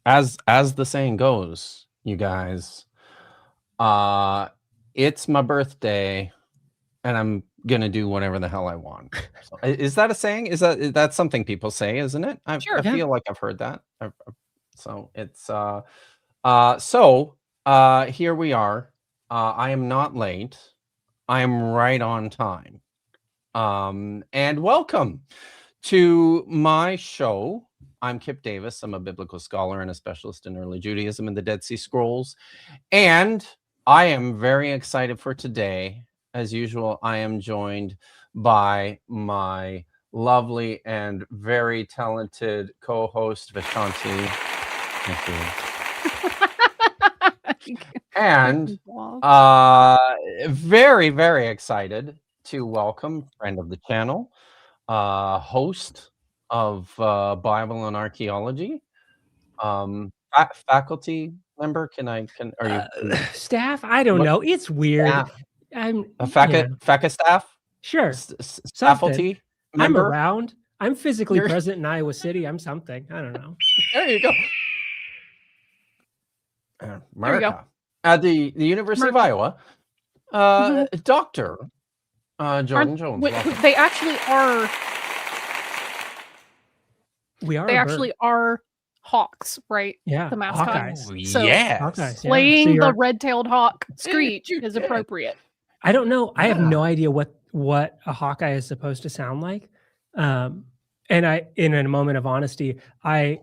as the saying goes, you guys, it's my birthday, and I'm gonna do whatever the hell I want. So, is that a saying? That's something people say, isn't it? Sure. I Yeah. feel like I've heard that. So it's here we are. I am not late. I am right on time. And welcome to my show. I'm Kipp Davis. I'm a biblical scholar and a specialist in early Judaism and the Dead Sea Scrolls. And I am very excited for today. As usual, I am joined by my lovely and very talented co-host, Vishanti. Thank you. And very, very excited to welcome friend of the channel, host of Bible and Archaeology, faculty member. Are you staff? I don't know. It's weird. I'm FACA staff. Sure. Faculty member. I'm around. I'm physically present in Iowa City. I'm something. I don't know. There you go. America. At the University of Iowa. Dr. Jordan Jones. They actually are. We are. They actually are hawks, right? Yeah. The mascot. Hawkeyes. So yes. Playing the red-tailed hawk screech is appropriate. I don't know. I have no idea what a Hawkeye is supposed to sound like. And in a moment of honesty, I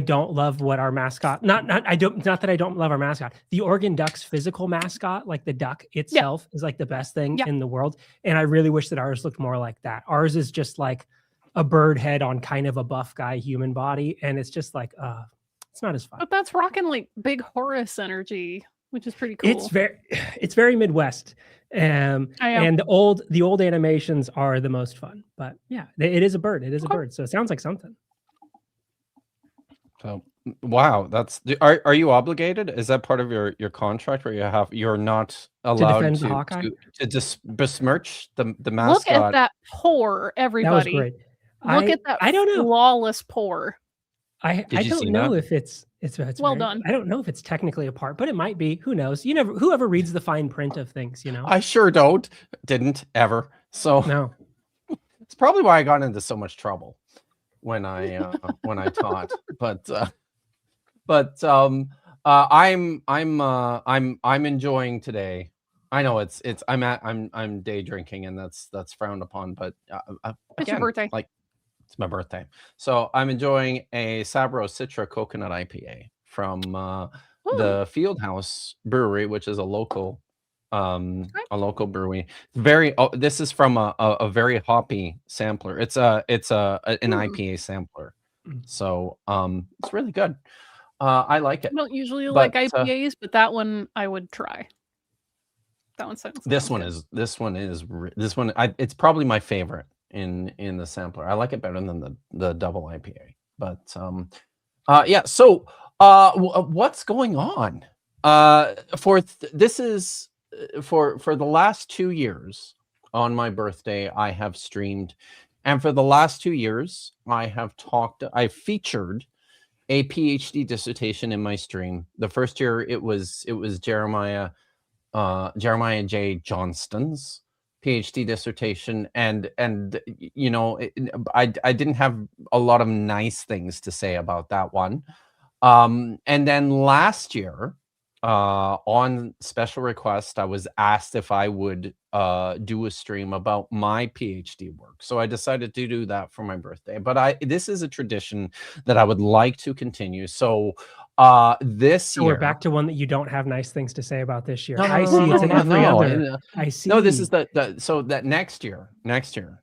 don't love what our mascot. Not that I don't love our mascot. The Oregon Ducks physical mascot, like the duck itself, is like the best thing in the world. And I really wish that ours looked more like that. Ours is just like a bird head on kind of a buff guy human body, and it's just like it's not as fun. But that's rocking like big Horus energy, which is pretty cool. It's very Midwest. And the old animations are the most fun, but yeah, it is a bird. It is a bird, so it sounds like something. So wow, are you obligated? Is that part of your contract where you're not allowed to besmirch the mascot? Look at that pour, everybody. That was great. Look at that. I don't know. Flawless pour. I don't know if it's well done. I don't know if it's technically a part, but it might be. Who knows? Whoever reads the fine print of things, I sure didn't ever. So no. It's probably why I got into so much trouble when I taught. But I'm enjoying today. I know I'm day drinking, and that's frowned upon, but it's your birthday. It's my birthday. So I'm enjoying a Sabro Citra coconut IPA from the Fieldhouse Brewery, which is a local brewery. This is from a very hoppy sampler. It's an IPA sampler. So it's really good. I like it. I don't usually like IPAs, but that one I would try. That one sounds This one it's probably my favorite in the sampler. I like it better than the double IPA. But so what's going on? For the last 2 years on my birthday, I have streamed, and for the last 2 years I featured a PhD dissertation in my stream. The first year it was Jeremiah J. Johnston's PhD dissertation, and I didn't have a lot of nice things to say about that one. And then last year, on special request, I was asked if I would do a stream about my PhD work. So I decided to do that for my birthday. But this is a tradition that I would like to continue. So this year, we're back to one that you don't have nice things to say about this year. I see. It's in every other. I see. No, this is so that next year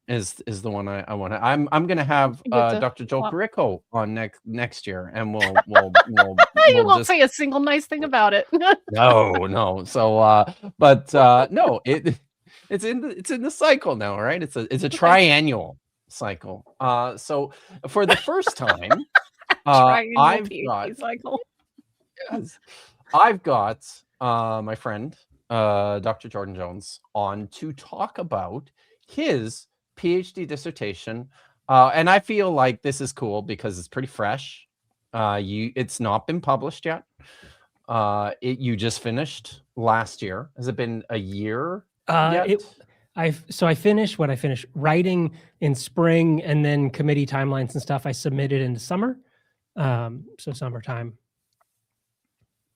is the one I want to. I'm going to have Dr. Joel Carrico on next year, and we'll you won't say a single nice thing about it. No. So no, it's in the cycle now, right? It's a triennial cycle. So for the first time, I've got my friend Dr. Jordan Jones on to talk about his PhD dissertation, and I feel like this is cool because it's pretty fresh. It's not been published yet. You just finished last year. Has it been a year yet? I finished writing in spring, and then committee timelines and stuff I submitted in the summer. So summertime.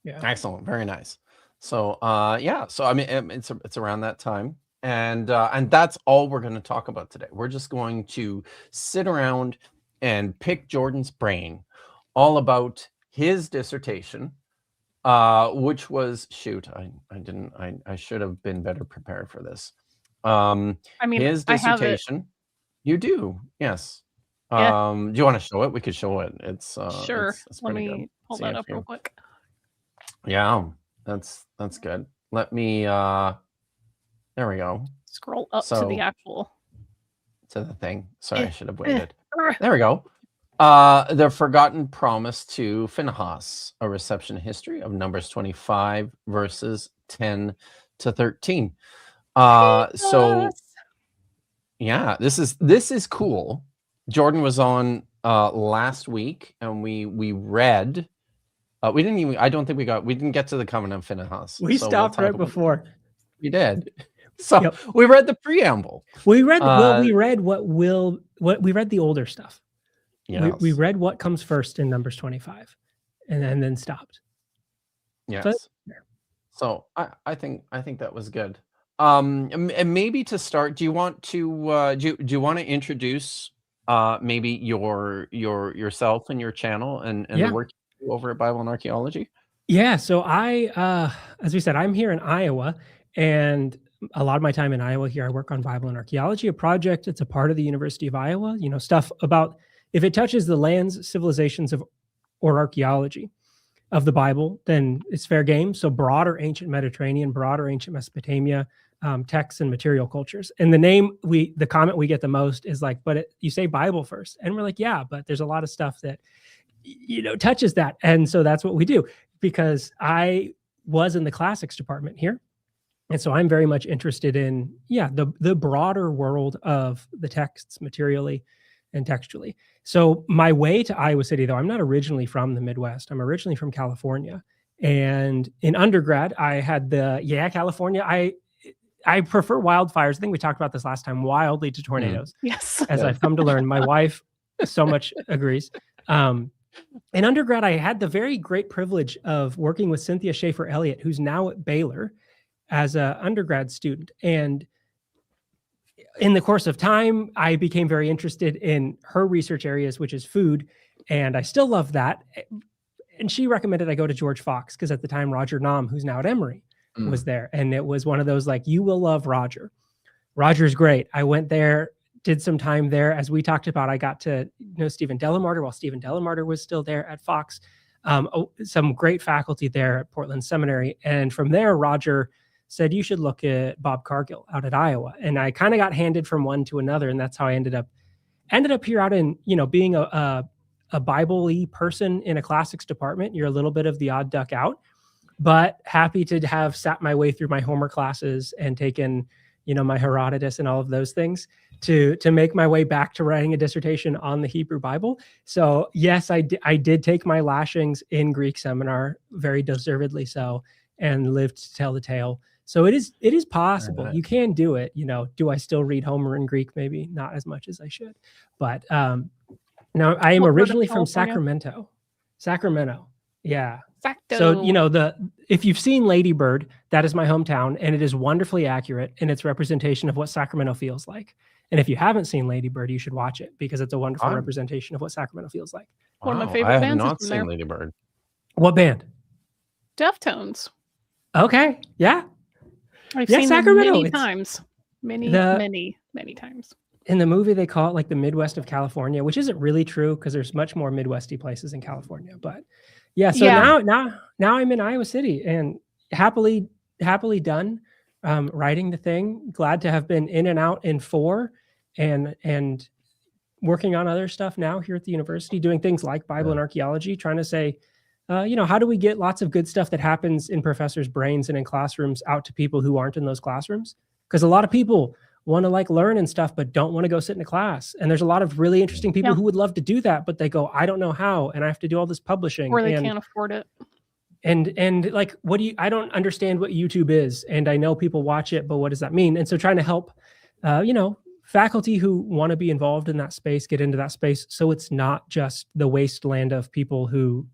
Yeah. Excellent. Very nice. So so I mean it's around that time. And that's all we're going to talk about today. We're just going to sit around and pick Jordan's brain all about his dissertation, which was I should have been better prepared for this. I mean, his dissertation. You do, yes. Yeah. Do you want to show it? We could show it. It's sure. It's Let pretty me good. pull See that if up you- real quick. Yeah, that's good. Let me there we go. Scroll up to So- the actual. To the thing. Sorry, I should have eh. waited. There we go. The Forgotten Promise to Phinehas, a reception history of Numbers 25 verses 10 to 13. So yeah, this is cool. Jordan was on last week, and we read. We didn't get to the Covenant of Phinehas. We so we'll stopped talk right about- before. We did. So Yep. we read the preamble. We read Uh, we read we read the older stuff. Yes. We read what comes first in Numbers 25, and then stopped. Yes. So I think that was good. And maybe to start, do you want to do you want to introduce maybe yourself and your channel and Yeah. the work you do over at Bible and Archaeology? Yeah, so I as we said, I'm here in Iowa, and a lot of my time in Iowa here, I work on Bible and Archaeology, a project. It's a part of the University of Iowa, stuff about if it touches the lands, civilizations or archaeology of the Bible, then it's fair game. So broader ancient Mediterranean, broader ancient Mesopotamia, texts and material cultures. And the comment we get the most is like, but you say Bible first. And we're like, yeah, but there's a lot of stuff that, touches that. And so that's what we do, because I was in the classics department here. And so I'm very much interested in, the broader world of the texts materially and textually. So my way to Iowa City, though, I'm not originally from the Midwest. I'm originally from California. And in undergrad, I had California. I prefer wildfires. I think we talked about this last time, wildly to tornadoes. Yes. As I've come to learn. My wife so much agrees. In undergrad, I had the very great privilege of working with Cynthia Schaefer Elliott, who's now at Baylor, as an undergrad student. And in the course of time, I became very interested in her research areas, which is food. And I still love that. And she recommended I go to George Fox, because at the time, Roger Naum, who's now at Emory, was there. And it was one of those, like, you will love Roger. Roger's great. I went there, did some time there. As we talked about, I got to know Stephen Delamarter while Stephen Delamarter was still there at Fox. Some great faculty there at Portland Seminary. And from there, Roger said, you should look at Bob Cargill out at Iowa. And I kind of got handed from one to another. And that's how I ended up here out in, being a Bible-y person in a classics department. You're a little bit of the odd duck out, but happy to have sat my way through my Homer classes and taken, my Herodotus and all of those things to make my way back to writing a dissertation on the Hebrew Bible. So yes, I did take my lashings in Greek seminar, very deservedly so, and lived to tell the tale. So it is possible. Right. You can do it. Do I still read Homer in Greek? Maybe not as much as I should, but now I am What part of originally from California? Sacramento. Yeah. Facto. So, if you've seen Lady Bird, that is my hometown, and it is wonderfully accurate in its representation of what Sacramento feels like. And if you haven't seen Lady Bird, you should watch it, because it's a wonderful representation of what Sacramento feels like. One of my Wow, favorite I have bands is not from seen there. Lady Bird. What band? Deftones. Okay. Yeah. I've Yeah, seen Sacramento, them many it's- times. Many times. In the movie, they call it like the Midwest of California, which isn't really true, because there's much more Midwesty places in California. But yeah, so Yeah. now I'm in Iowa City, and happily done writing the thing. Glad to have been in and out in 4 and working on other stuff now here at the university, doing things like Bible and archaeology, trying to say, how do we get lots of good stuff that happens in professors' brains and in classrooms out to people who aren't in those classrooms? Because a lot of people want to like learn and stuff, but don't want to go sit in a class. And there's a lot of really interesting people who would love to do that, but they go, I don't know how, and I have to do all this publishing, or they can't afford it. And like, I don't understand what YouTube is, and I know people watch it, but what does that mean? And so trying to help, faculty who want to be involved in that space, get into that space. So it's not just the wasteland of people who,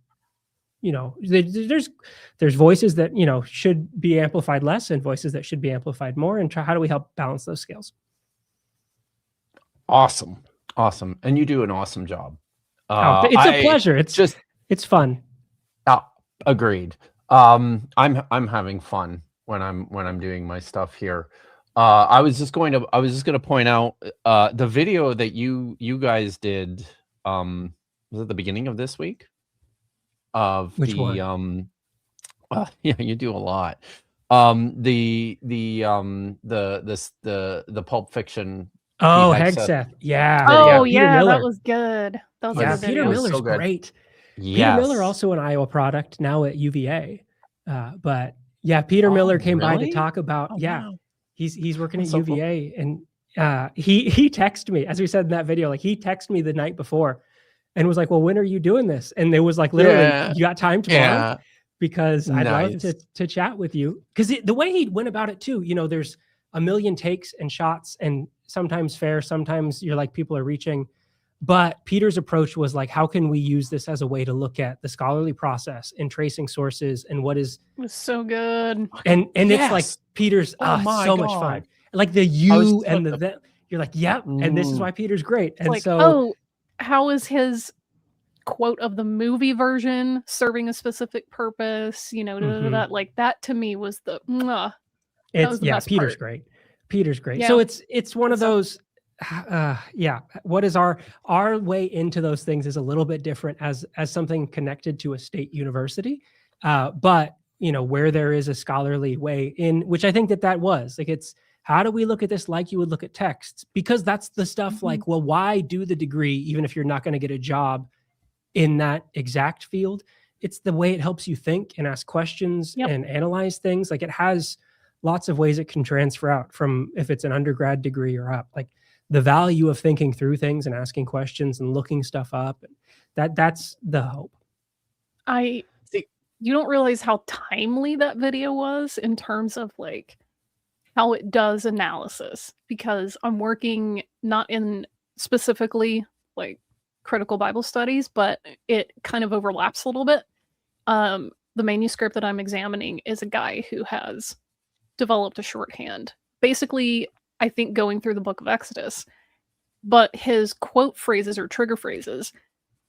there's voices that, should be amplified less and voices that should be amplified more. And how do we help balance those scales? Awesome. And you do an awesome job. It's a pleasure. It's fun. Agreed. I'm having fun when I'm doing my stuff here. I was just going to point out the video that you guys did. Was it the beginning of this week? Of which the one? Yeah, you do a lot. The Pulp Fiction. Oh, Hegseth. Yeah. Oh yeah, that was good. That was Peter Miller's so great. Yes. Peter Miller, also an Iowa product, now at UVA. But yeah, Peter Miller came by to talk about. Wow. He's working at UVA, cool. And he texted me, as we said in that video. Like, he texted me the night before, and was like, "Well, when are you doing this?" And it was like, literally, you got time tomorrow? Yeah. Because I'd love to chat with you. Because the way he went about it too, there's a million takes and shots, and sometimes fair, sometimes you're like, people are reaching. But Peter's approach was like, how can we use this as a way to look at the scholarly process and tracing sources and what is... It was so good. And it's like Peter's so much fun. Like the you and the you're like, yep. And this is why Peter's great. And like, so how is his quote of the movie version serving a specific purpose? Like that to me was the Peter's great. Peter's great. Yeah. So it's one of those. What is our way into those things is a little bit different as something connected to a state university, but where there is a scholarly way in, which I think that was like, it's how do we look at this like you would look at texts, because that's the stuff like, well, why do the degree even if you're not going to get a job in that exact field? It's the way it helps you think and ask questions and analyze things. Like, it has lots of ways it can transfer out from if it's an undergrad degree or up. Like, the value of thinking through things and asking questions and looking stuff up. That's the hope. You don't realize how timely that video was in terms of like how it does analysis, because I'm working not in specifically like critical Bible studies, but it kind of overlaps a little bit. The manuscript that I'm examining is a guy who has developed a shorthand. Basically, I think going through the book of Exodus, but his quote phrases or trigger phrases,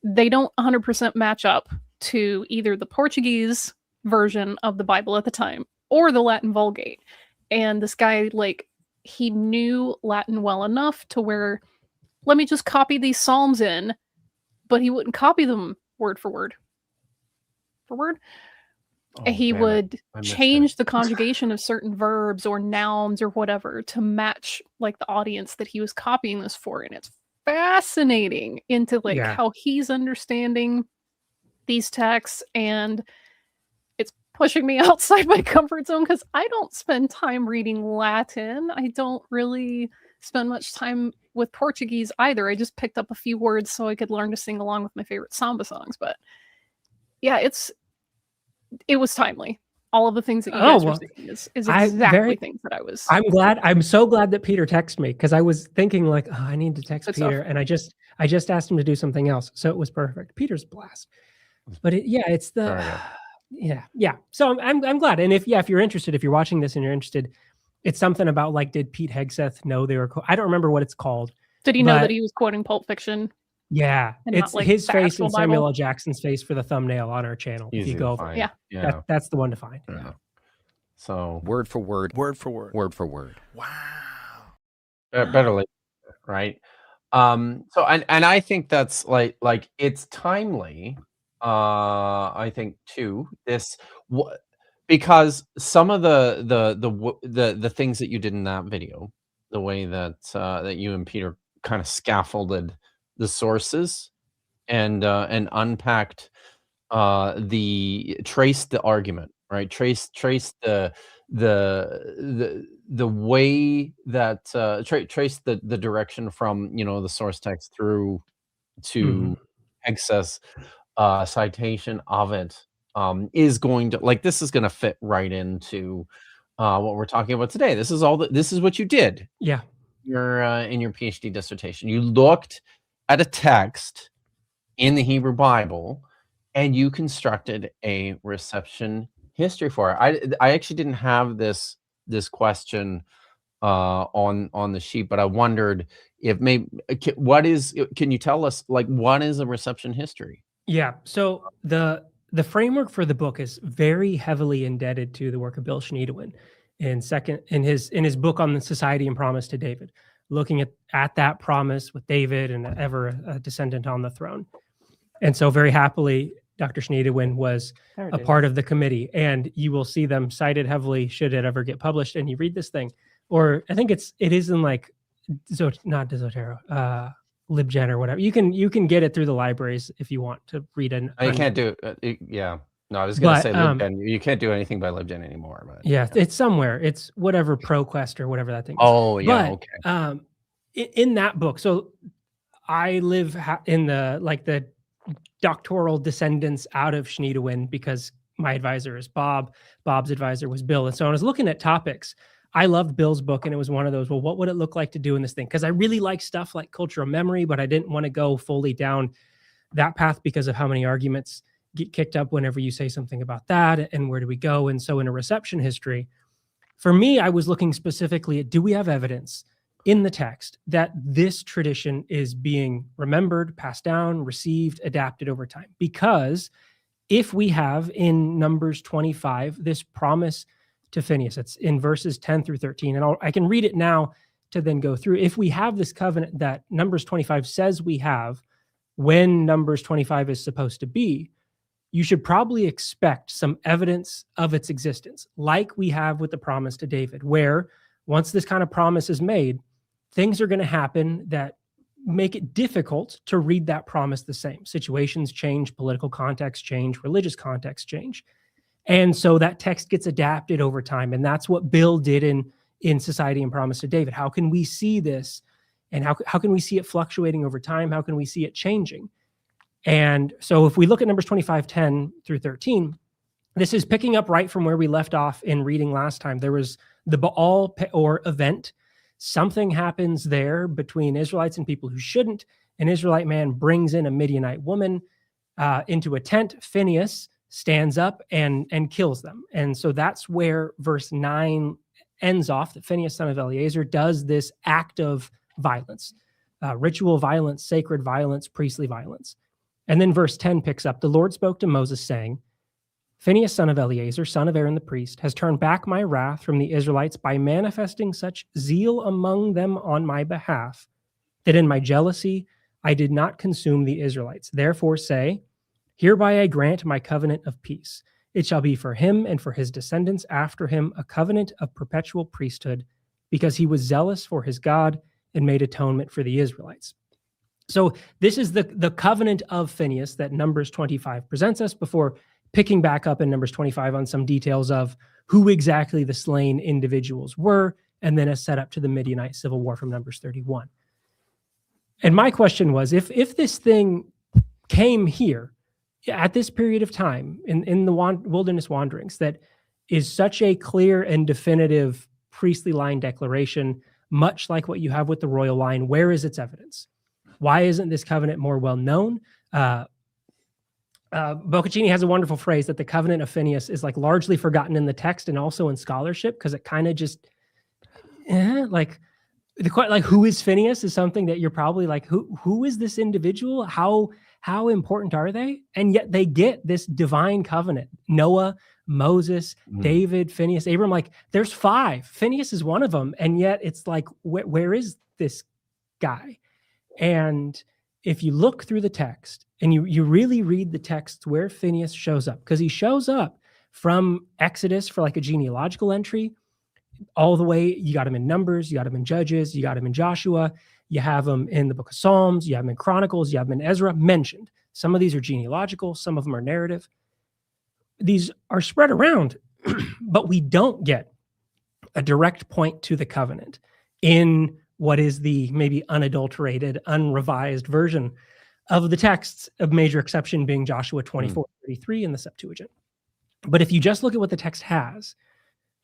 they don't 100% match up to either the Portuguese version of the Bible at the time or the Latin Vulgate. And this guy, like, he knew Latin well enough to where, let me just copy these Psalms in, but he wouldn't copy them word for word. He would change the conjugation of certain verbs or nouns or whatever to match like the audience that he was copying this for. And it's fascinating into like how he's understanding these texts, and it's pushing me outside my comfort zone because I don't spend time reading Latin. I don't really spend much time with Portuguese either. I just picked up a few words so I could learn to sing along with my favorite samba songs. But yeah, it was timely. All of the things that you guys were saying is exactly things that I was. I'm so glad that Peter texted me, because I was thinking like, oh, I need to text Peter, and I just asked him to do something else, so it was perfect. Peter's a blast. But it's the So I'm glad, and if you're interested, if you're watching this and you're interested, it's something about like, did Pete Hegseth know they were? I don't remember what it's called. Did he know that he was quoting Pulp Fiction? Yeah, it's like his face and Samuel L. Jackson's face for the thumbnail on our channel. Easy if you go over, that's the one to find. Yeah. So word for word. Wow. Better late, right? So and I think that's like it's timely. I think too. Because some of the things that you did in that video, the way that you and Peter kind of scaffolded the sources and unpacked traced the argument, right? Traced the way that trace the direction from the source text through to excess citation of it is going to this is going to fit right into what we're talking about today. This is what you did. Yeah. In your PhD dissertation. You looked at a text in the Hebrew Bible and you constructed a reception history for it. I actually didn't have this question on the sheet, but I wondered if maybe can you tell us what is a reception history? Yeah. So the framework for the book is very heavily indebted to the work of Bill Schneidewin in his book on the Society and Promise to David, looking at that promise with David and ever a descendant on the throne. And so very happily, Dr. Schneidewin was a part of the committee, and you will see them cited heavily should it ever get published. And you read this thing, or I think it is in not Zotero, LibGen or whatever. You can get it through the libraries if you want to read it. You can't do it. Yeah. No, I was going to say LibGen. You can't do anything by LibGen anymore. But yeah, it's somewhere. It's whatever ProQuest or whatever that thing is. Oh, yeah. But, okay. In that book, so I live in the doctoral descendants out of Schneidewin because my advisor is Bob. Bob's advisor was Bill. And so when I was looking at topics, I loved Bill's book, and it was one of those, well, what would it look like to do in this thing? Because I really like stuff like cultural memory, but I didn't want to go fully down that path because of how many arguments get kicked up whenever you say something about that, and where do we go? And so in a reception history, for me, I was looking specifically at, do we have evidence in the text that this tradition is being remembered, passed down, received, adapted over time? Because if we have in Numbers 25, this promise to Phinehas, it's in verses 10 through 13, and I can read it now to then go through. If we have this covenant that Numbers 25 says we have, when Numbers 25 is supposed to be, you should probably expect some evidence of its existence, like we have with the promise to David, where once this kind of promise is made, things are going to happen that make it difficult to read that promise the same. Situations change, political context change, religious context change. And so that text gets adapted over time. And that's what Bill did in Society and Promise to David. How can we see this? And how can we see it fluctuating over time? How can we see it changing? And so if we look at Numbers 25, 10 through 13, this is picking up right from where we left off in reading last time. There was the Baal Peor event. Something happens there between Israelites and people who shouldn't. An Israelite man brings in a Midianite woman into a tent. Phinehas stands up and kills them. And so that's where verse 9 ends off, that Phinehas, son of Eleazar, does this act of violence, ritual violence, sacred violence, priestly violence. And then verse 10 picks up, the Lord spoke to Moses saying, Phinehas, son of Eleazar, son of Aaron the priest, has turned back my wrath from the Israelites by manifesting such zeal among them on my behalf, that in my jealousy I did not consume the Israelites. Therefore say, hereby I grant my covenant of peace. It shall be for him and for his descendants after him a covenant of perpetual priesthood, because he was zealous for his God and made atonement for the Israelites. So this is the covenant of Phinehas that Numbers 25 presents us, before picking back up in Numbers 25 on some details of who exactly the slain individuals were, and then a setup to the Midianite civil war from Numbers 31. And my question was, if this thing came here at this period of time in the wilderness wanderings, that is such a clear and definitive priestly line declaration, much like what you have with the royal line, where is its evidence? Why isn't this covenant more well known? Boccaccini has a wonderful phrase that the covenant of Phinehas is largely forgotten in the text and also in scholarship, because it kind of just who is Phinehas is something that you're probably who is this individual? How important are they? And yet they get this divine covenant. Noah, Moses, David, Phinehas, Abram, there's 5. Phinehas is one of them. And yet it's where is this guy? And if you look through the text and you really read the text where Phinehas shows up, because he shows up from Exodus for a genealogical entry, all the way, you got him in Numbers, you got him in Judges, you got him in Joshua, you have him in the book of Psalms, you have him in Chronicles, you have him in Ezra, mentioned. Some of these are genealogical, some of them are narrative. These are spread around, but we don't get a direct point to the covenant in what is the maybe unadulterated, unrevised version of the texts, of major exception being Joshua 24:33 in the Septuagint. But if you just look at what the text has,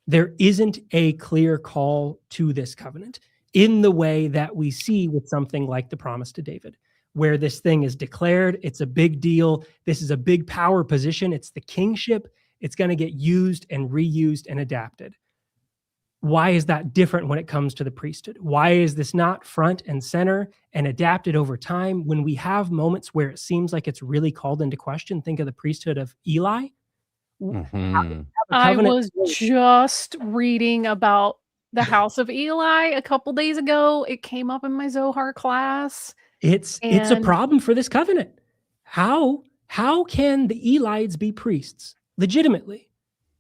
there isn't a clear call to this covenant in the way that we see with something like the promise to David, where this thing is declared. It's a big deal. This is a big power position. It's the kingship. It's going to get used and reused and adapted. Why is that different when it comes to the priesthood? Why is this not front and center and adapted over time when we have moments where it seems like it's really called into question? Think of the priesthood of Eli. I was just reading about the house of Eli a couple days ago. It came up in my Zohar class. It's a problem for this covenant. How can the Elites be priests legitimately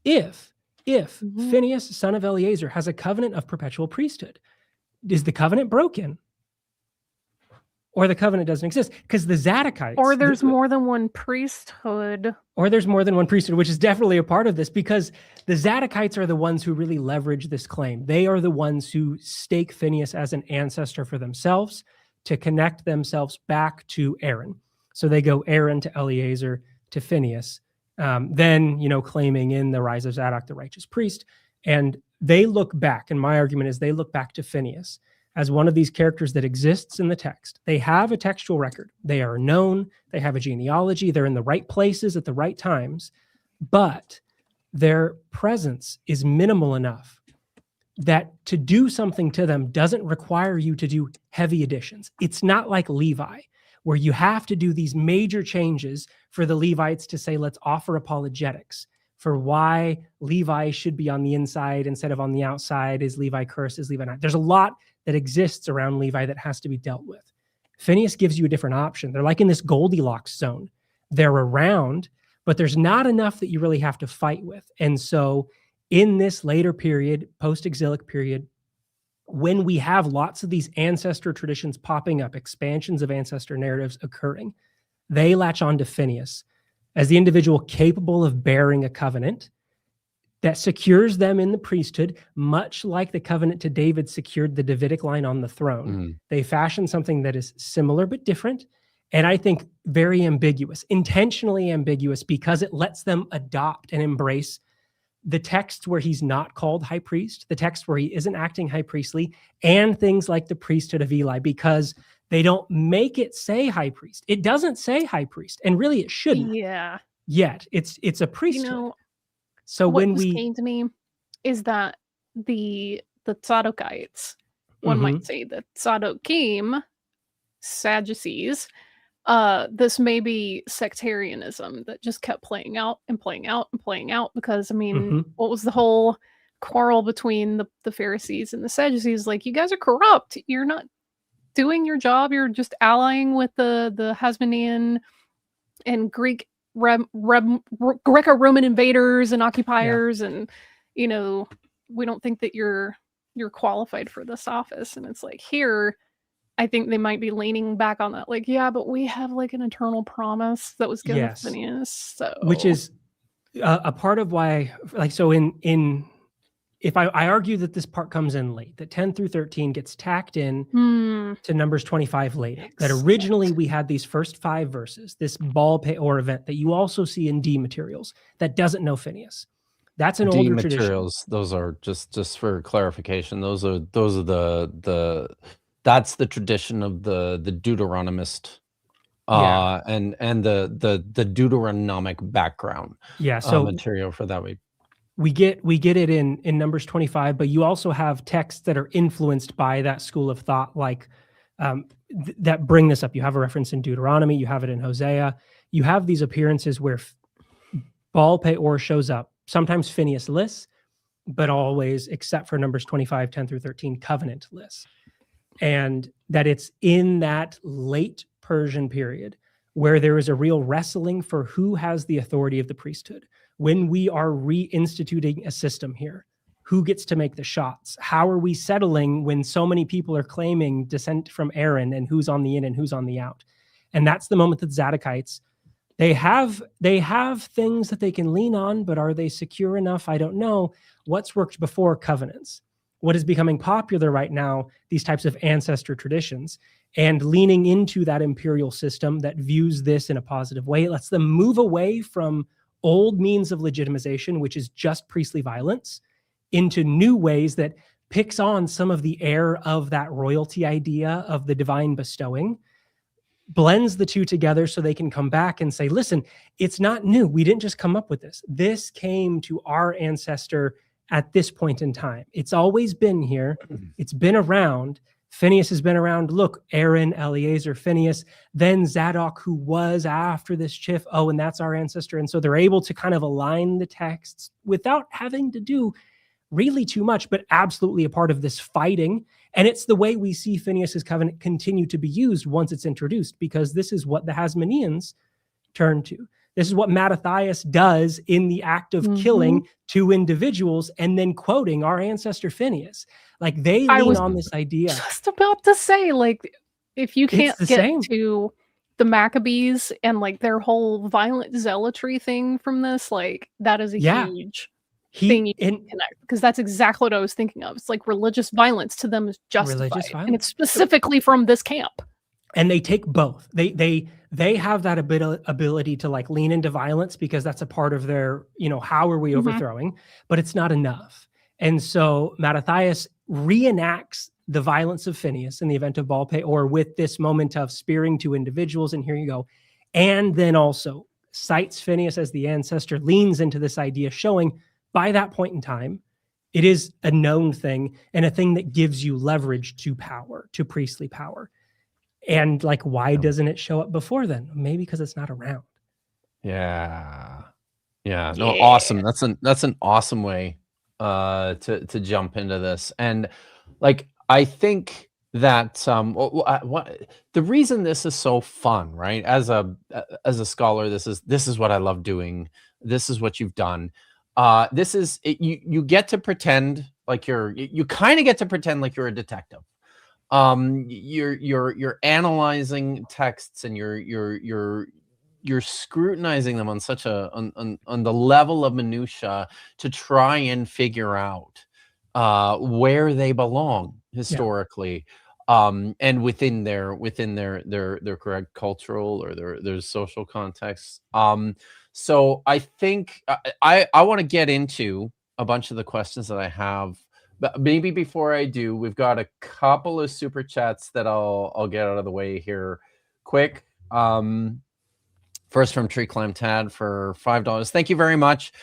if Phinehas, son of Eleazar, has a covenant of perpetual priesthood? Is the covenant broken? Or the covenant doesn't exist? Because the Zadokites... Or there's more than one priesthood. Or there's more than one priesthood, which is definitely a part of this, because the Zadokites are the ones who really leverage this claim. They are the ones who stake Phinehas as an ancestor for themselves to connect themselves back to Aaron. So they go Aaron to Eleazar to Phinehas, then, claiming in the rise of Zadok, the righteous priest. And they look back, and my argument is they look back to Phinehas as one of these characters that exists in the text. They have a textual record. They are known. They have a genealogy. They're in the right places at the right times. But their presence is minimal enough that to do something to them doesn't require you to do heavy additions. It's not like Levi, where you have to do these major changes for the Levites to say, let's offer apologetics for why Levi should be on the inside instead of on the outside. Is Levi cursed? Is Levi not? There's a lot that exists around Levi that has to be dealt with. Phinehas gives you a different option. They're like in this Goldilocks zone. They're around, but there's not enough that you really have to fight with. And so in this later period, post-exilic period, when we have lots of these ancestor traditions popping up, expansions of ancestor narratives occurring, they latch on to Phinehas as the individual capable of bearing a covenant that secures them in the priesthood, much like the covenant to David secured the Davidic line on the throne. They fashion something that is similar but different, and I think very ambiguous, intentionally ambiguous, because it lets them adopt and embrace the texts where he's not called high priest, the text where he isn't acting high priestly, and things like the priesthood of Eli, because they don't make it say high priest. It doesn't say high priest, and really it shouldn't. Yeah. Yet it's a priesthood. So what came to me is that the Zadokites, one might say the Zadokim, Sadducees, this may be sectarianism that just kept playing out and playing out and playing out, because what was the whole quarrel between the Pharisees and the Sadducees? Like, you guys are corrupt. You're not doing your job. You're just allying with the Hasmonean and Greco-Roman invaders and occupiers, and we don't think that you're qualified for this office. And it's like, here I think they might be leaning back on that, like, yeah, but we have like an eternal promise that was given to Phinehas, so which is a part of why, like, so if I argue that this part comes in late, that 10 through 13 gets tacked in to Numbers 25 later, that originally we had these first 5 verses, this Baal Peor event that you also see in D materials that doesn't know Phinehas. That's an older materials. Tradition. Those are just for clarification. Those are the that's the tradition of the Deuteronomist, and the Deuteronomic background. So material for that week. We get it in Numbers 25, but you also have texts that are influenced by that school of thought, like that bring this up. You have a reference in Deuteronomy, you have it in Hosea. You have these appearances where Baal Peor shows up, sometimes Phinehas-less, but always, except for Numbers 25, 10 through 13, covenant-less. And that it's in that late Persian period where there is a real wrestling for who has the authority of the priesthood. When we are reinstituting a system here, who gets to make the shots? How are we settling when so many people are claiming descent from Aaron, and who's on the in and who's on the out? And that's the moment that Zadokites, They have things that they can lean on, but are they secure enough? I don't know. What's worked before? Covenants. What is becoming popular right now? These types of ancestor traditions, and leaning into that imperial system that views this in a positive way. It lets them move away from old means of legitimization, which is just priestly violence, into new ways that picks on some of the air of that royalty idea of the divine bestowing, blends the two together so they can come back and say, listen, it's not new. We didn't just come up with this. This came to our ancestor at this point in time. It's always been here. It's been around. Phinehas has been around. Look, Aaron, Eleazar, Phinehas, then Zadok, who was after this chief. Oh, and that's our ancestor. And so they're able to kind of align the texts without having to do really too much, but absolutely a part of this fighting. And it's the way we see Phinehas's covenant continue to be used once it's introduced, because this is what the Hasmoneans turn to. This is what Mattathias does in the act of killing two individuals and then quoting our ancestor Phinehas. Like, they lean on this idea. Just about to say, like, if you can't get to the Maccabees and like their whole violent zealotry thing from this, like, that is a huge thing you can connect, because that's exactly what I was thinking of. It's like religious violence to them is justified, and it's specifically from this camp. And they take both. They have that ability to like lean into violence because that's a part of their, how are we overthrowing? But it's not enough. And so Mattathias reenacts the violence of Phinehas in the event of Baal Peor with this moment of spearing two individuals, and here you go. And then also cites Phinehas as the ancestor, leans into this idea, showing by that point in time, it is a known thing and a thing that gives you leverage to power, to priestly power. And like, why doesn't it show up before then? Maybe because it's not around. Yeah. No, awesome. That's an awesome way to jump into this. And like, I think that the reason this is so fun, right? As a scholar, this is what I love doing. This is what you've done. This is you get to pretend like you kind of get to pretend like you're a detective. You're analyzing texts, and you're scrutinizing them on such on the level of minutia to try and figure out where they belong historically, and within their correct cultural or their social context. So I think I want to get into a bunch of the questions that I have. But maybe before I do, we've got a couple of super chats that I'll get out of the way here quick. First from Tree Climb Tad for $5. Thank you very much.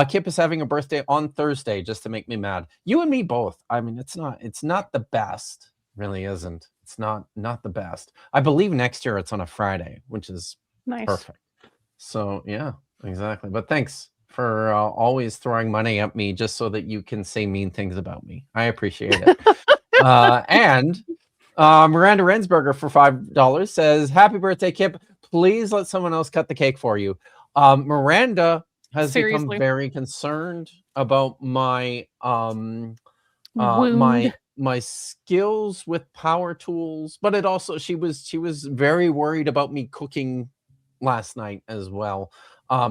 Kipp is having a birthday on Thursday, just to make me mad. You and me both. I mean, it's not the best. Really isn't. It's not the best. I believe next year it's on a Friday, which is perfect. So yeah, exactly. But thanks for always throwing money at me just so that you can say mean things about me. I appreciate it. And Miranda Rensberger for $5 says, "Happy birthday, Kipp. Please let someone else cut the cake for you." Miranda has become very concerned about my my skills with power tools, but it also she was very worried about me cooking last night as well.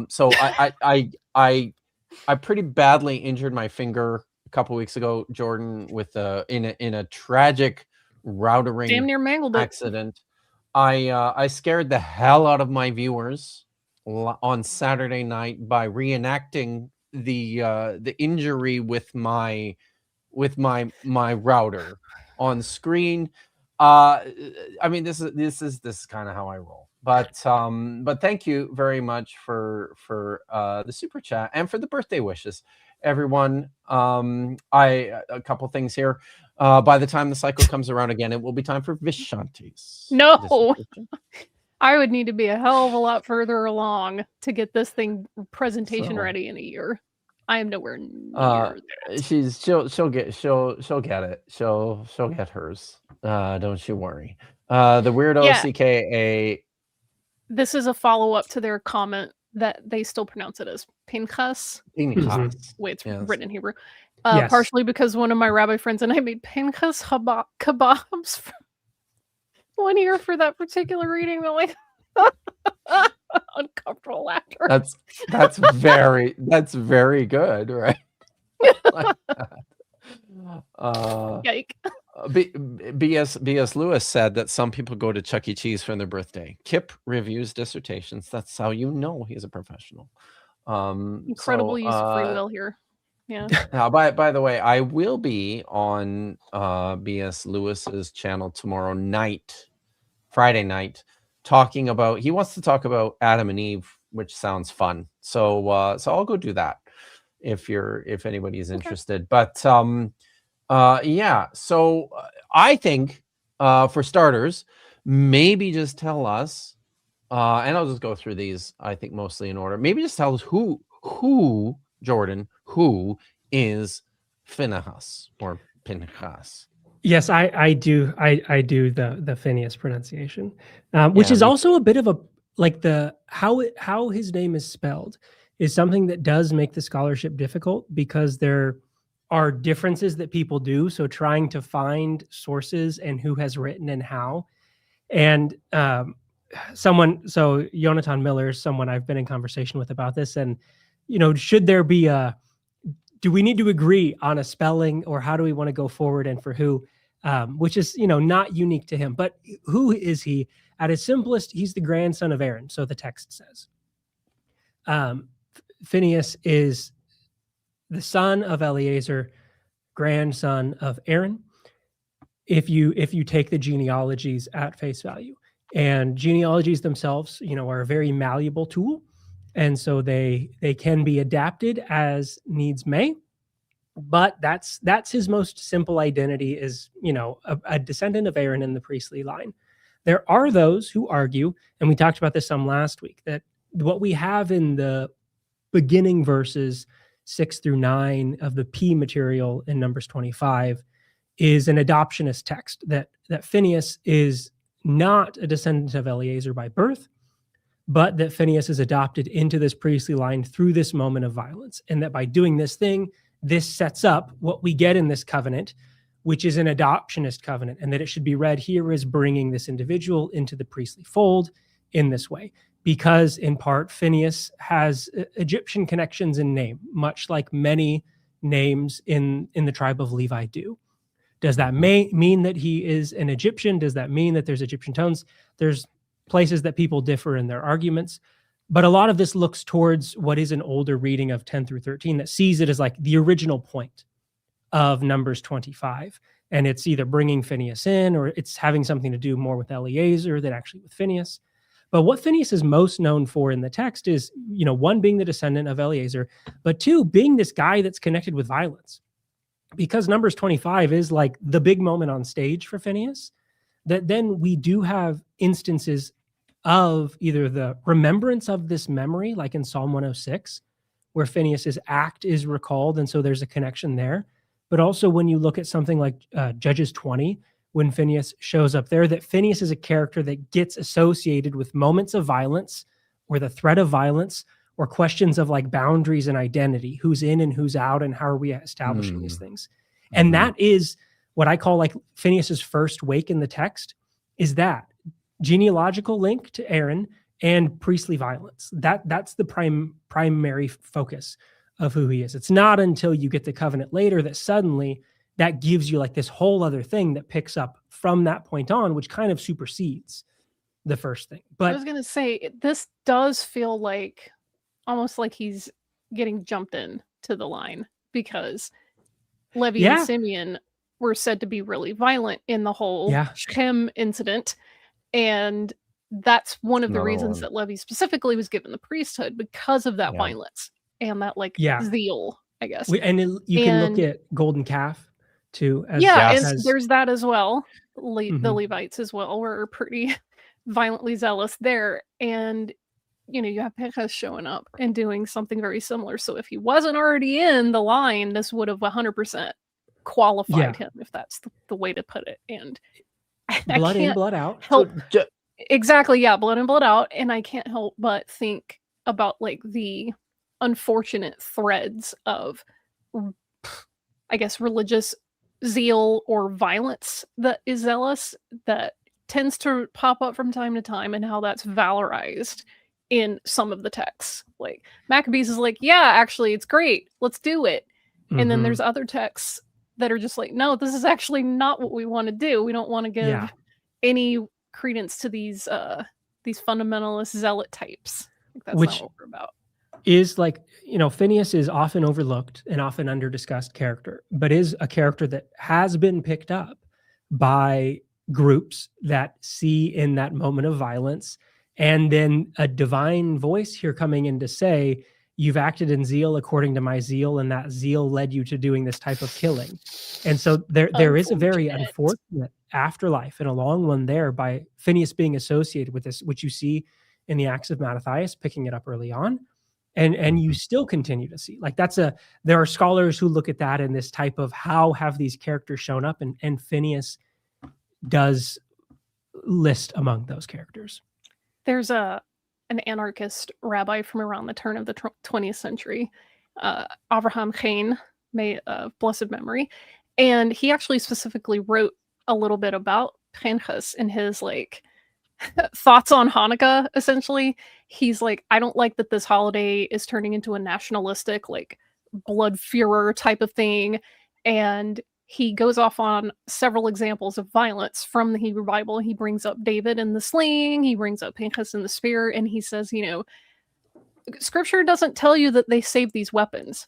So I pretty badly injured my finger a couple weeks ago, Jordan, with in a tragic routering damn near mangled accident. I scared the hell out of my viewers on Saturday night by reenacting the injury with my router on screen. I mean, this is kind of how I roll. But thank you very much for the super chat and for the birthday wishes, everyone. A couple things here. By the time the cycle comes around again, it will be time for Vishanti's. No, I would need to be a hell of a lot further along to get this thing presentation ready in a year. I am nowhere near that. She'll get it. She'll get hers. Don't you worry. The weirdo CKA. This is a follow-up to their comment that they still pronounce it as Pinchas. The way it's written in Hebrew. Partially because one of my rabbi friends and I made Pinchas kebabs for 1 year for that particular reading. I'm like, uncomfortable laughter. That's very good, right? Like that. Yike. B.S. Lewis said that some people go to Chuck E. Cheese for their birthday. Kipp reviews dissertations. That's how you know he's a professional. Incredible use of free will here. Yeah. By the way, I will be on B.S. Lewis's channel tomorrow night, Friday night, talking about. He wants to talk about Adam and Eve, which sounds fun. So I'll go do that if anybody's interested. But yeah. So I think for starters, maybe just tell us, and I'll just go through these. I think mostly in order. Maybe just tell us who. Jordan, who is Phinehas or Pinchas? Yes, I do the Phineas pronunciation, which is also a bit of a how his name is spelled is something that does make the scholarship difficult because there are differences that people do. So trying to find sources and who has written and how, and Jonathan Miller is someone I've been in conversation with about this, and should there be do we need to agree on a spelling, or how do we want to go forward and for who, which is, not unique to him, but who is he? At his simplest, he's the grandson of Aaron. So the text says, Phinehas is the son of Eleazar, grandson of Aaron. If you take the genealogies at face value, and genealogies themselves, are a very malleable tool. And so they can be adapted as needs may, but that's his most simple identity is, a descendant of Aaron in the priestly line. There are those who argue, and we talked about this some last week, that what we have in the beginning verses 6 through 9 of the P material in Numbers 25 is an adoptionist text, that Phinehas is not a descendant of Eleazar by birth, but that Phinehas is adopted into this priestly line through this moment of violence. And that by doing this thing, this sets up what we get in this covenant, which is an adoptionist covenant, and that it should be read here as bringing this individual into the priestly fold in this way. Because in part, Phinehas has Egyptian connections in name, much like many names in the tribe of Levi do. Does that mean that he is an Egyptian? Does that mean that there's Egyptian tones? There's places that people differ in their arguments, but a lot of this looks towards what is an older reading of 10 through 13 that sees it as like the original point of Numbers 25. And it's either bringing Phinehas in, or it's having something to do more with Eleazar than actually with Phinehas. But what Phinehas is most known for in the text is, one, being the descendant of Eleazar, but two, being this guy that's connected with violence. Because Numbers 25 is like the big moment on stage for Phinehas, that then we do have instances of either the remembrance of this memory, like in Psalm 106, where Phinehas's act is recalled, and so there's a connection there. But also when you look at something like Judges 20, when Phinehas shows up there, that Phinehas is a character that gets associated with moments of violence or the threat of violence or questions of like boundaries and identity, who's in and who's out, and how are we establishing these things. And that is what I call like Phinehas's first wake in the text, is that genealogical link to Aaron and priestly violence. That's the primary focus of who he is. It's not until you get the covenant later that suddenly that gives you like this whole other thing that picks up from that point on, which kind of supersedes the first thing. But I was going to say, this does feel like almost like he's getting jumped in to the line, because Levi and Simeon were said to be really violent in the whole Shem incident. And that's one of the reasons that Levi specifically was given the priesthood, because of that violence and that zeal, I guess. You can look at Golden Calf too. And there's that as well. The Levites as well were pretty violently zealous there. And, you have Pinchas showing up and doing something very similar. So if he wasn't already in the line, this would have 100% qualified him, if that's the way to put it. And blood in, blood out. Exactly, blood in, blood out. And I can't help but think about like the unfortunate threads of, I guess, religious zeal or violence that is zealous, that tends to pop up from time to time, and how that's valorized in some of the texts. Like Maccabees is like, yeah, actually it's great, let's do it. And then there's other texts that are just like, no, this is actually not what we want to do. We don't want to give any credence to these fundamentalist zealot types. Like, that's not what we're about. Is like, you know, Phinehas is often overlooked and often under discussed character, but is a character that has been picked up by groups that see in that moment of violence, and then a divine voice here coming in to say, you've acted in zeal according to my zeal, and that zeal led you to doing this type of killing. And so there is a very unfortunate afterlife, and a long one there, by Phinehas being associated with this, which you see in the Acts of Mattathias, picking it up early on. And you still continue to see, like, there are scholars who look at that in this type of, how have these characters shown up, and Phinehas does list among those characters. There's an anarchist rabbi from around the turn of the 20th century, Avraham Chaim, may of blessed memory, and he actually specifically wrote a little bit about Phinehas in his like thoughts on Hanukkah. Essentially, he's like, I don't like that this holiday is turning into a nationalistic, like, blood furor type of thing, and he goes off on several examples of violence from the Hebrew Bible. He brings up David and the sling, he brings up Phinehas and the spear, and he says, you know, Scripture doesn't tell you that they saved these weapons.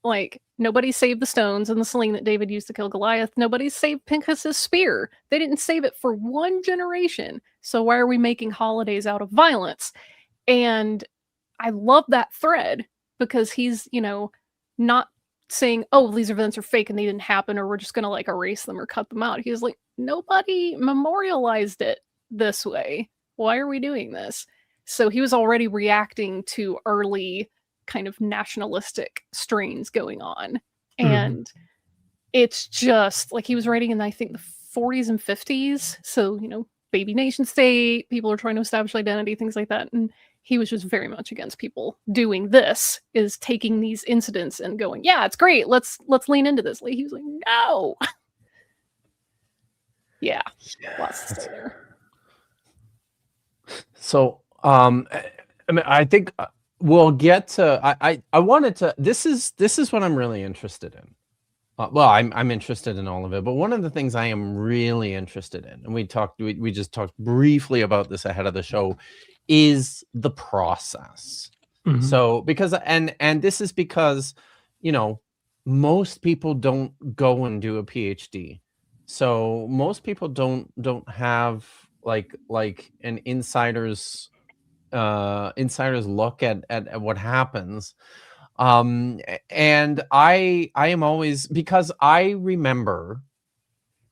Like, nobody saved the stones and the sling that David used to kill Goliath. Nobody saved Phinehas's spear. They didn't save it for one generation. So why are we making holidays out of violence? And I love that thread, because he's, you know, not saying, oh, these events are fake and they didn't happen, or we're just going to like erase them or cut them out. He's like, nobody memorialized it this way. Why are we doing this? So he was already reacting to early kind of nationalistic strains going on. And it's just like, he was writing in, I think, the 40s and 50s. So, you know, baby nation state, people are trying to establish identity, things like that. And he was just very much against people doing this, is taking these incidents and going, yeah, it's great, let's lean into this. Like, he was like, no. Yeah. Lots to say there. So I mean, I think we'll get to, I wanted to, this is what I'm really interested in. Well, I'm interested in all of it, but one of the things I am really interested in, and we just talked briefly about this ahead of the show, is the process. So because, and this is because, you know, most people don't go and do a PhD. So most people don't have like an insider's look at what happens. And I am always, because I remember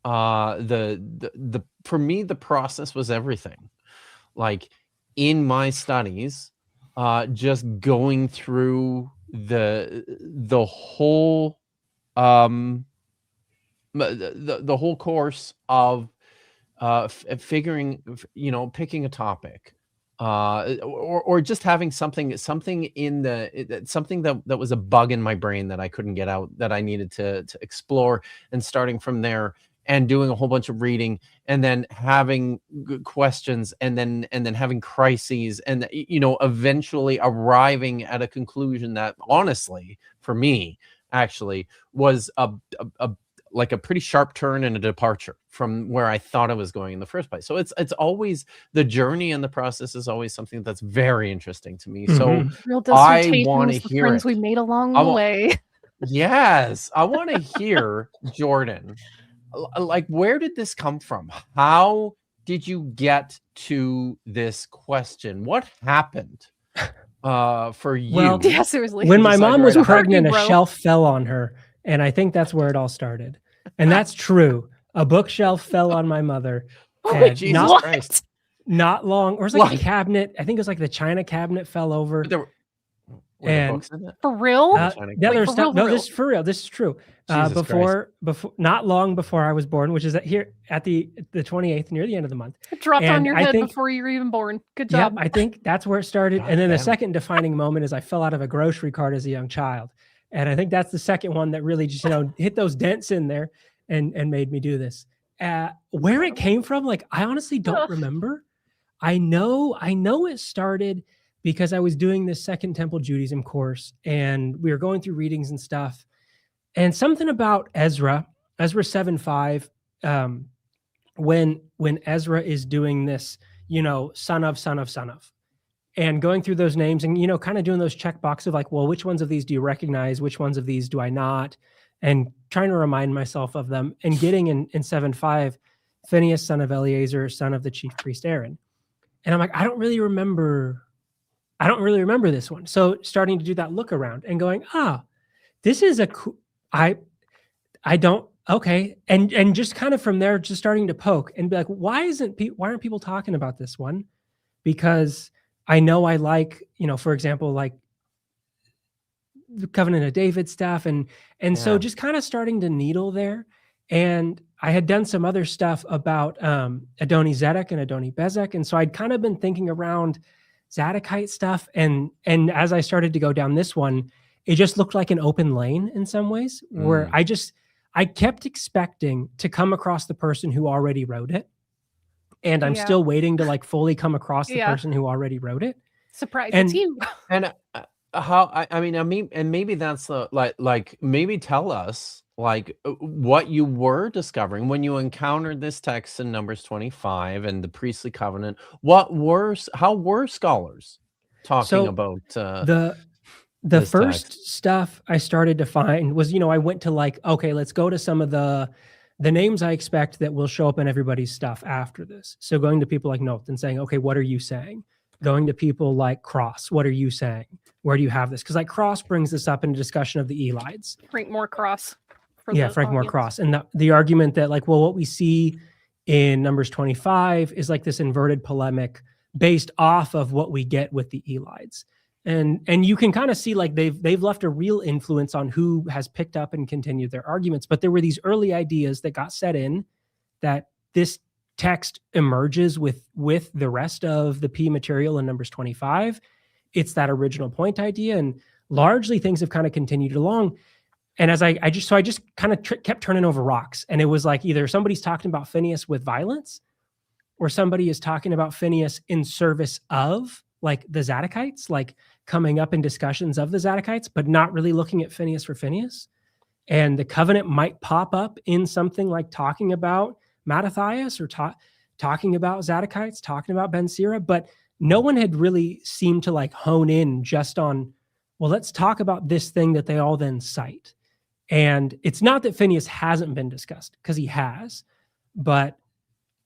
the for me, the process was everything. Like, in my studies, just going through the whole the whole course of figuring, you know, picking a topic, or just having something in something that was a bug in my brain that I couldn't get out, that I needed to explore, and starting from there and doing a whole bunch of reading, and then having questions, and then having crises, and, you know, eventually arriving at a conclusion that, honestly, for me, actually was like a pretty sharp turn and a departure from where I thought I was going in the first place. So it's always, the journey and the process is always something that's very interesting to me. So Real I want to hear friends it. we made along the way. Yes, I want to hear, Jordan, like, where did this come from? How did you get to this question? What happened for you? Well, Yeah, seriously. When my mom was Who hurt pregnant, you, a bro? shelf fell on her, and I think that's where it all started. And that's true. A bookshelf fell on my mother. And Jesus Christ. Not long, or it was like a cabinet. I think it was like the china cabinet fell over. Were there books in it? For real? There's for stuff. real, No, for this is for real. This is true. Jesus Before, not long before I was born, which is here at the 28th, near the end of the month. It dropped on And your I head think- before you were even born. Good Yep, job. I think that's where it started. God And then the damn. second defining moment is I fell out of a grocery cart as a young child. And I think that's the second one that really just, you know, hit those dents in there and made me do this. Where it came from, like, I honestly don't remember. I know it started because I was doing this Second Temple Judaism course, and we were going through readings and stuff, and something about Ezra 7:5, when Ezra is doing this, son of, and going through those names and, kind of doing those check boxes of like, well, which ones of these do you recognize? Which ones of these do I not? And trying to remind myself of them, and getting in 7:5, Phinehas, son of Eleazar, son of the chief priest Aaron. And I'm like, I don't really remember this one. So starting to do that look around and going, this is I don't, okay. And just kind of from there, just starting to poke and be like, why aren't people talking about this one? Because I know I like, for example, like the Covenant of David stuff. And so just kind of starting to needle there. And I had done some other stuff about Adoni-Zedek and Adoni-Bezek. And so I'd kind of been thinking around Zadokite stuff. And as I started to go down this one, it just looked like an open lane in some ways, where I kept expecting to come across the person who already wrote it. And I'm still waiting to like fully come across the person who already wrote it. Surprise, it's you. And and maybe that's like maybe tell us like what you were discovering when you encountered this text in Numbers 25 and the priestly covenant. How were scholars talking about the first stuff I started to find was, I went to like, okay, let's go to some of the names I expect that will show up in everybody's stuff after this. So going to people like Noth and saying, okay, what are you saying? Going to people like Cross, what are you saying? Where do you have this? Because like Cross brings this up in a discussion of the Elides. Frank Moore Cross. Frank Moore Cross. And the argument that like, well, what we see in Numbers 25 is like this inverted polemic based off of what we get with the Elides. And you can kind of see like they've left a real influence on who has picked up and continued their arguments. But there were these early ideas that got set in that this text emerges with the rest of the P material in Numbers 25. It's that original point idea, and largely things have kind of continued along. And as I just kind of kept turning over rocks, and it was like either somebody's talking about Phinehas with violence, or somebody is talking about Phinehas in service of like the Zadokites, like coming up in discussions of the Zadokites, but not really looking at Phinehas for Phinehas. And the covenant might pop up in something like talking about Mattathias or talking about Zadokites, talking about Ben Sira, but no one had really seemed to like hone in just on, well, let's talk about this thing that they all then cite. And it's not that Phinehas hasn't been discussed, because he has, but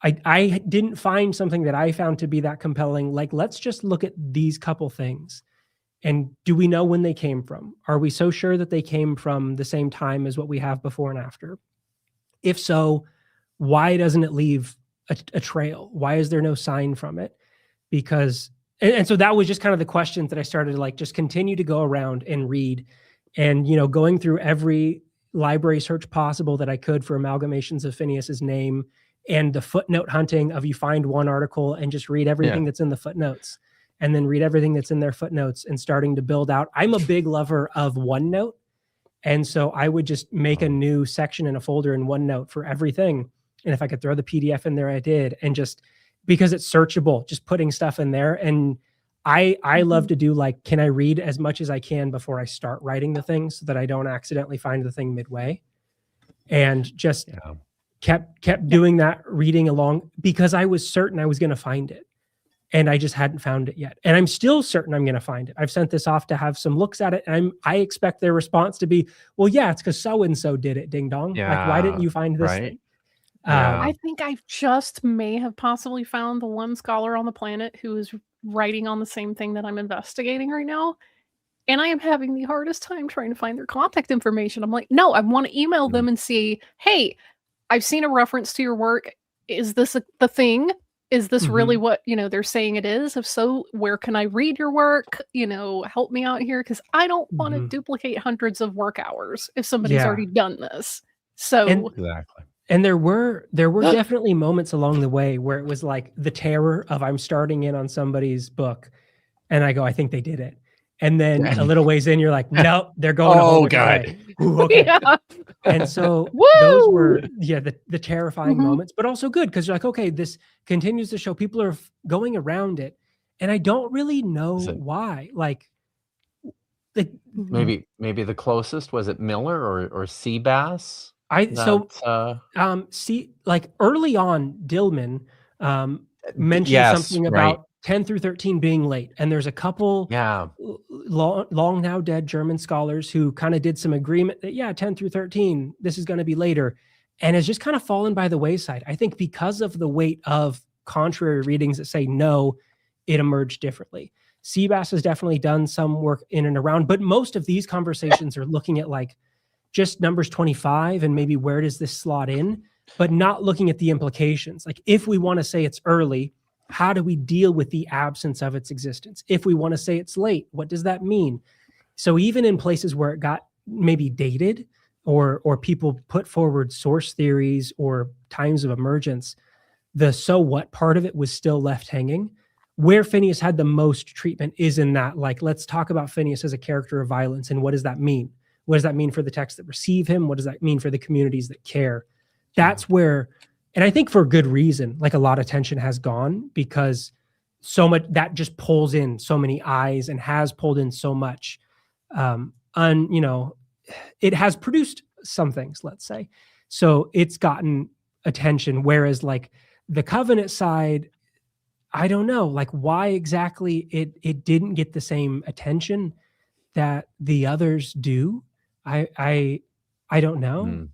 I didn't find something that I found to be that compelling. Like, let's just look at these couple things. And do we know when they came from? Are we so sure that they came from the same time as what we have before and after? If so, why doesn't it leave a trail? Why is there no sign from it? Because, and so that was just kind of the questions that I started to like just continue to go around and read, and, going through every library search possible that I could for amalgamations of Phinehas's name, and the footnote hunting of you find one article and just read everything that's in the footnotes, and then read everything that's in their footnotes, and starting to build out. I'm a big lover of OneNote. And so I would just make a new section in a folder in OneNote for everything. And if I could throw the PDF in there, I did. And just because it's searchable, just putting stuff in there. And I love to do like, can I read as much as I can before I start writing the thing so that I don't accidentally find the thing midway? And just kept doing that, reading along, because I was certain I was going to find it. And I just hadn't found it yet. And I'm still certain I'm going to find it. I've sent this off to have some looks at it. And I expect their response to be, well, yeah, it's because so-and-so did it, ding dong. Like, why didn't you find this thing? I think I just may have possibly found the one scholar on the planet who is writing on the same thing that I'm investigating right now. And I am having the hardest time trying to find their contact information. I'm like, no, I want to email them and see, hey, I've seen a reference to your work. Is this the thing? Is this really what, they're saying it is? If so, where can I read your work? Help me out here, because I don't want to duplicate hundreds of work hours if somebody's already done this. So exactly. And there were definitely moments along the way where it was like the terror of I'm starting in on somebody's book, and I go, I think they did it. And then a little ways in, you're like, nope, they're going. Oh God. Ooh, okay. Yeah. And so those were the terrifying moments, but also good, because you're like, okay, this continues to show people are going around it, And I don't really know Is it why. Like, Mhm. maybe the closest, was it Miller or sea bass? so That, see, like early on, Dillman mentioned yes, something right. about 10 through 13 being late. And there's a couple Yeah. long now dead German scholars who kind of did some agreement that, yeah, 10 through 13, this is going to be later. And has just kind of fallen by the wayside. I think because of the weight of contrary readings that say, no, it emerged differently. Seabass has definitely done some work in and around, but most of these conversations are looking at like just Numbers 25 and maybe where does this slot in, but not looking at the implications. Like if we want to say it's early, how do we deal with the absence of its existence? If we want to say it's late, what does that mean? So even in places where it got maybe dated or people put forward source theories or times of emergence, the so what part of it was still left hanging. Where Phinehas had the most treatment is in that, like, let's talk about Phinehas as a character of violence and what does that mean? What does that mean for the texts that receive him? What does that mean for the communities that care? That's where, and I think for good reason, like a lot of tension has gone because so much that just pulls in so many eyes and has pulled in so much. You know, it has produced some things, let's say. So it's gotten attention. Whereas like the covenant side, I don't know, like why exactly it didn't get the same attention that the others do. I don't know. Hmm.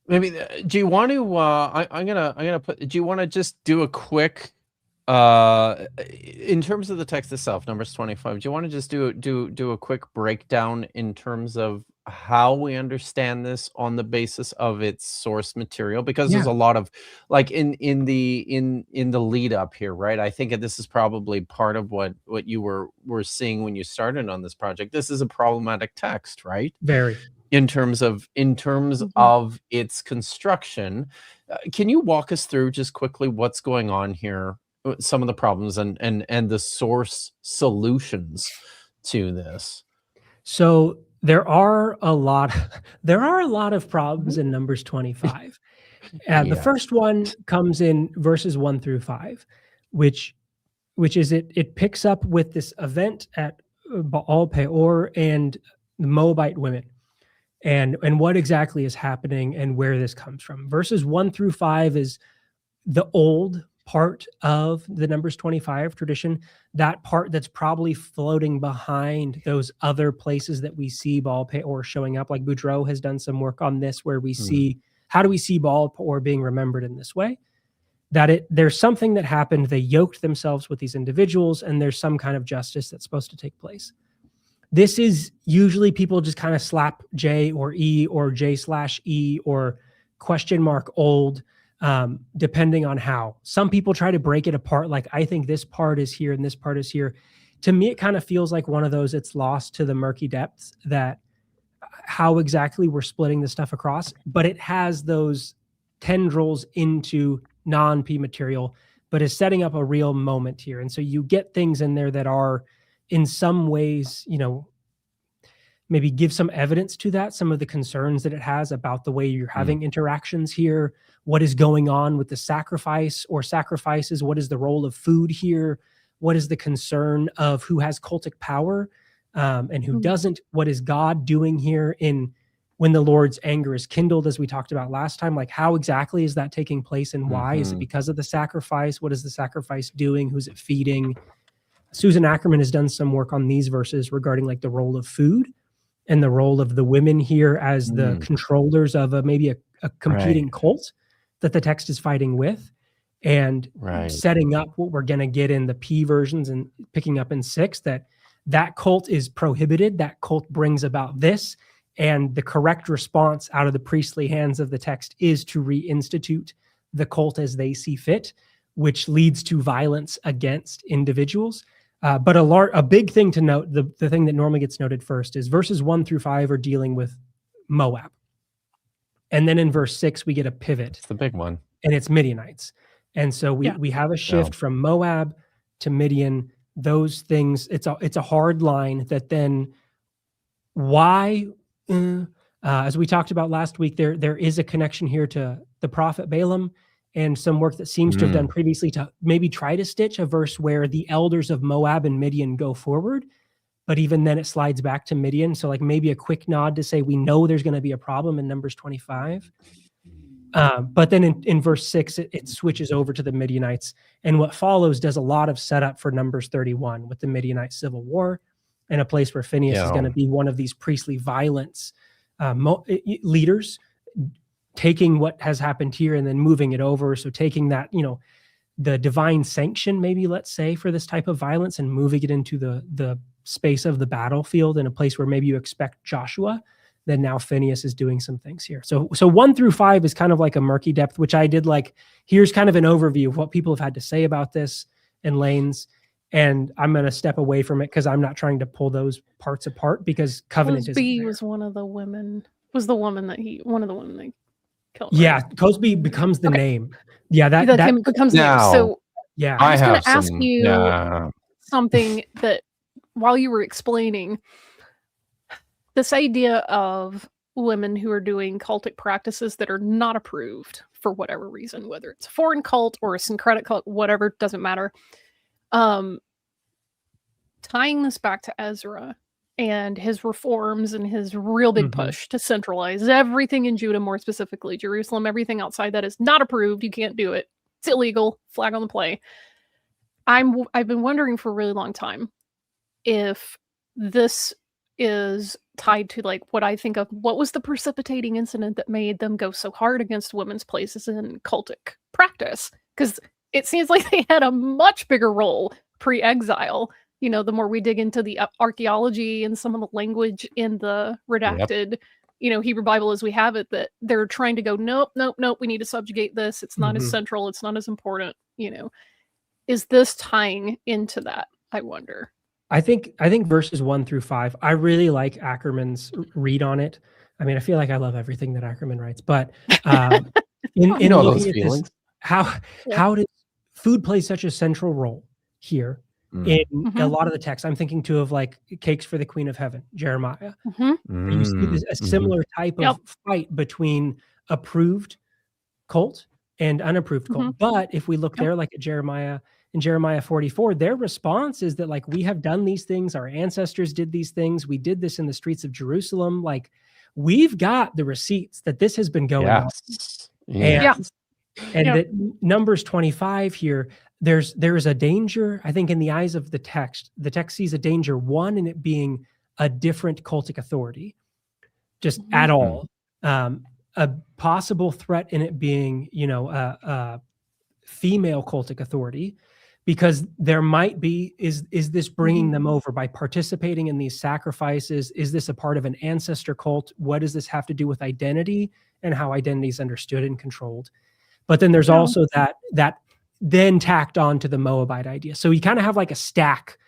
Maybe do you want to I'm gonna put, do you want to just do a quick in terms of the text itself, Numbers 25, do you want to just do a quick breakdown in terms of how we understand this on the basis of its source material? Because there's Yeah, a lot of, like, in the lead up here, right? I think this is probably part of what you were seeing when you started on this project. This is a problematic text, right? very. In terms of Mhm. its construction. Can you walk us through just quickly what's going on here, some of the problems and the source solutions to this? So there are a lot there are a lot of problems Mhm. in Numbers 25. The Yes. first one comes in verses 1 through 5, which is it picks up with this event at Baal Peor and the Moabite women. And what exactly is happening and where this comes from. Verses 1 through 5 is the old part of the Numbers 25 tradition, that part that's probably floating behind those other places that we see Baal Peor showing up. Like Boudreaux has done some work on this, where we Mm, see, how do we see Baal Peor being remembered in this way? That there's something that happened. They yoked themselves with these individuals, and there's some kind of justice that's supposed to take place. This is usually people just kind of slap J or E or J/E or question mark old, depending on how. Some people try to break it apart. Like, I think this part is here and this part is here. To me, it kind of feels like one of those, it's lost to the murky depths, that how exactly we're splitting the stuff across, but it has those tendrils into non-P material, but is setting up a real moment here. And so you get things in there that are in some ways, maybe give some evidence to that, some of the concerns that it has about the way you're mm, having interactions here, what is going on with the sacrifice or sacrifices, what is the role of food here, what is the concern of who has cultic power and who Mhm. doesn't, what is God doing here in when the Lord's anger is kindled, as we talked about last time, like how exactly is that taking place and why? Is it mhm, because of the sacrifice? What is the sacrifice doing? Who's it feeding? Susan Ackerman has done some work on these verses regarding like the role of food and the role of the women here as the mm, controllers of a right, competing cult that the text is fighting with, and right. setting up what we're going to get in the P versions and picking up in 6, that cult is prohibited. That cult brings about this, and the correct response out of the priestly hands of the text is to reinstitute the cult as they see fit, which leads to violence against individuals. But a big thing to note, the thing that normally gets noted first, is verses 1 through 5 are dealing with Moab. And then in verse 6, we get a pivot, It's the big one. and it's Midianites. And so Yeah. we have a Oh, shift from Moab to Midian. Those things, it's a hard line that then why, as we talked about last week, there is a connection here to the prophet Balaam and some work that seems to have done previously to maybe try to stitch a verse where the elders of Moab and Midian go forward, but even then it slides back to Midian. So like maybe a quick nod to say we know there's going to be a problem in Numbers 25. But then in verse 6, it switches over to the Midianites. And what follows does a lot of setup for Numbers 31 with the Midianite civil war, and a place where Phinehas is going to be one of these priestly violence leaders, taking what has happened here and then moving it over. So taking that, the divine sanction, maybe let's say, for this type of violence and moving it into the space of the battlefield in a place where maybe you expect Joshua, then now Phinehas is doing some things here. So 1 through 5 is kind of like a murky depth, which I did like, here's kind of an overview of what people have had to say about this in lanes. And I'm going to step away from it because I'm not trying to pull those parts apart because Covenant is. Cosby was one of the women, one of the women that killed. Yeah, right? Cosby becomes the name. Yeah, that becomes the name. So yeah, I was going to ask you something that while you were explaining this idea of women who are doing cultic practices that are not approved for whatever reason, whether it's a foreign cult or a syncretic cult, whatever, doesn't matter. Tying this back to Ezra and his reforms and his real big push to centralize everything in Judah, more specifically Jerusalem, everything outside that is not approved. You can't do it. It's illegal. Flag on the play. I've been wondering for a really long time if this is tied to like what I think of what was the precipitating incident that made them go so hard against women's places in cultic practice, because it seems like they had a much bigger role pre-exile. The more we dig into the archaeology and some of the language in the redacted Hebrew Bible as we have it, that they're trying to go nope, we need to subjugate this, it's not as central, it's not as important. Is this tying into that, I wonder? I think verses 1 through 5, I really like Ackerman's read on it. I mean, I feel like I love everything that Ackerman writes, but in looking at this, how does food play such a central role here in a lot of the text? I'm thinking too of like Cakes for the Queen of Heaven, Jeremiah. You see a similar type of fight between approved cult and unapproved cult. But if we look there, like at Jeremiah, in Jeremiah 44, their response is that like, we have done these things. Our ancestors did these things. We did this in the streets of Jerusalem. Like, we've got the receipts that this has been going on. And that Numbers 25 here, there is a danger, I think, in the eyes of the text. The text sees a danger, one, in it being a different cultic authority, just at all. A possible threat in it being, a female cultic authority, because there might be, is this bringing them over by participating in these sacrifices? Is this a part of an ancestor cult? What does this have to do with identity and how identity is understood and controlled? But then there's also that then tacked on to the Moabite idea. So you kind of have like a stack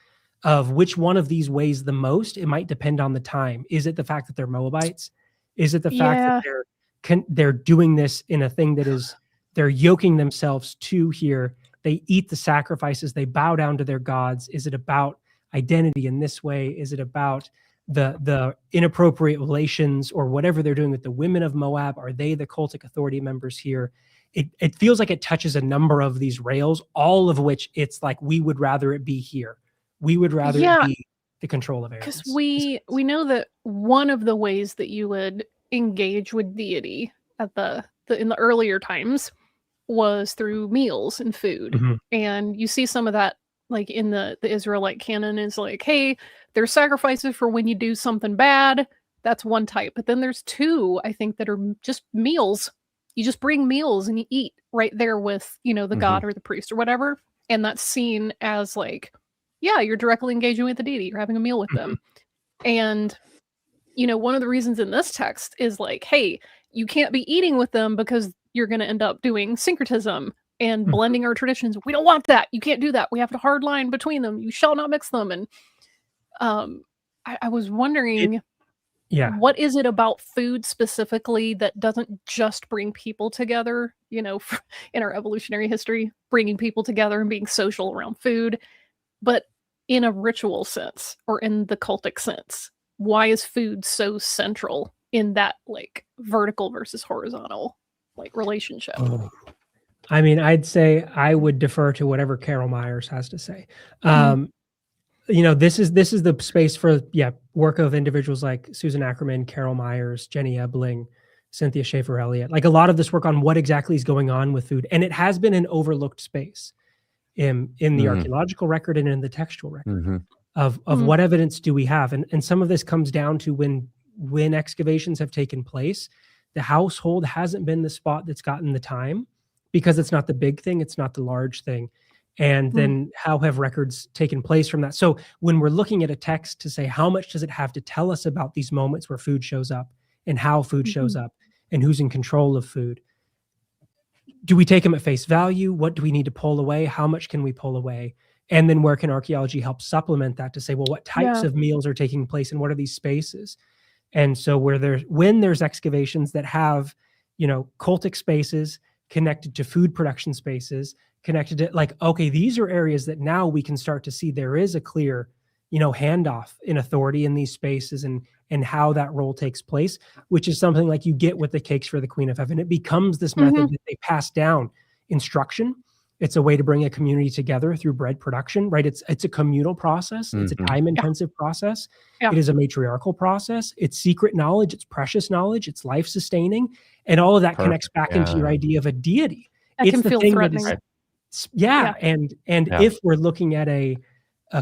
of which one of these weighs the most. It might depend on the time. Is it the fact that they're Moabites? Is it the fact that they're doing this in a thing that is, they're yoking themselves to here? They eat the sacrifices. They bow down to their gods. Is it about identity in this way? Is it about the inappropriate relations or whatever they're doing with the women of Moab? Are they the cultic authority members here? It feels like it touches a number of these rails, all of which it's like, we would rather it be here. We would rather it be the control of Aaron's. Because we know that one of the ways that you would engage with deity at in the earlier times was through meals and food. And you see some of that like in the Israelite canon is like, hey, there's sacrifices for when you do something bad. That's one type. But then there's two, I think, that are just meals. You just bring meals and you eat right there with, the god or the priest or whatever. And that's seen as like, yeah, you're directly engaging with the deity. You're having a meal with them. And, one of the reasons in this text is like, hey, you can't be eating with them because you're going to end up doing syncretism and blending our traditions. We don't want that. You can't do that. We have to hard line between them. You shall not mix them. And I was wondering, what is it about food specifically that doesn't just bring people together, in our evolutionary history, bringing people together and being social around food, but in a ritual sense or in the cultic sense? Why is food so central in that like vertical versus horizontal like relationship? I mean, I'd say I would defer to whatever Carol Myers has to say. This is the space for work of individuals like Susan Ackerman, Carol Myers, Jenny Ebling, Cynthia Schaefer Elliott. Like a lot of this work on what exactly is going on with food, and it has been an overlooked space in the archaeological record and in the textual record of what evidence do we have, and some of this comes down to when excavations have taken place, the household hasn't been the spot that's gotten the time because it's not the big thing, it's not the large thing. And then how have records taken place from that? So when we're looking at a text to say, how much does it have to tell us about these moments where food shows up and how food shows up and who's in control of food? Do we take them at face value? What do we need to pull away? How much can we pull away? And then where can archaeology help supplement that to say, well, what types of meals are taking place and what are these spaces? And so when there's excavations that have, cultic spaces connected to food production spaces, connected to like, okay, these are areas that now we can start to see there is a clear, handoff in authority in these spaces and how that role takes place, which is something like you get with the cakes for the Queen of Heaven. It becomes this method that they pass down instruction. It's a way to bring a community together through bread production, right? It's a communal process. It's a time-intensive process. It is a matriarchal process. It's secret knowledge. It's precious knowledge. It's life-sustaining. And all of that connects back into your idea of a deity. That it's can the feel thing threatening. And if we're looking at a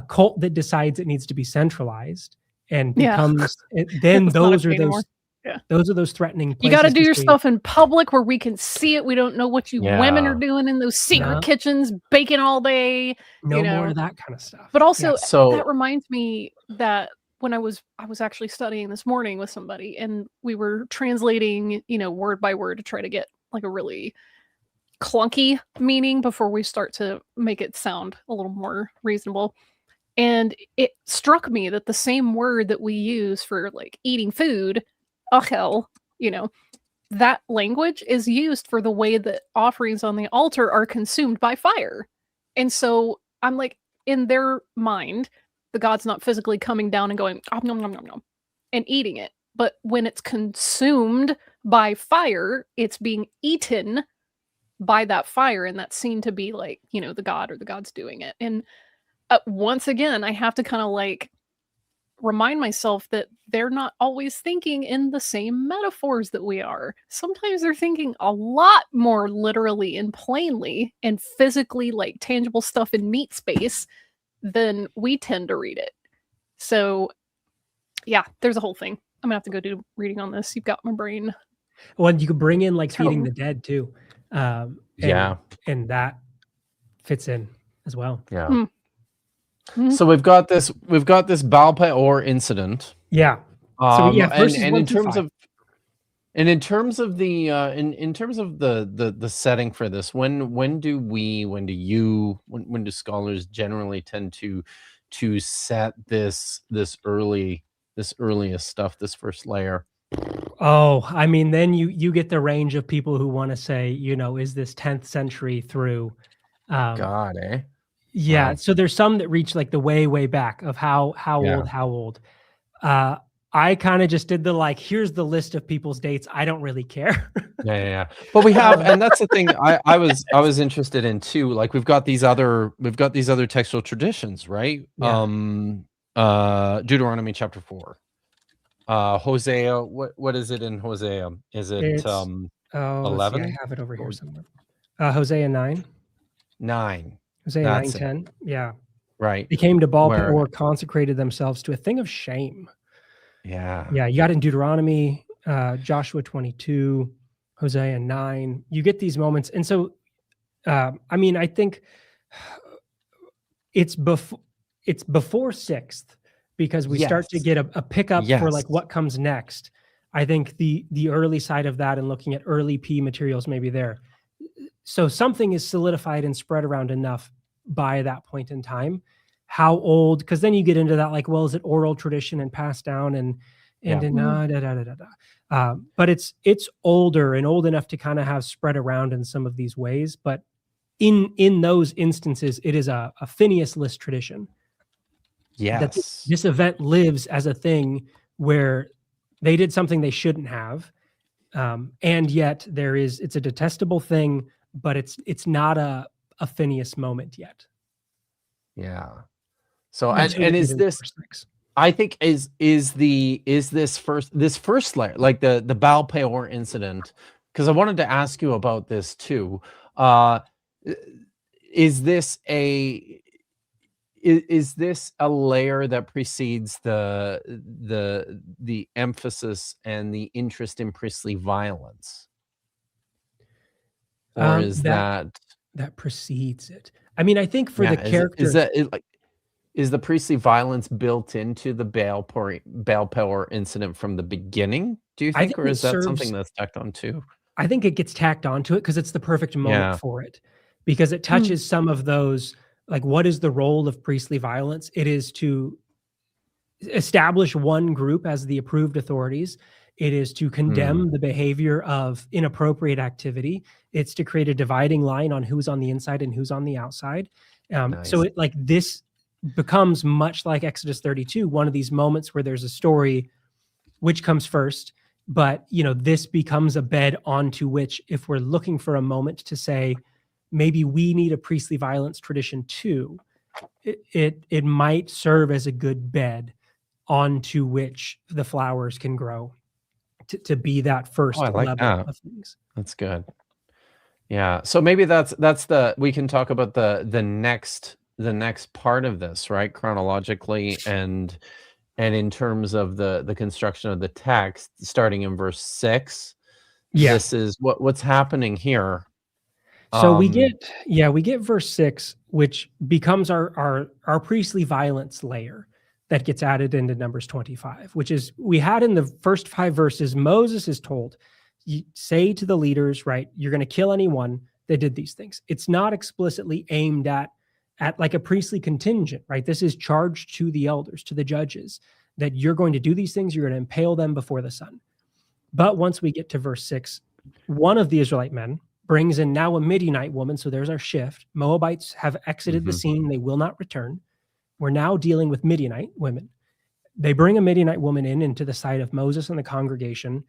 cult that decides it needs to be centralized and becomes, then those are those. Those are those threatening places. You got to do your stuff in public where we can see it. We don't know what you women are doing in those secret kitchens, baking all day. No more of that kind of stuff. But also, that reminds me that when I was actually studying this morning with somebody, and we were translating, word by word to try to get like a really clunky meaning before we start to make it sound a little more reasonable. And it struck me that the same word that we use for like eating food, achel, that language is used for the way that offerings on the altar are consumed by fire. And so I'm like, in their mind, the god's not physically coming down and going, nom, nom, nom, nom, and eating it. But when it's consumed by fire, it's being eaten by that fire. And that's seen to be like, the god or the god's doing it. And once again, I have to kind of like remind myself that they're not always thinking in the same metaphors that we are. Sometimes they're thinking a lot more literally and plainly and physically, like tangible stuff in meat space than we tend to read it. So yeah, there's a whole thing. I'm gonna have to go do reading on this. You've got my brain. Well, you could bring in like feeding the dead too. And that fits in as well. Yeah. So we've got this Baal Peor incident. Yeah. And in terms of the setting for this, when do scholars generally tend to set this earliest stuff, this first layer? Oh, I mean, then you get the range of people who want to say, is this 10th century through? God, eh? Yeah, Wow. so there's some that reach like the way back of how old. I kind of just did the here's the list of people's dates. I don't really care. Yeah. But we have, and that's the thing I was interested in too. Like we've got these other textual traditions, right? Yeah. Deuteronomy chapter 4. Hosea, what is it in Hosea? Is it 11? I have it over here somewhere. Hosea 9. 9. Hosea 9:10. Yeah. Right. They came to Baal Peor, consecrated themselves to a thing of shame. Yeah. Yeah. You got it in Deuteronomy, Joshua 22, Hosea 9. You get these moments. And so, I think it's before 6th because we start to get a pickup for like what comes next. I think the early side of that and looking at early P materials maybe there. So something is solidified and spread around enough by that point in time. How old? Because then you get into that, like, well, is it oral tradition and passed down but it's older and old enough to kind of have spread around in some of these ways. But in those instances, it is a Phinehas list tradition. Yes, that this event lives as a thing where they did something they shouldn't have, and yet it's a detestable thing. but it's not a Phinehas moment yet. Yeah. So Until and we is get into this, verse 6. I think is this first layer, like the Baal Peor incident, because I wanted to ask you about this too. Is this a layer that precedes the emphasis and the interest in priestly violence, or is that precedes it? I mean, I think for the is characters, is the priestly violence built into the Baal Peor incident from the beginning, do you I think, think or it is that serves. something that's tacked on too? I think it gets tacked onto it because it's the perfect moment Yeah. for it, because it touches some of those, like, what is the role of priestly violence? It is to establish one group as the approved authorities. It is to condemn the behavior of inappropriate activity. It's to create a dividing line on who's on the inside and who's on the outside. So it, like, this becomes much like Exodus 32, one of these moments where there's a story, which comes first, but this becomes a bed onto which, if we're looking for a moment to say, maybe we need a priestly violence tradition too, it might serve as a good bed onto which the flowers can grow to be that first I like level that. of things. That's good. Yeah. So maybe that's we can talk about the next part of this, right? Chronologically and in terms of the construction of the text, starting in verse 6. Yeah. This is what's happening here. So we get verse 6, which becomes our priestly violence layer that gets added into Numbers 25, which is, we had in the first 5 verses, Moses is told, you say to the leaders, right, you're going to kill anyone that did these things. It's not explicitly aimed at like a priestly contingent, right? This is charged to the elders, to the judges, that you're going to do these things, you're going to impale them before the sun. But once we get to verse 6, one of the Israelite men brings in now a Midianite woman, so there's our shift. Moabites have exited the scene, they will not return. We're now dealing with Midianite women. They bring a Midianite woman into the sight of Moses and the congregation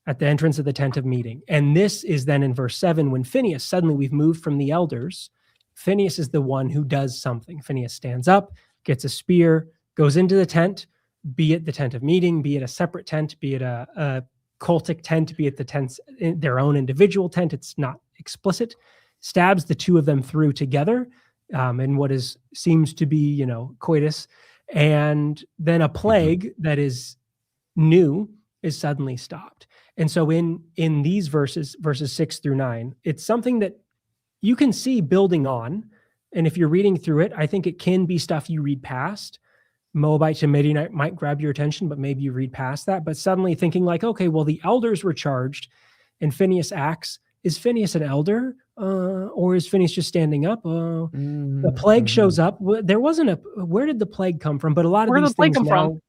at the entrance of the tent of meeting. And this is then in verse 7, when Phinehas, suddenly we've moved from the elders. Phinehas is the one who does something. Phinehas stands up, gets a spear, goes into the tent, be it the tent of meeting, be it a separate tent, be it a cultic tent, be it the tents, their own individual tent. It's not explicit. Stabs the two of them through together in what seems to be, coitus. And then a plague that is new is suddenly stopped. And so in these verses 6 through 9, it's something that you can see building on. And if you're reading through it, I think it can be stuff you read past. Moabite to Midianite might grab your attention, but maybe you read past that. But suddenly thinking like, okay, well, the elders were charged and Phinehas acts. Is Phinehas an elder? Or is Phinehas just standing up? The plague shows up. There wasn't where did the plague come from? But a lot of these things now.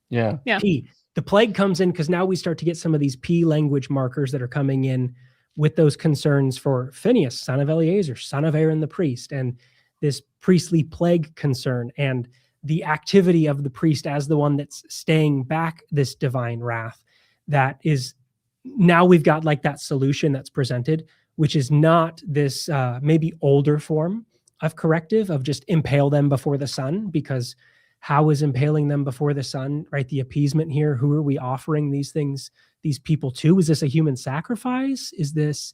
Yeah. P. The plague comes in because now we start to get some of these P language markers that are coming in with those concerns for Phinehas, son of Eleazar, son of Aaron the priest, and this priestly plague concern, and the activity of the priest as the one that's staying back this divine wrath. That is, now we've got like that solution that's presented, which is not this maybe older form of corrective of just impale them before the sun, because how is impaling them before the sun, right? The appeasement here, who are we offering these things, these people to? Is this a human sacrifice? Is this,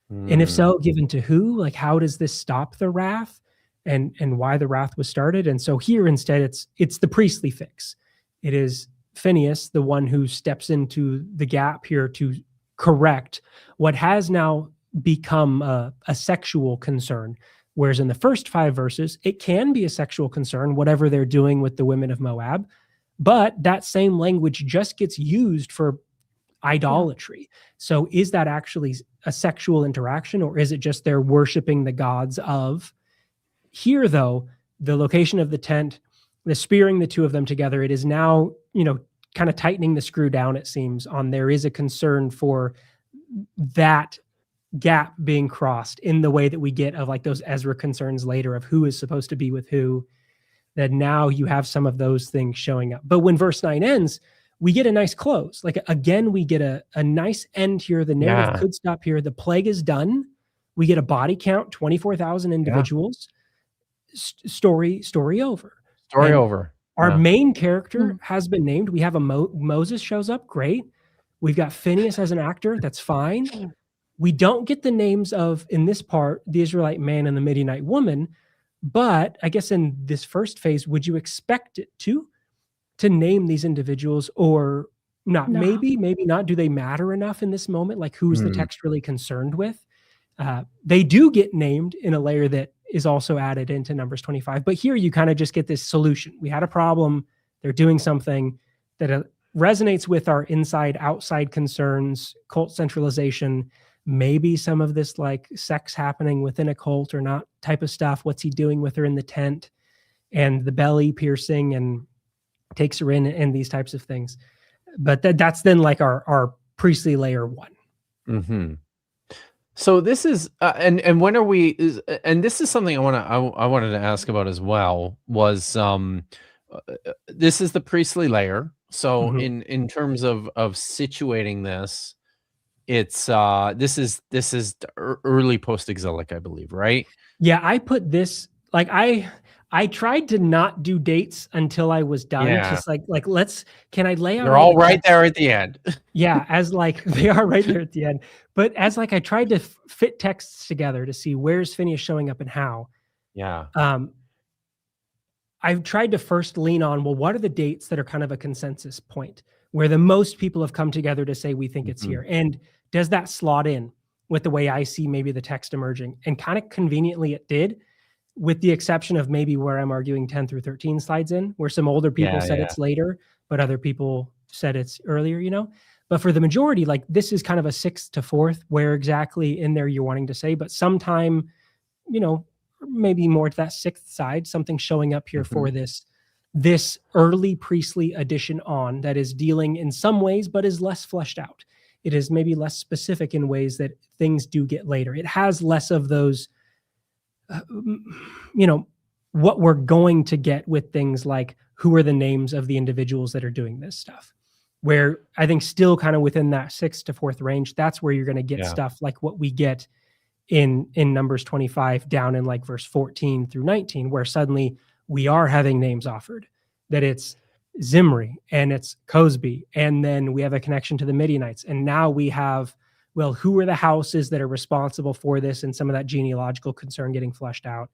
and if so, given to who? Like, how does this stop the wrath? And why the wrath was started. And so here instead, it's the priestly fix. It is Phinehas, the one who steps into the gap here to correct what has now become a sexual concern. Whereas in the first 5 verses, it can be a sexual concern, whatever they're doing with the women of Moab. But that same language just gets used for idolatry. So is that actually a sexual interaction, or is it just they're worshiping the gods of? Here, though, the location of the tent, the spearing the two of them together, it is now, kind of tightening the screw down, it seems, on there is a concern for that gap being crossed in the way that we get of like those Ezra concerns later of who is supposed to be with who, that now you have some of those things showing up. But when verse 9 ends, we get a nice close. Like, again, we get a nice end here. The narrative could stop here. The plague is done. We get a body count, 24,000 individuals. Story over. Story And over. Our Yeah. main character has been named. We have a Moses shows up. Great. We've got Phinehas as an actor. That's fine. We don't get the names of, in this part, the Israelite man and the Midianite woman. But I guess in this first phase, would you expect it to name these individuals or not? No. Maybe not. Do they matter enough in this moment? Like, who is the text really concerned with? They do get named in a layer that is also added into Numbers 25. But here you kind of just get this solution. We had a problem. They're doing something that resonates with our inside-outside concerns, cult centralization, maybe some of this like sex happening within a cult or not type of stuff. What's he doing with her in the tent and the belly piercing and takes her in and these types of things. But that's then like our priestly layer 1. Mm-hmm. So this is and when are we? And this is something I wanted to ask about as well. Was this is the priestly layer? So in terms of situating this, it's this is early post-exilic, I believe, right? Yeah, I put this like I tried to not do dates until I was done. Yeah. Just like can I lay out? They're all right there at the end. Yeah, as like they are right there at the end. But as like I tried to fit texts together to see where's Phinehas showing up and how. Yeah. I've tried to first lean on, well, what are the dates that are kind of a consensus point where the most people have come together to say we think it's here? And does that slot in with the way I see maybe the text emerging? And kind of conveniently it did, with the exception of maybe where I'm arguing 10 through 13 slides in, where some older people said it's later, but other people said it's earlier, you know? But for the majority, like this is kind of a 6th to 4th, where exactly in there you're wanting to say, but sometime, you know, maybe more to that 6th side, something showing up here for this early priestly addition on that is dealing in some ways, but is less fleshed out. It is maybe less specific in ways that things do get later. It has less of those, you know, what we're going to get with things like who are the names of the individuals that are doing this stuff, where I think still kind of within that 6th to 4th range, that's where you're going to get stuff like what we get in Numbers 25 down in like verse 14 through 19, where suddenly we are having names offered, that it's Zimri and it's Cosby. And then we have a connection to the Midianites. And now we have, well, who are the houses that are responsible for this and some of that genealogical concern getting fleshed out?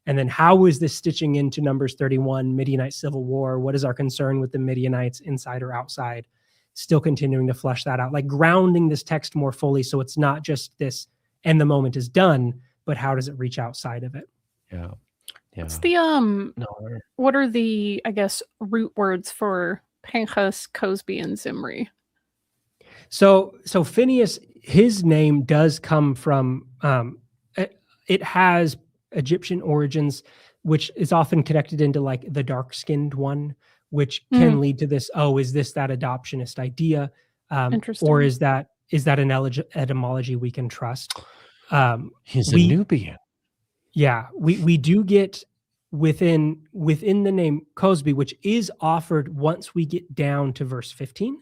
And then how is this stitching into Numbers 31, Midianite civil war? What is our concern with the Midianites inside or outside? Still continuing to flesh that out, like grounding this text more fully. So it's not just this, and the moment is done, but how does it reach outside of it? Yeah. What's the what are the, I guess, root words for Phinehas, Cosby, and Zimri? So Phinehas, his name does come from it has Egyptian origins, which is often connected into like the dark-skinned one, which can lead to this, is this that adoptionist idea? Or is that an etymology we can trust? He's a Nubian. Yeah, we do get within the name Cosby, which is offered once we get down to verse 15.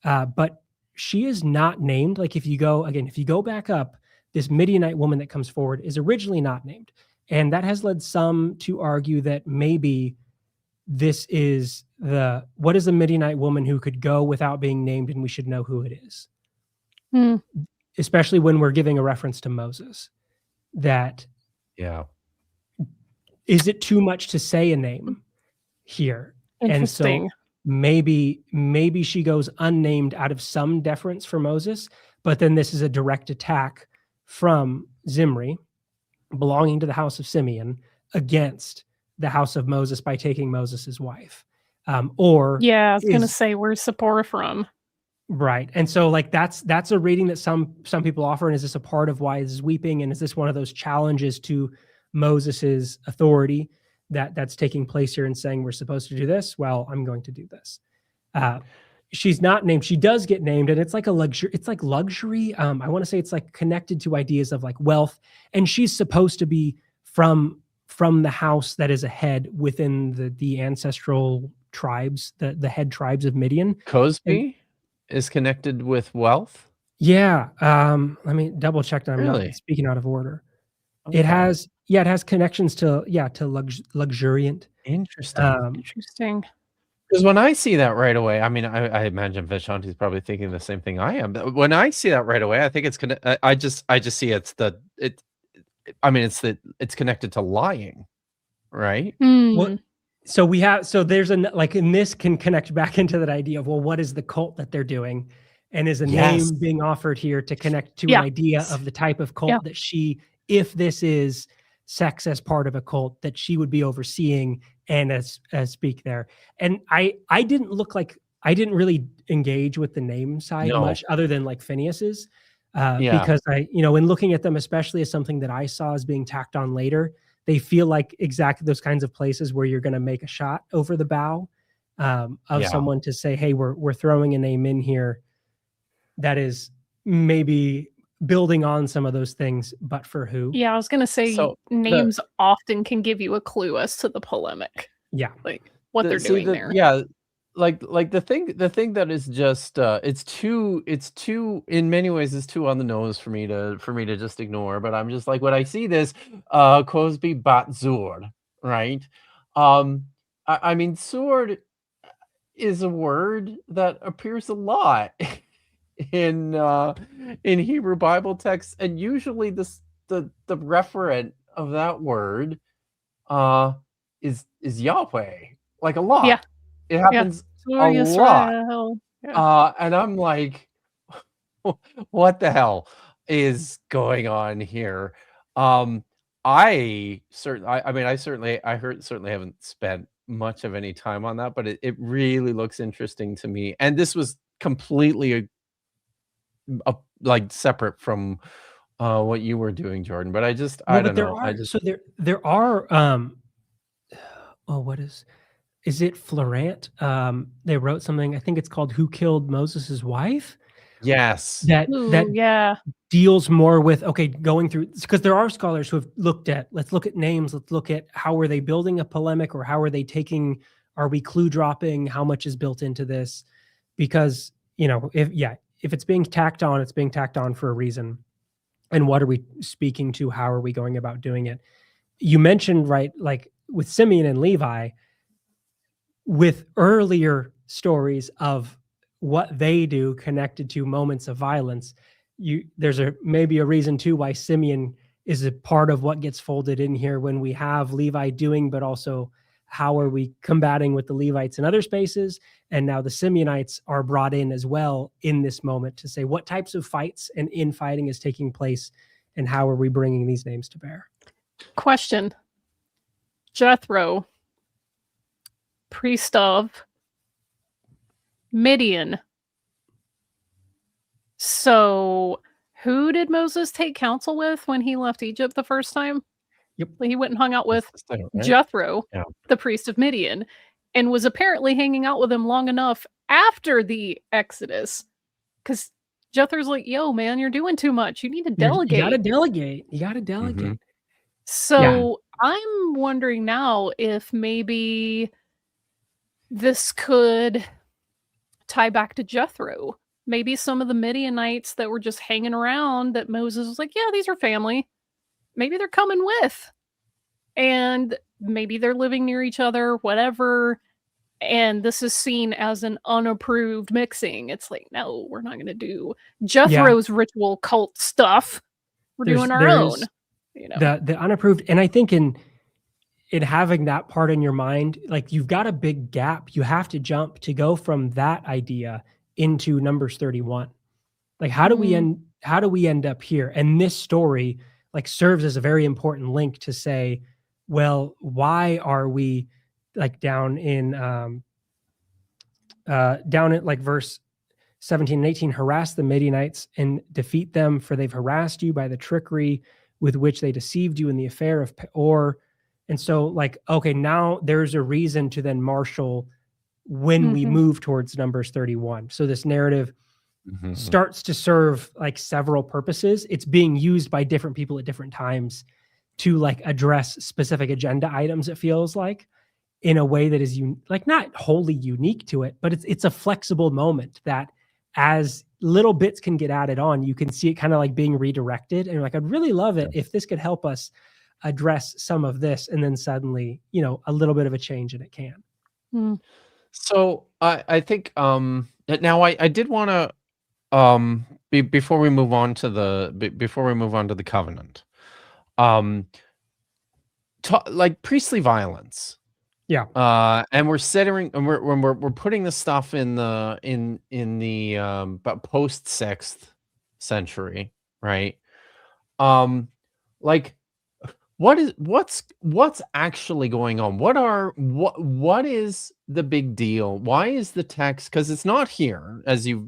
But she is not named. Like if you go back up, this Midianite woman that comes forward is originally not named. And that has led some to argue that maybe this is what is a Midianite woman who could go without being named and we should know who it is. Especially when we're giving a reference to Moses. Is it too much to say a name here? Interesting. And so maybe she goes unnamed out of some deference for Moses, but then this is a direct attack from Zimri, belonging to the house of Simeon, against the house of Moses by taking Moses's wife. I was going to say, where's Zipporah from? Right. And so like that's a reading that some people offer. And is this a part of why this is weeping? And is this one of those challenges to Moses's authority that's taking place here and saying we're supposed to do this? Well, I'm going to do this. She's not named. She does get named, and it's like a luxury. It's like luxury. I want to say it's like connected to ideas of like wealth, and she's supposed to be from the house that is ahead within the ancestral tribes, the head tribes of Midian. Cosby is connected with wealth. Yeah. Let me double check that I'm Really? not speaking out of order. Okay. It has connections to luxuriant. Interesting. Interesting. Because when I see that right away, I mean, I imagine Vishanti's probably thinking the same thing I am. But when I see that right away, I think it's gonna. I just see it's connected to lying, right? Well, so there's and this can connect back into that idea of, well, what is the cult that they're doing? And is a Yes. name being offered here to connect to Yeah. an idea of the type of cult Yeah. that if this is sex as part of a cult, that she would be overseeing and as speak there. And I didn't really engage with the name side No. much, other than like Phinehas's, Yeah. because in looking at them, especially as something that I saw as being tacked on later, they feel like exactly those kinds of places where you're going to make a shot over the bow of Yeah. someone to say, hey, we're throwing a name in here that is maybe building on some of those things, but for who? Yeah, I was gonna say So names often can give you a clue as to the polemic. Yeah. Like what they're doing there. Yeah. Like the thing that is just it's too in many ways it's too on the nose for me to just ignore. But I'm just like, when I see this Cosby Bat Zur, right? I mean, sword is a word that appears a lot in Hebrew Bible texts, and usually the referent of that word is Yahweh, like a lot. Yeah. It happens Sorry, a lot. Israel. Yeah. And I'm like, what the hell is going on here? I certainly haven't spent much of any time on that, but it really looks interesting to me. And this was completely like separate from what you were doing, Jordan. But I don't know. There are what is it Florent? They wrote something, I think it's called Who Killed Moses' Wife? Yes. That Yeah. deals more with, going through, because there are scholars who have looked at, let's look at names, let's look at how are they building a polemic, or how are they are we clue dropping, how much is built into this? Because, if it's being tacked on, it's being tacked on for a reason. And what are we speaking to? How are we going about doing it? You mentioned, right, like with Simeon and Levi, with earlier stories of what they do connected to moments of violence, there's maybe a reason too why Simeon is a part of what gets folded in here when we have Levi doing, but also how are we combating with the Levites in other spaces? And now the Simeonites are brought in as well in this moment to say what types of fights and infighting is taking place, and how are we bringing these names to bear? Question. Jethro, priest of Midian. So who did Moses take counsel with when he left Egypt the first time? Yep. He went and hung out with Right? Jethro, Yeah. the priest of Midian, and was apparently hanging out with him long enough after the Exodus. Because Jethro's like, yo, man, you're doing too much. You need to delegate. You got to delegate. You got to delegate. Mm-hmm. So I'm wondering now if maybe this could tie back to Jethro. Maybe some of the Midianites that were just hanging around that Moses was like, yeah, these are family. Maybe they're coming with. And maybe they're living near each other, whatever. And this is seen as an unapproved mixing. It's like, no, we're not going to do Jethro's ritual cult stuff. We're doing our own. The unapproved. And I think in having that part in your mind, like you've got a big gap. You have to jump to go from that idea into Numbers 31. Like, how do we end up here? And this story like serves as a very important link to say, well, why are we like down at like verse 17 and 18, harass the Midianites and defeat them, for they've harassed you by the trickery with which they deceived you in the affair of Peor. And so like, okay, now there's a reason to then marshal when we move towards Numbers 31. So this narrative starts to serve like several purposes. It's being used by different people at different times to like address specific agenda items, it feels like, in a way that is like not wholly unique to it, but it's a flexible moment that as little bits can get added on, you can see it kind of like being redirected. And you're like, I'd really love it if this could help us address some of this. And then suddenly, a little bit of a change and it can. So I think now I did want to before we move on to the covenant, like priestly violence. Yeah. And we're centering, and we're putting the stuff in the but post 6th century, right? Like what's actually going on? What is the big deal? Why is the text, because it's not here,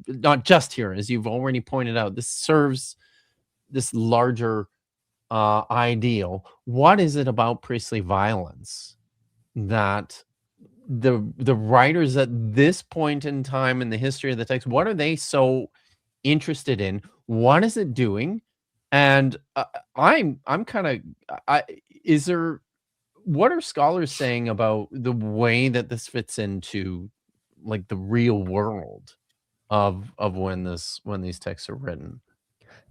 not just here, as you've already pointed out, this serves this larger ideal. What is it about priestly violence that the writers at this point in time in the history of the text, what are they so interested in? What is it doing? And I'm kind of what are scholars saying about the way that this fits into like the real world of when these texts are written?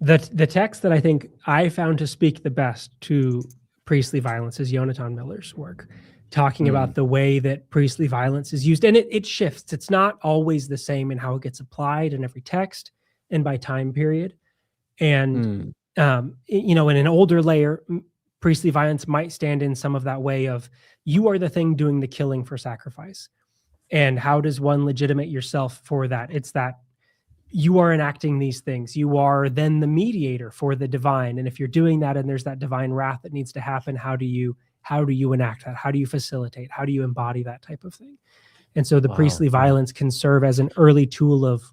The text that I think I found to speak the best to priestly violence is Yonatan Miller's work, talking about the way that priestly violence is used. And it shifts. It's not always the same in how it gets applied in every text and by time period. And, in an older layer, priestly violence might stand in some of that way of, you are the thing doing the killing for sacrifice. And how does one legitimate yourself for that? It's that you are enacting these things. You are then the mediator for the divine. And if you're doing that and there's that divine wrath that needs to happen, how do you enact that? How do you facilitate? How do you embody that type of thing? And so the priestly violence can serve as an early tool of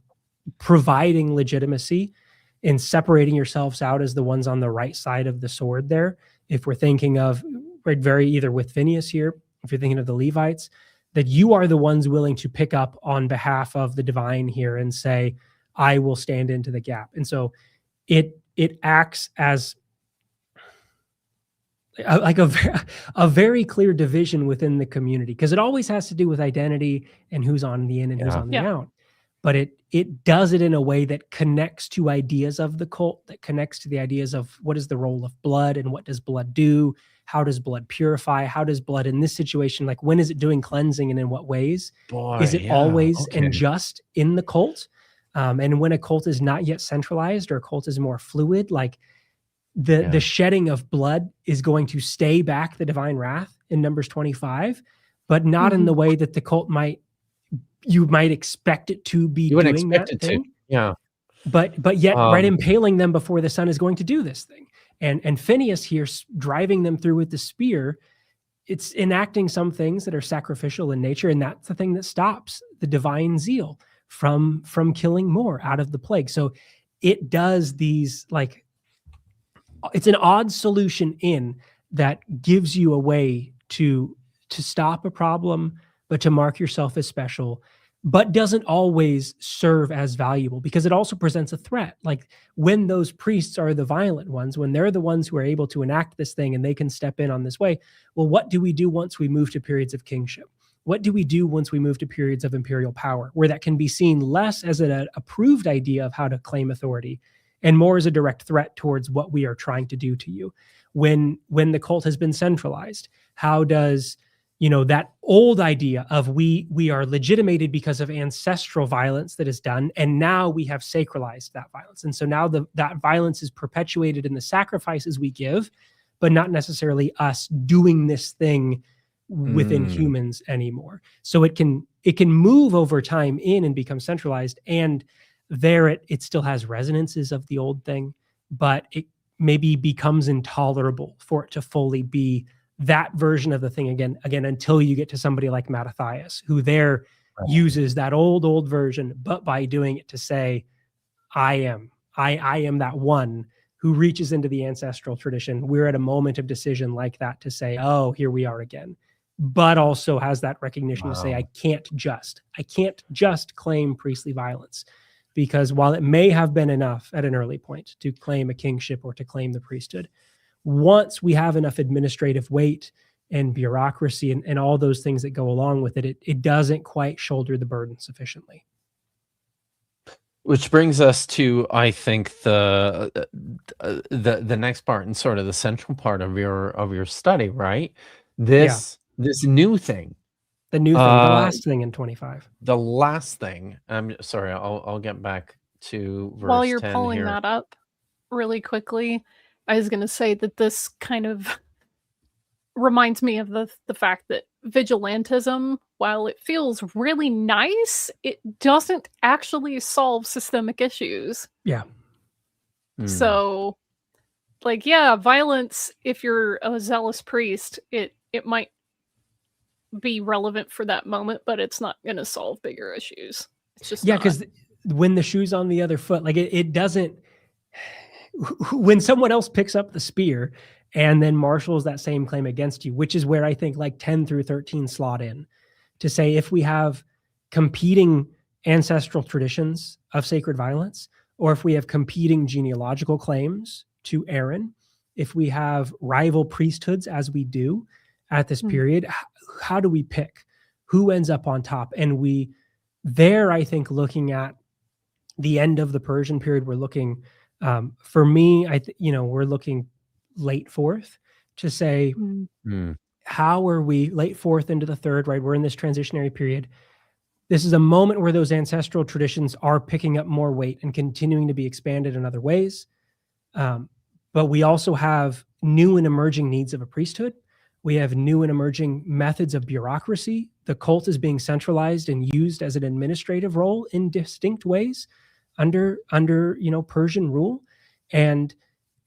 providing legitimacy in separating yourselves out as the ones on the right side of the sword there. If we're thinking of either with Phinehas here, if you're thinking of the Levites, that you are the ones willing to pick up on behalf of the divine here and say, I will stand into the gap. And so it acts as a very clear division within the community, because it always has to do with identity and who's on the in and who's on the out. But it does it in a way that connects to ideas of the cult, that connects to the ideas of what is the role of blood and what does blood do? How does blood purify? How does blood in this situation, like when is it doing cleansing and in what ways? Is it always and just in the cult? And when a cult is not yet centralized or a cult is more fluid, like the shedding of blood is going to stay back the divine wrath in Numbers 25, but not in the way that the cult you might expect it to be doing that thing. Yeah. But yet impaling them before the sun is going to do this thing. And Phinehas here driving them through with the spear, it's enacting some things that are sacrificial in nature. And that's the thing that stops the divine zeal from killing more out of the plague. So it does these, like, it's an odd solution in that gives you a way to stop a problem, but to mark yourself as special, but doesn't always serve as valuable, because it also presents a threat. Like when those priests are the violent ones, when they're the ones who are able to enact this thing and they can step in on this way, well, what do we do once we move to periods of kingship? What do we do once we move to periods of imperial power, where that can be seen less as an approved idea of how to claim authority and more as a direct threat towards what we are trying to do to you? When the cult has been centralized, how does that old idea of we are legitimated because of ancestral violence that is done, and now we have sacralized that violence. And so now that violence is perpetuated in the sacrifices we give, but not necessarily us doing this thing within humans anymore. So it can move over time in and become centralized, and there it still has resonances of the old thing, but it maybe becomes intolerable for it to fully be that version of the thing again, until you get to somebody like Mattathias, who uses that old version, but by doing it to say, I am that one who reaches into the ancestral tradition. We're at a moment of decision like that to say, oh, here we are again, but also has that recognition to say, I can't just claim priestly violence, because while it may have been enough at an early point to claim a kingship or to claim the priesthood, once we have enough administrative weight and bureaucracy and all those things that go along with it, it doesn't quite shoulder the burden sufficiently. Which brings us to, I think, the next part and sort of the central part of your study, right? This new thing, The new thing, the last thing in 25. the last thing. I'm sorry. I'll get back to verse While you're 10 pulling here. that up really quickly, I was going to say that this kind of reminds me of the fact that vigilantism, while it feels really nice, it doesn't actually solve systemic issues. Yeah. So, like, yeah, violence, if you're a zealous priest, it might be relevant for that moment, but it's not going to solve bigger issues. It's just because when the shoe's on the other foot, like it doesn't. When someone else picks up the spear and then marshals that same claim against you, which is where I think like 10 through 13 slot in, to say if we have competing ancestral traditions of sacred violence, or if we have competing genealogical claims to Aaron, if we have rival priesthoods as we do at this period, how do we pick who ends up on top? And I think looking at the end of the Persian period, we're looking, for me, we're looking late fourth to say, how are we late fourth into the third, right? We're in this transitionary period. This is a moment where those ancestral traditions are picking up more weight and continuing to be expanded in other ways. But we also have new and emerging needs of a priesthood. We have new and emerging methods of bureaucracy. The cult is being centralized and used as an administrative role in distinct ways under Persian rule. And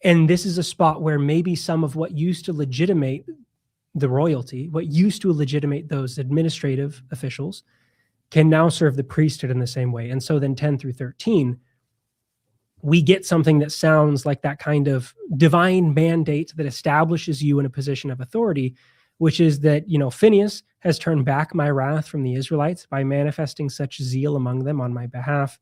this is a spot where maybe some of what used to legitimate the royalty, what used to legitimate those administrative officials, can now serve the priesthood in the same way. And so then 10 through 13, we get something that sounds like that kind of divine mandate that establishes you in a position of authority, which is that, Phinehas has turned back my wrath from the Israelites by manifesting such zeal among them on my behalf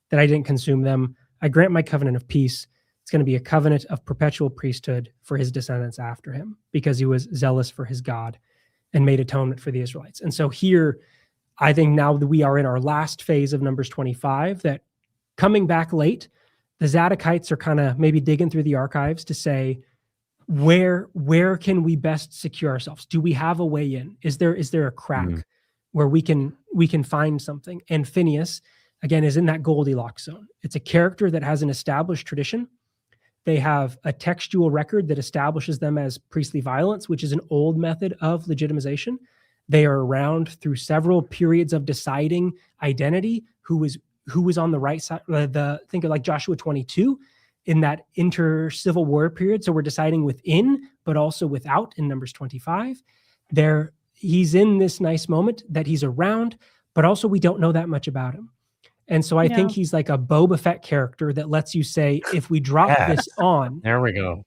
that I didn't consume them. I grant my covenant of peace. It's going to be a covenant of perpetual priesthood for his descendants after him, because he was zealous for his God and made atonement for the Israelites. And so here, I think now that we are in our last phase of Numbers 25, that coming back late, the Zadokites are kind of maybe digging through the archives to say, where can we best secure ourselves? Do we have a way in? Is there a crack where we can find something? And Phinehas, again, is in that Goldilocks zone. It's a character that has an established tradition. They have a textual record that establishes them as priestly violence, which is an old method of legitimization. They are around through several periods of deciding identity, who was on the right side. Think of like Joshua 22 in that inter-Civil War period. So we're deciding within, but also without in Numbers 25. He's in this nice moment that he's around, but also we don't know that much about him. And so I think he's like a Boba Fett character that lets you say, if we drop this on, there we go.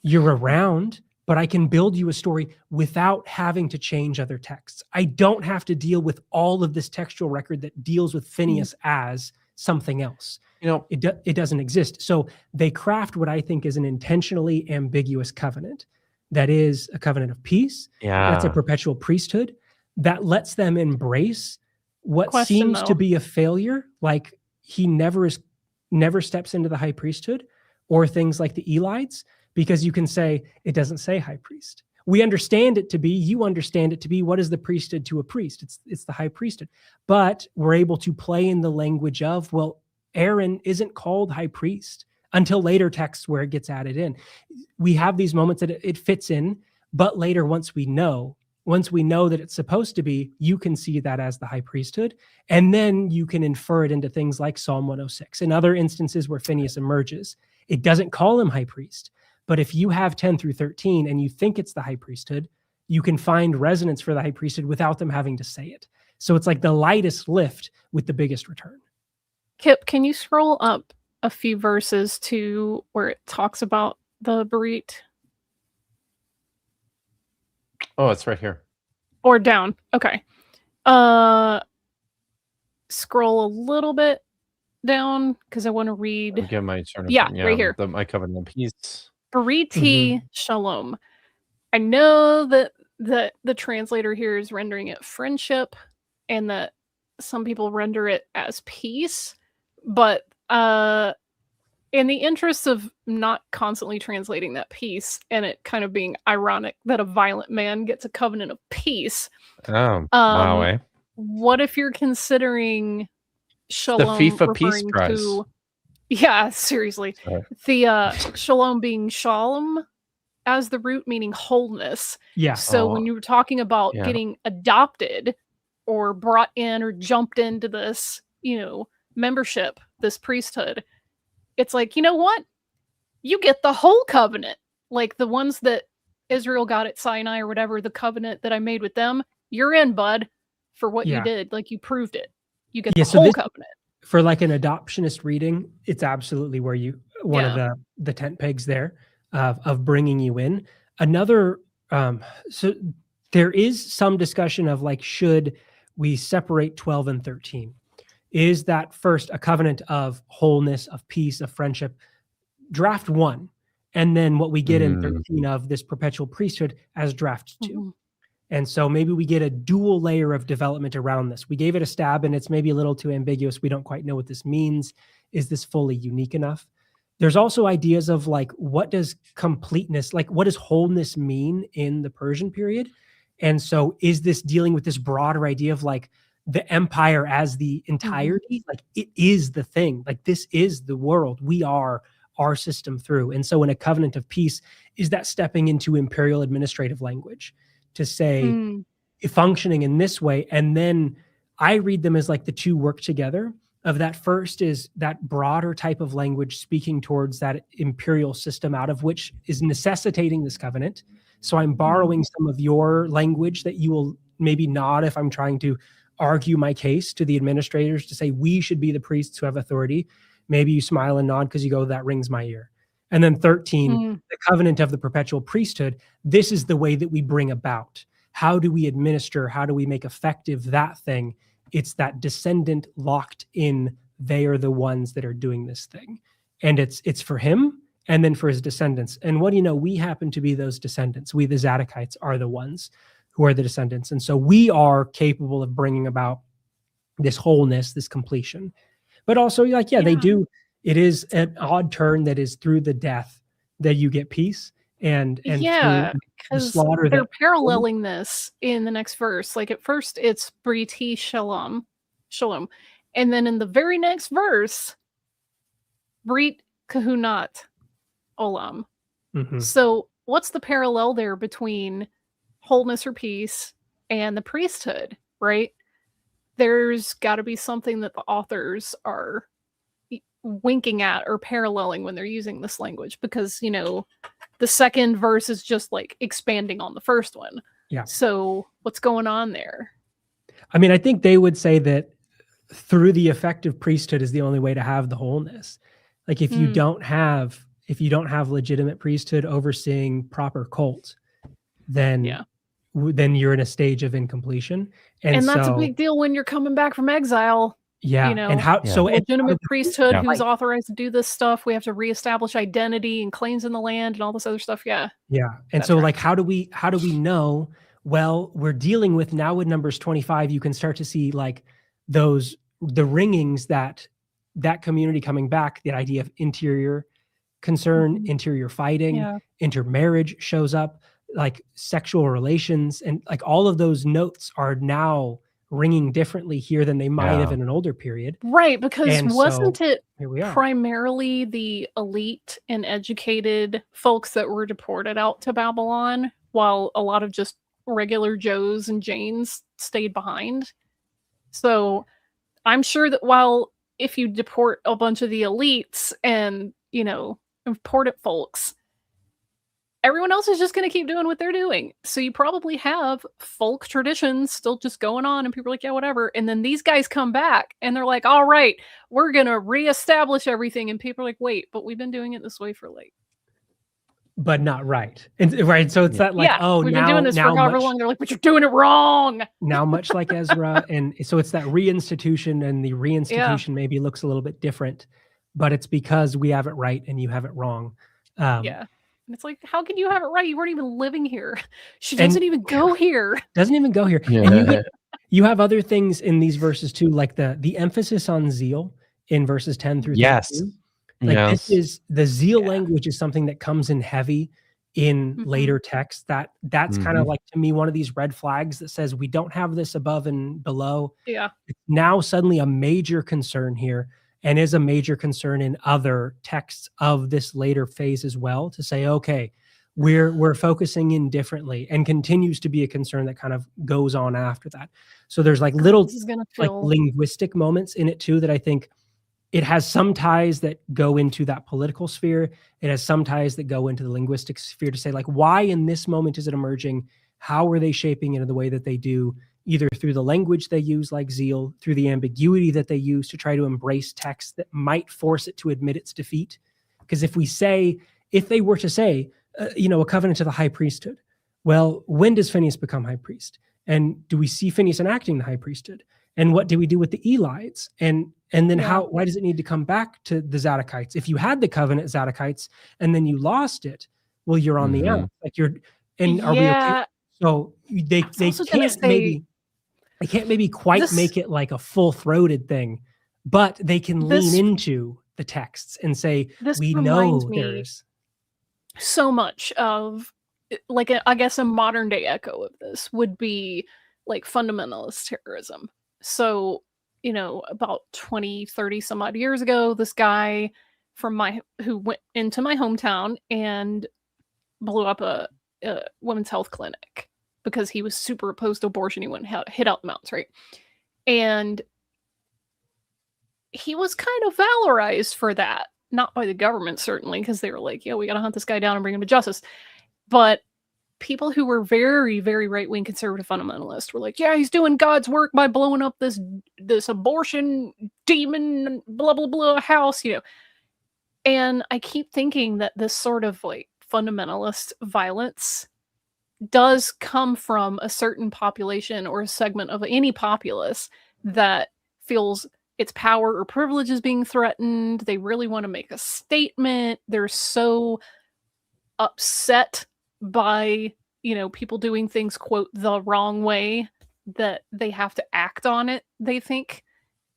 You're around, but I can build you a story without having to change other texts. I don't have to deal with all of this textual record that deals with Phinehas as something else. It doesn't exist. So they craft what I think is an intentionally ambiguous covenant. That is a covenant of peace. That's a perpetual priesthood that lets them embrace what seems to be a failure, like he never steps into the high priesthood, or things like the Elites, because you can say, it doesn't say high priest. We understand it to be, you understand it to be, what is the priesthood to a priest? It's the high priesthood. But we're able to play in the language of, well, Aaron isn't called high priest until later texts where it gets added in. We have these moments that it fits in, but later, once we know that it's supposed to be, you can see that as the high priesthood. And then you can infer it into things like Psalm 106 and other instances where Phinehas emerges. It doesn't call him high priest. But if you have 10 through 13 and you think it's the high priesthood, you can find resonance for the high priesthood without them having to say it. So it's like the lightest lift with the biggest return. Kipp, can you scroll up a few verses to where it talks about the Berit? Oh, it's right here. Or down. Okay. Scroll a little bit down because I want to read. Again, my turn. Right here. My covenant of peace. Beriti Shalom. I know that the translator here is rendering it friendship, and that some people render it as peace. But in the interest of not constantly translating that piece and it kind of being ironic that a violent man gets a covenant of peace, Oh, wow. Eh? what if you're considering The shalom FIFA Peace referring Prize. to, yeah, seriously, Sorry. the shalom being shalom as the root meaning wholeness. Yeah. So when you were talking about Yeah. getting adopted or brought in or jumped into this, membership, this priesthood, it's like, you know what? You get the whole covenant. Like the ones that Israel got at Sinai or whatever, the covenant that I made with them, you're in, bud, for what you did. Like you proved it. You get the whole covenant. For like an adoptionist reading, it's absolutely where one of the tent pegs there of bringing you in. Another, so there is some discussion of like, should we separate 12 and 13? Is that first a covenant of wholeness, of peace, of friendship, draft 1, and then what we get in 13 of this perpetual priesthood as draft 2. Mm-hmm. And so maybe we get a dual layer of development around this. We gave it a stab and it's maybe a little too ambiguous. We don't quite know what this means. Is this fully unique enough? There's also ideas of like, what does completeness, like what does wholeness mean in the Persian period? And so is this dealing with this broader idea of like the empire as the entirety? Like it is the thing, like this is the world. We are our system through. And so in a covenant of peace, is that stepping into imperial administrative language to say functioning in this way? And then I read them as like the two work together. Of that first is that broader type of language speaking towards that imperial system out of which is necessitating this covenant. So I'm borrowing some of your language that you will maybe nod if I'm trying to argue my case to the administrators to say we should be the priests who have authority. Maybe you smile and nod because you go, that rings my ear. And then 13, the covenant of the perpetual priesthood. This is the way that we bring about. How do we administer? How do we make effective that thing? It's that descendant locked in. They are the ones that are doing this thing. And it's for him and then for his descendants. And what do you know? We happen to be those descendants. We, the Zadokites, are the ones who are the descendants. And so we are capable of bringing about this wholeness, this completion. But also, like, they do. It is an odd turn that is through the death that you get peace. And because the they're paralleling this in the next verse. Like at first it's Briti Shalom, and then in the very next verse, Brit Kahunat Olam. So what's the parallel there between wholeness or peace and the priesthood, right? There's got to be something that the authors are winking at or paralleling when they're using this language, because the second verse is just like expanding on the first one. Yeah. So what's going on there? I mean, I think they would say that through the effective priesthood is the only way to have the wholeness. Like if you don't have legitimate priesthood overseeing proper cult, then you're in a stage of incompletion. And that's a big deal when you're coming back from exile. Yeah. And how, so legitimate priesthood who's authorized to do this stuff. We have to reestablish identity and claims in the land and all this other stuff. Yeah. Yeah. And so like, how do we know? Well, we're dealing with now with Numbers 25, you can start to see like the ringings that community coming back, the idea of interior concern, interior fighting, intermarriage shows up, like sexual relations, and like all of those notes are now ringing differently here than they might have in an older period. Right, because wasn't it primarily the elite and educated folks that were deported out to Babylon, while a lot of just regular Joes and Janes stayed behind? So I'm sure that if you deport a bunch of the elites and, important folks, everyone else is just going to keep doing what they're doing. So you probably have folk traditions still just going on and people are like, yeah, whatever. And then these guys come back and they're like, all right, we're going to reestablish everything. And people are like, wait, but we've been doing it this way for but not right. And right. So it's that like, we've been doing this for however long. They're like, but you're doing it wrong. Now, much like Ezra. And so it's that reinstitution, and the reinstitution maybe looks a little bit different, but it's because we have it right and you have it wrong. And it's like, how can you have it right? You weren't even living here. She doesn't even go here. Doesn't even go here. Yeah. And you have other things in these verses too, like the emphasis on zeal in verses 10 through 13. Yes. Like Yes. this is the zeal Yeah. language is something that comes in heavy in later texts. That's kind of like, to me, one of these red flags that says we don't have this above and below. Yeah. It's now suddenly a major concern here, and is a major concern in other texts of this later phase as well, to say, okay, we're focusing in differently, and continues to be a concern that kind of goes on after that. So there's like little This is gonna like feel linguistic moments in it too, that I think it has some ties that go into that political sphere. It has some ties that go into the linguistic sphere, to say like, why in this moment is it emerging? How are they shaping it in the way that they do, either through the language they use like zeal, through the ambiguity that they use to try to embrace text that might force it to admit its defeat. Because if they were to say, a covenant of the high priesthood, well, when does Phinehas become high priest? And do we see Phinehas enacting the high priesthood? And what do we do with the Elites? And then why does it need to come back to the Zadokites? If you had the covenant Zadokites and then you lost it, well, you're on the out. Like are we okay? So they can't maybe quite make it like a full-throated thing, but they can lean into the texts and say, we know there's so much of, like, I guess a modern day echo of this would be like fundamentalist terrorism. So, about 20, 30 some odd years ago, this guy who went into my hometown and blew up a women's health clinic because he was super opposed to abortion. He went and hid out the mountains, right? And he was kind of valorized for that. Not by the government, certainly, because they were like, we got to hunt this guy down and bring him to justice. But people who were very, very right-wing conservative fundamentalists were like, he's doing God's work by blowing up this abortion demon, blah, blah, blah house, And I keep thinking that this sort of like fundamentalist violence does come from a certain population or a segment of any populace that feels its power or privilege is being threatened. They really want to make a statement. They're so upset by, people doing things, quote, the wrong way, that they have to act on it, they think.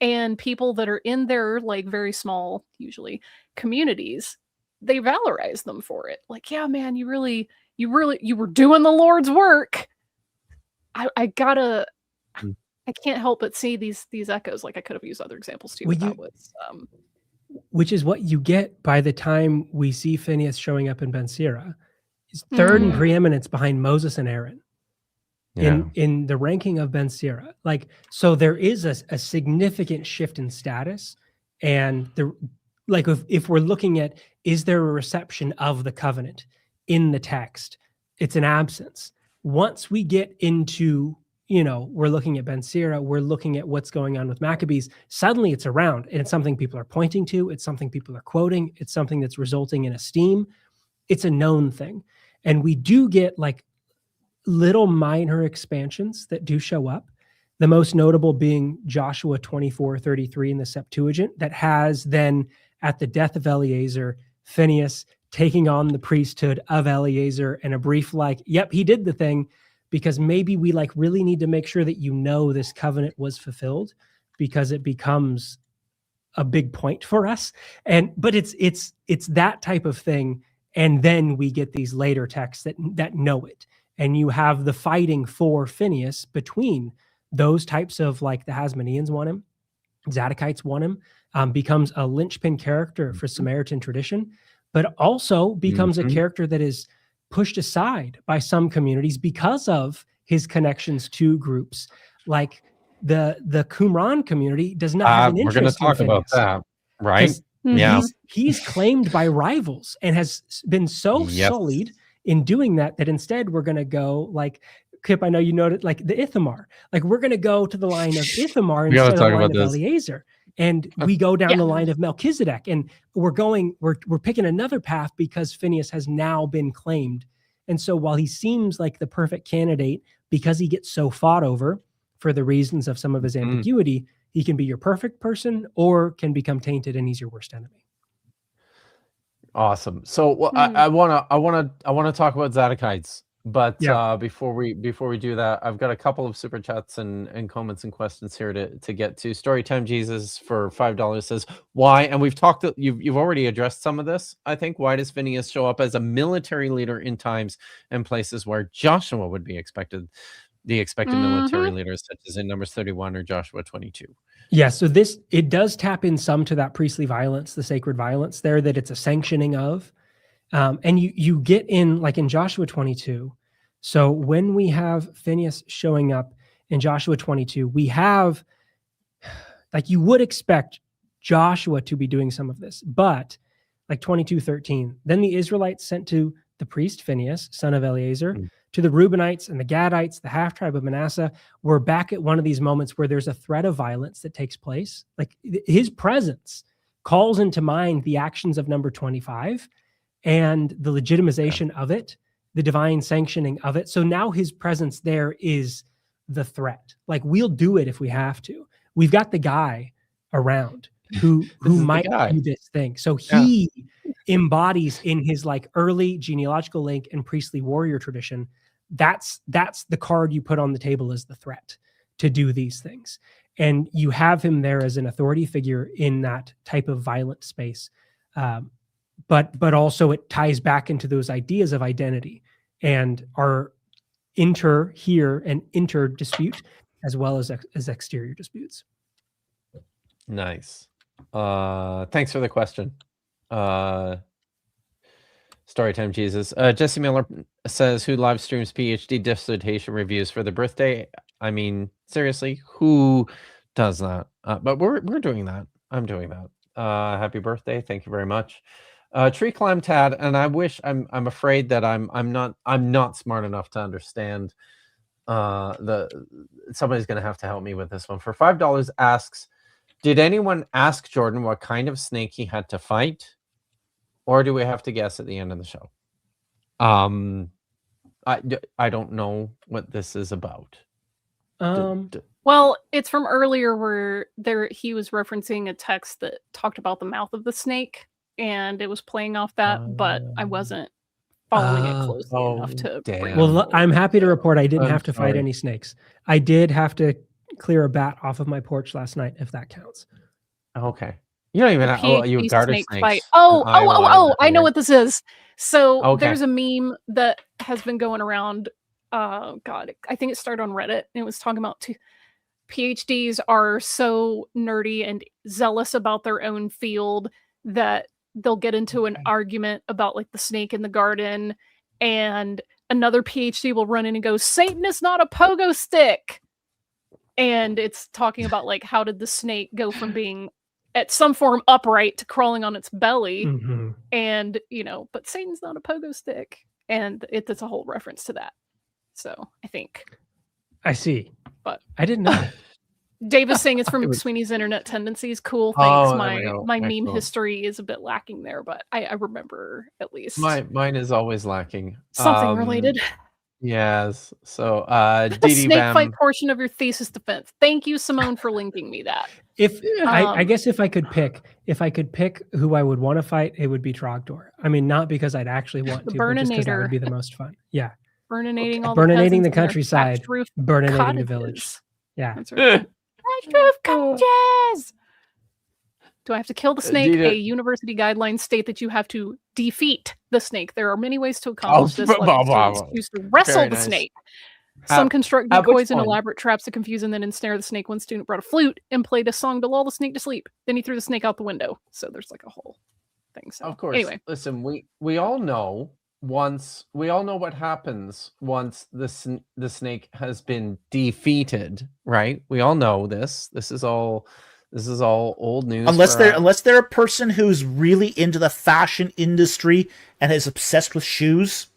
And people that are in their like very small, usually, communities, they valorize them for it. Like, yeah, man, you were doing the Lord's work. I can't help but see these echoes. Like, I could have used other examples too. Which is what you get by the time we see Phinehas showing up in Ben Sira. He's third in preeminence behind Moses and Aaron in the ranking of Ben Sira. Like, so there is a significant shift in status. And if we're looking at, is there a reception of the covenant in the text? It's an absence. Once we get into, we're looking at Ben Sira, we're looking at what's going on with Maccabees, suddenly it's around, and it's something people are pointing to, it's something people are quoting, it's something that's resulting in esteem. It's a known thing. And we do get like little minor expansions that do show up. The most notable being Joshua 24:33 in the Septuagint, that has then, at the death of Eleazar, Phinehas taking on the priesthood of Eleazar, and a brief yep, he did the thing, because maybe we really need to make sure that this covenant was fulfilled, because it becomes a big point for us. But it's that type of thing. And then we get these later texts that know it. And you have the fighting for Phinehas between those types of, like, the Hasmoneans want him, Zadokites want him, becomes a linchpin character for Samaritan tradition, but also becomes a character that is pushed aside by some communities because of his connections to groups. Like the Qumran community does not have an interest. We're going to talk about that, right? Yeah, he's claimed by rivals and has been so sullied in doing that instead we're going to go, like, Kipp, I know you noted, like, the Ithamar. Like, we're going to go to the line of Ithamar instead of the line of Eleazar. And we go down the line of Melchizedek, and we're picking another path because Phinehas has now been claimed. And so while he seems like the perfect candidate because he gets so fought over for the reasons of some of his ambiguity, he can be your perfect person or can become tainted and he's your worst enemy. Awesome. So I want to talk about Zadokites But Yeah. before we do that, I've got a couple of super chats and comments and questions here to get to. Storytime Jesus for $5 says, why? And we've talked, you've already addressed some of this, I think. Why does Phinehas show up as a military leader in times and places where Joshua would be expected, the expected military leaders, such as in Numbers 31 or Joshua 22? Yeah, so it does tap in some to that priestly violence, the sacred violence there, that it's a sanctioning of. And you get in, like in Joshua 22. So when we have Phinehas showing up in Joshua 22, we have, like, you would expect Joshua to be doing some of this, but like 22:13, then the Israelites sent to the priest Phinehas, son of Eleazar, to the Reubenites and the Gadites, the half tribe of Manasseh. We're back at one of these moments where there's a threat of violence that takes place. Like his presence calls into mind the actions of number 25 and the legitimization of it, the divine sanctioning of it. So now his presence there is the threat. Like, we'll do it if we have to. We've got the guy around who might do this thing. So he embodies in his like early genealogical link and priestly warrior tradition. That's the card you put on the table as the threat to do these things. And you have him there as an authority figure in that type of violent space. But also it ties back into those ideas of identity and our inter dispute as well as exterior disputes. Nice. Thanks for the question. Storytime Jesus. Jesse Miller says, who live streams PhD dissertation reviews for the birthday? I mean, seriously, who does that? But we're doing that. I'm doing that. Happy birthday. Thank you very much. Tree Climb Tad, and I wish I'm afraid that I'm not smart enough to understand somebody's gonna have to help me with this one. For $5 asks, did anyone ask Jordan what kind of snake he had to fight? Or do we have to guess at the end of the show? I don't know what this is about. Well, it's from earlier where he was referencing a text that talked about the mouth of the snake, and it was playing off that, but I wasn't following it closely enough to bring. Well, I'm happy to report I didn't have to fight any snakes. I did have to clear a bat off of my porch last night, if that counts. Okay. You don't even have you garter snakes. Fight. I know what this is. So there's a meme that has been going around. God, I think it started on Reddit, and it was talking about PhDs are so nerdy and zealous about their own field that they'll get into an argument about like the snake in the garden, and another PhD will run in and go, Satan is not a pogo stick. And it's talking about like, how did the snake go from being at some form upright to crawling on its belly? Mm-hmm. And, but Satan's not a pogo stick. And it's a whole reference to that. So I think. I see. But I didn't know. Dave is saying it's from McSweeney's Internet Tendencies. Cool. Thanks. My meme history is a bit lacking there, but I remember at least. Mine is always lacking. Something related. Yes. So the snake fight portion of your thesis defense. Thank you, Simone, for linking me that. I guess if I could pick who I would want to fight, it would be Trogdor. I mean, not because I'd actually want to, but just because that would be the most fun. Yeah. Burninating the countryside, burninating the village. Yeah. That's right. Roof cottages. Do I have to kill the snake? A university guidelines state that you have to defeat the snake. There are many ways to accomplish this. Use to wrestle the snake. Some construct decoys and elaborate traps to confuse and then ensnare the snake. One student brought a flute and played a song to lull the snake to sleep. Then he threw the snake out the window. So there's like a whole thing. So of course, anyway, listen, we all know what happens once the snake has been defeated, right? We all know this. This is all old news. Unless they're a person who's really into the fashion industry and is obsessed with shoes,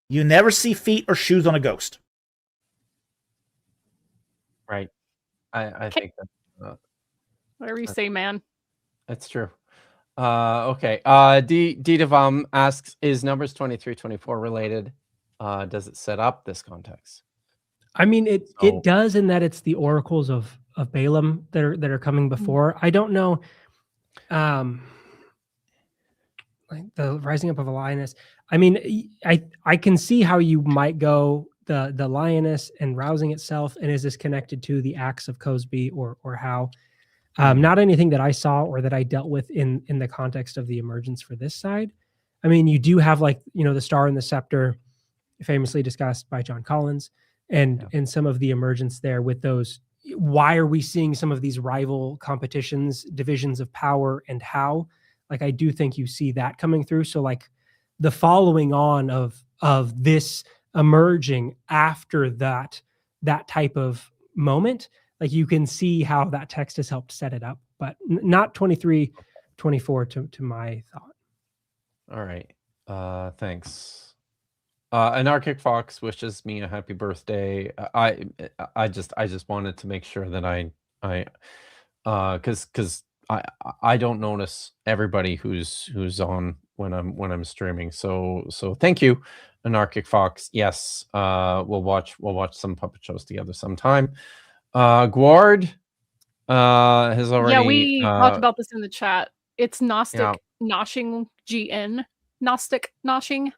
you never see feet or shoes on a ghost. Right. I think that whatever you say, man. That's true. Okay. Didavam asks, is Numbers 23-24 related? Does it set up this context? I mean, it does, in that it's the oracles of Balaam that are coming before. I don't know. Like the rising up of a lioness. I mean, I can see how you might go the lioness and rousing itself, and is this connected to the acts of Cosby or how? Not anything that I saw or that I dealt with in the context of the emergence for this side. I mean, you do have like, the Star and the Scepter, famously discussed by John Collins, and some of the emergence there with those. Why are we seeing some of these rival competitions, divisions of power, and how? Like, I do think you see that coming through. So like the following on of this emerging after that type of moment, like you can see how that text has helped set it up, but not 23, 24 to my thought. All right. Thanks. Anarchic Fox wishes me a happy birthday. I just wanted to make sure that because I don't notice everybody who's on when I'm streaming. So thank you, Anarchic Fox. Yes, we'll watch some puppet shows together sometime. Guard has already. Yeah, we talked about this in the chat. It's Gnostic Noshing GN. Gnostic Noshing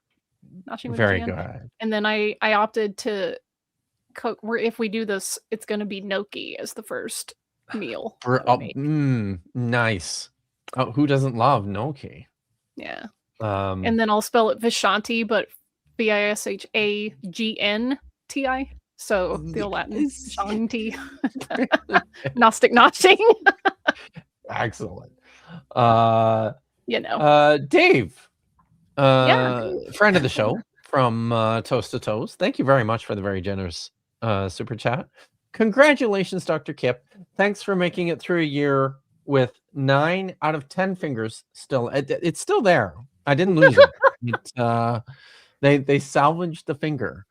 with very GN. good. And then I opted to cook. If we do this, it's going to be gnocchi as the first meal. Nice. Oh, who doesn't love gnocchi? Yeah. And then I'll spell it Vishanti, but Vishagni. So the Latin Shanti. Gnostic Noshing. Excellent. Dave. Friend of the show from Toast to Toes. Thank you very much for the very generous super chat. Congratulations, Dr. Kipp. Thanks for making it through a year with 9 out of 10 fingers still. It's still there. I didn't lose it. They salvaged the finger.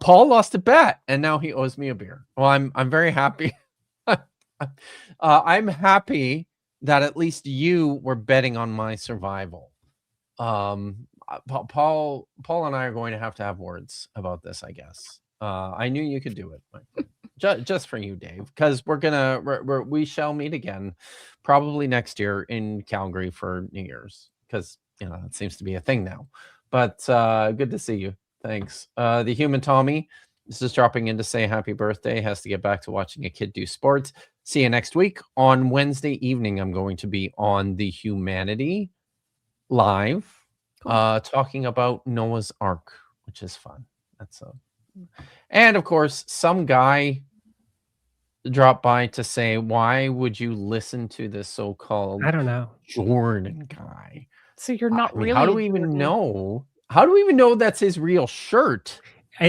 Paul lost a bet, and now he owes me a beer. Well, I'm very happy. I'm happy that at least you were betting on my survival. Paul and I are going to have words about this, I guess. I knew you could do it, just for you, Dave, because we shall meet again probably next year in Calgary for New Year's, because it seems to be a thing now. But good to see you. Thanks. The Human Tommy is just dropping in to say happy birthday. Has to get back to watching a kid do sports. See you next week. On Wednesday evening, I'm going to be on The Humanity live, talking about Noah's Ark, which is fun. And of course, some guy dropped by to say, why would you listen to this so-called Jordan guy? So you're not really. How do we even know? How do we even know that's his real shirt?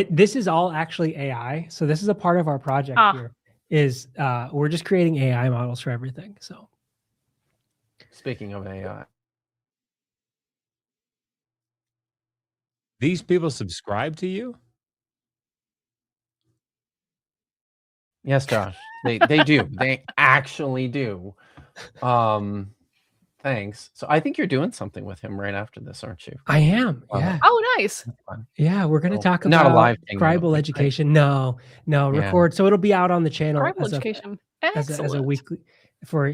This is all actually AI. So this is a part of our project here. Is we're just creating AI models for everything. So speaking of AI, these people subscribe to you? Yes, Josh. They do. They actually do. Thanks. So I think you're doing something with him right after this, aren't you? I am. Yeah. Oh, nice. Yeah, we're going to talk about not a live thing, scribal education. No, record. So it'll be out on the channel Scribal education. As a weekly for I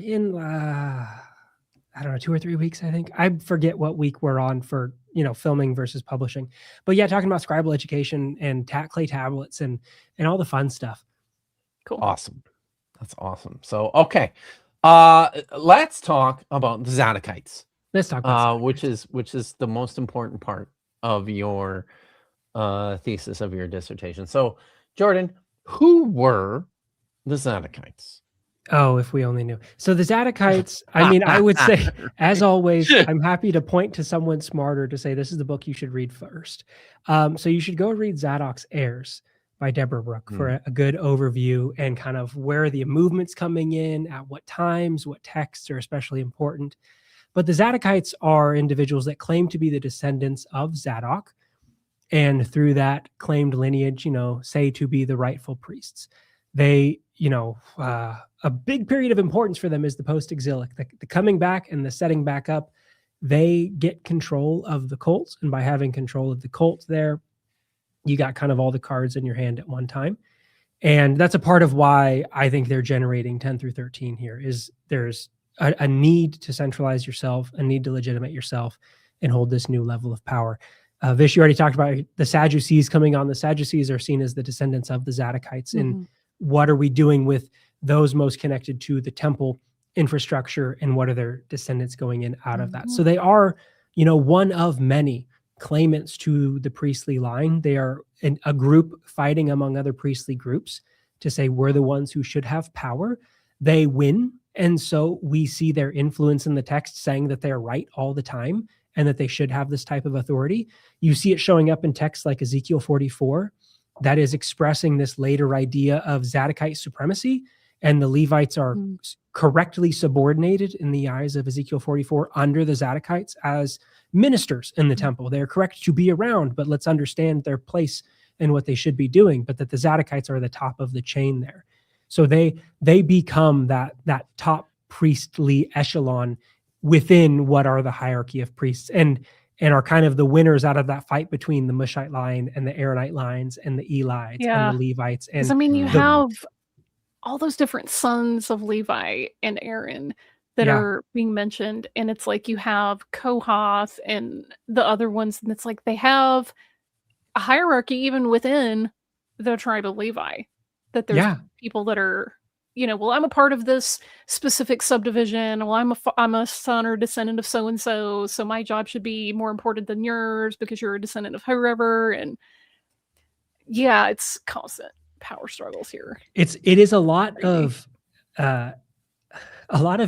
don't know, 2 or 3 weeks, I think. I forget what week we're on for, filming versus publishing. But yeah, talking about scribal education and clay tablets and all the fun stuff. Cool. Awesome. That's awesome. So, okay. Let's talk about the Zadokites. Let's talk about which is the most important part of your thesis of your dissertation. So, Jordan, who were the Zadokites? Oh, if we only knew. So the Zadokites, I mean, I would say, as always, I'm happy to point to someone smarter to say this is the book you should read first. So you should go read Zadok's Heirs by Deborah Brooke for a good overview and kind of where the movement's coming in, at what times, what texts are especially important. But the Zadokites are individuals that claim to be the descendants of Zadok, and through that claimed lineage, say to be the rightful priests. They, a big period of importance for them is the post-exilic, the coming back and the setting back up. They get control of the cult, and by having control of the cult there, you got kind of all the cards in your hand at one time. And that's a part of why I think they're generating 10 through 13 here, is there's a need to centralize yourself, a need to legitimate yourself and hold this new level of power. Vish, you already talked about the Sadducees coming on. The Sadducees are seen as the descendants of the Zadokites. And what are we doing with those most connected to the temple infrastructure, and what are their descendants going in out of that? So they are, one of many claimants to the priestly line. They are a group fighting among other priestly groups to say we're the ones who should have power. They win. And so we see their influence in the text saying that they're right all the time and that they should have this type of authority. You see it showing up in texts like Ezekiel 44, that is expressing this later idea of Zadokite supremacy, and the Levites are correctly subordinated in the eyes of Ezekiel 44 under the Zadokites as ministers in the temple. They're correct to be around, but let's understand their place and what they should be doing, but that the Zadokites are the top of the chain there. So they become that top priestly echelon within what are the hierarchy of priests, and are kind of the winners out of that fight between the Mushite line and the Aaronite lines and the Elites and the Levites. And I mean, you have all those different sons of Levi and Aaron that are being mentioned, and it's like you have Kohath and the other ones, and it's like they have a hierarchy even within the tribe of Levi, that there's people that are, well, I'm a part of this specific subdivision. Well, I'm a son or descendant of so-and-so, so my job should be more important than yours because you're a descendant of whoever. And it's constant power struggles here. It is a lot of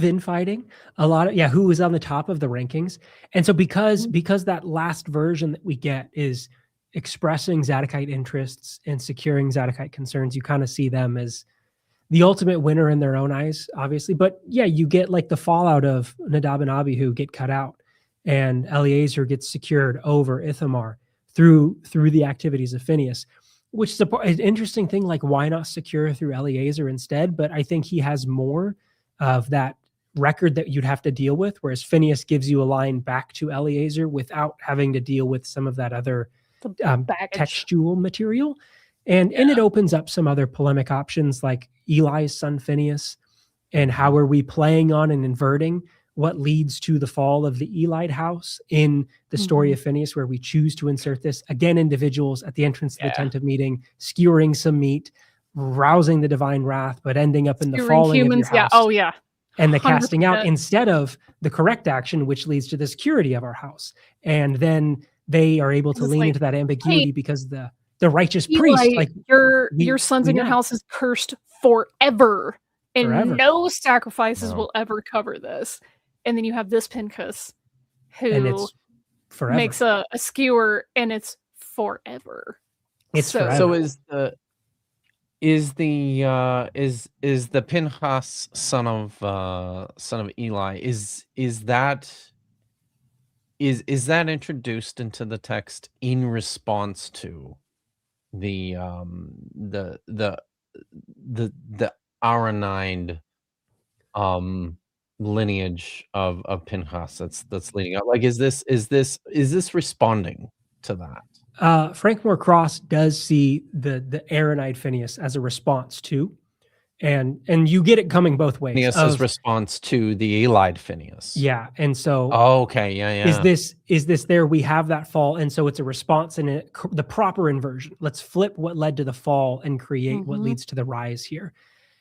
infighting, a lot of who is on the top of the rankings. And so because that last version that we get is expressing Zadokite interests and securing Zadokite concerns, you kind of see them as the ultimate winner in their own eyes, obviously. But you get like the fallout of Nadab and Abihu get cut out, and Eleazar gets secured over Ithamar through the activities of Phinehas, which is an interesting thing. Like, why not secure through Eleazar instead? But I think he has more of that record that you'd have to deal with, whereas Phinehas gives you a line back to Eleazar without having to deal with some of that other textual material. And it opens up some other polemic options, like Eli's son Phinehas, and how are we playing on and inverting what leads to the fall of the Elite house in the story of Phinehas, where we choose to insert this, again, individuals at the entrance of the tent of meeting, skewering some meat, rousing the divine wrath, but ending up in the falling humans, of your house. And the 100%. Casting out instead of the correct action, which leads to the security of our house. And then they are able to lean into that ambiguity because the righteous priest, like your sons in your house is cursed forever, and no sacrifices will ever cover this. And then you have this Pinchas who makes a skewer, and it's forever. It's forever. So is the Phinehas son of Eli, is that introduced into the text in response to the Aaronide lineage of Phinehas that's leading up? Like, is this responding to that? Frank Moore Cross does see the Aaronide Phinehas as a response to, and you get it coming both ways. Phinehas' response to the Elide Phinehas. Yeah, and so Is this there? We have that fall, and so it's a response in the proper inversion. Let's flip what led to the fall and create what leads to the rise here.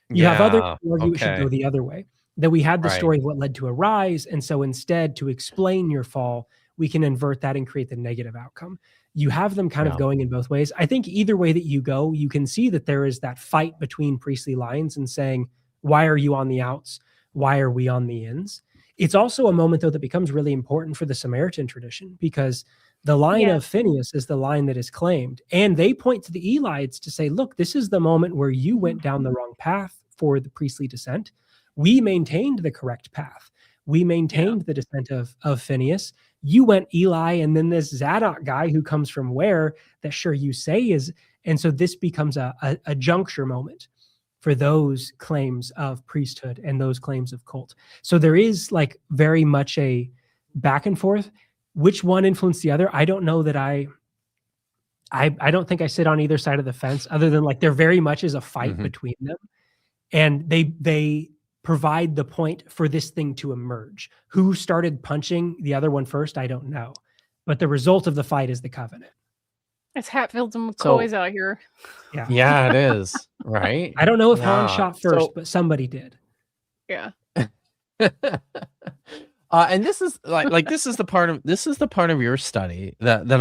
You have others who argue it should go the other way. That we had the story of what led to a rise, and so instead, to explain your fall, we can invert that and create the negative outcome. You have them kind of going in both ways. I think either way that you go, you can see that there is that fight between priestly lines and saying, why are you on the outs? Why are we on the ins? It's also a moment, though, that becomes really important for the Samaritan tradition, because the line of Phinehas is the line that is claimed. And they point to the Elites to say, look, this is the moment where you went down the wrong path for the priestly descent. We maintained the correct path. We maintained the descent of Phinehas. You went Eli, and then this Zadok guy who comes from where that sure you say is. And so this becomes a juncture moment for those claims of priesthood and those claims of cult. So there is like very much a back and forth. Which one influenced the other? I don't know that I don't think I sit on either side of the fence, other than like there very much is a fight between them. And they provide the point for this thing to emerge. Who started punching the other one first? I don't know. but the result of the fight is the covenant. It's Hatfields and So- McCoys out here. Yeah. Yeah, it is. Right. I don't know if Han Yeah. shot first, So- but somebody did. Yeah. And this is like this is the part of your study that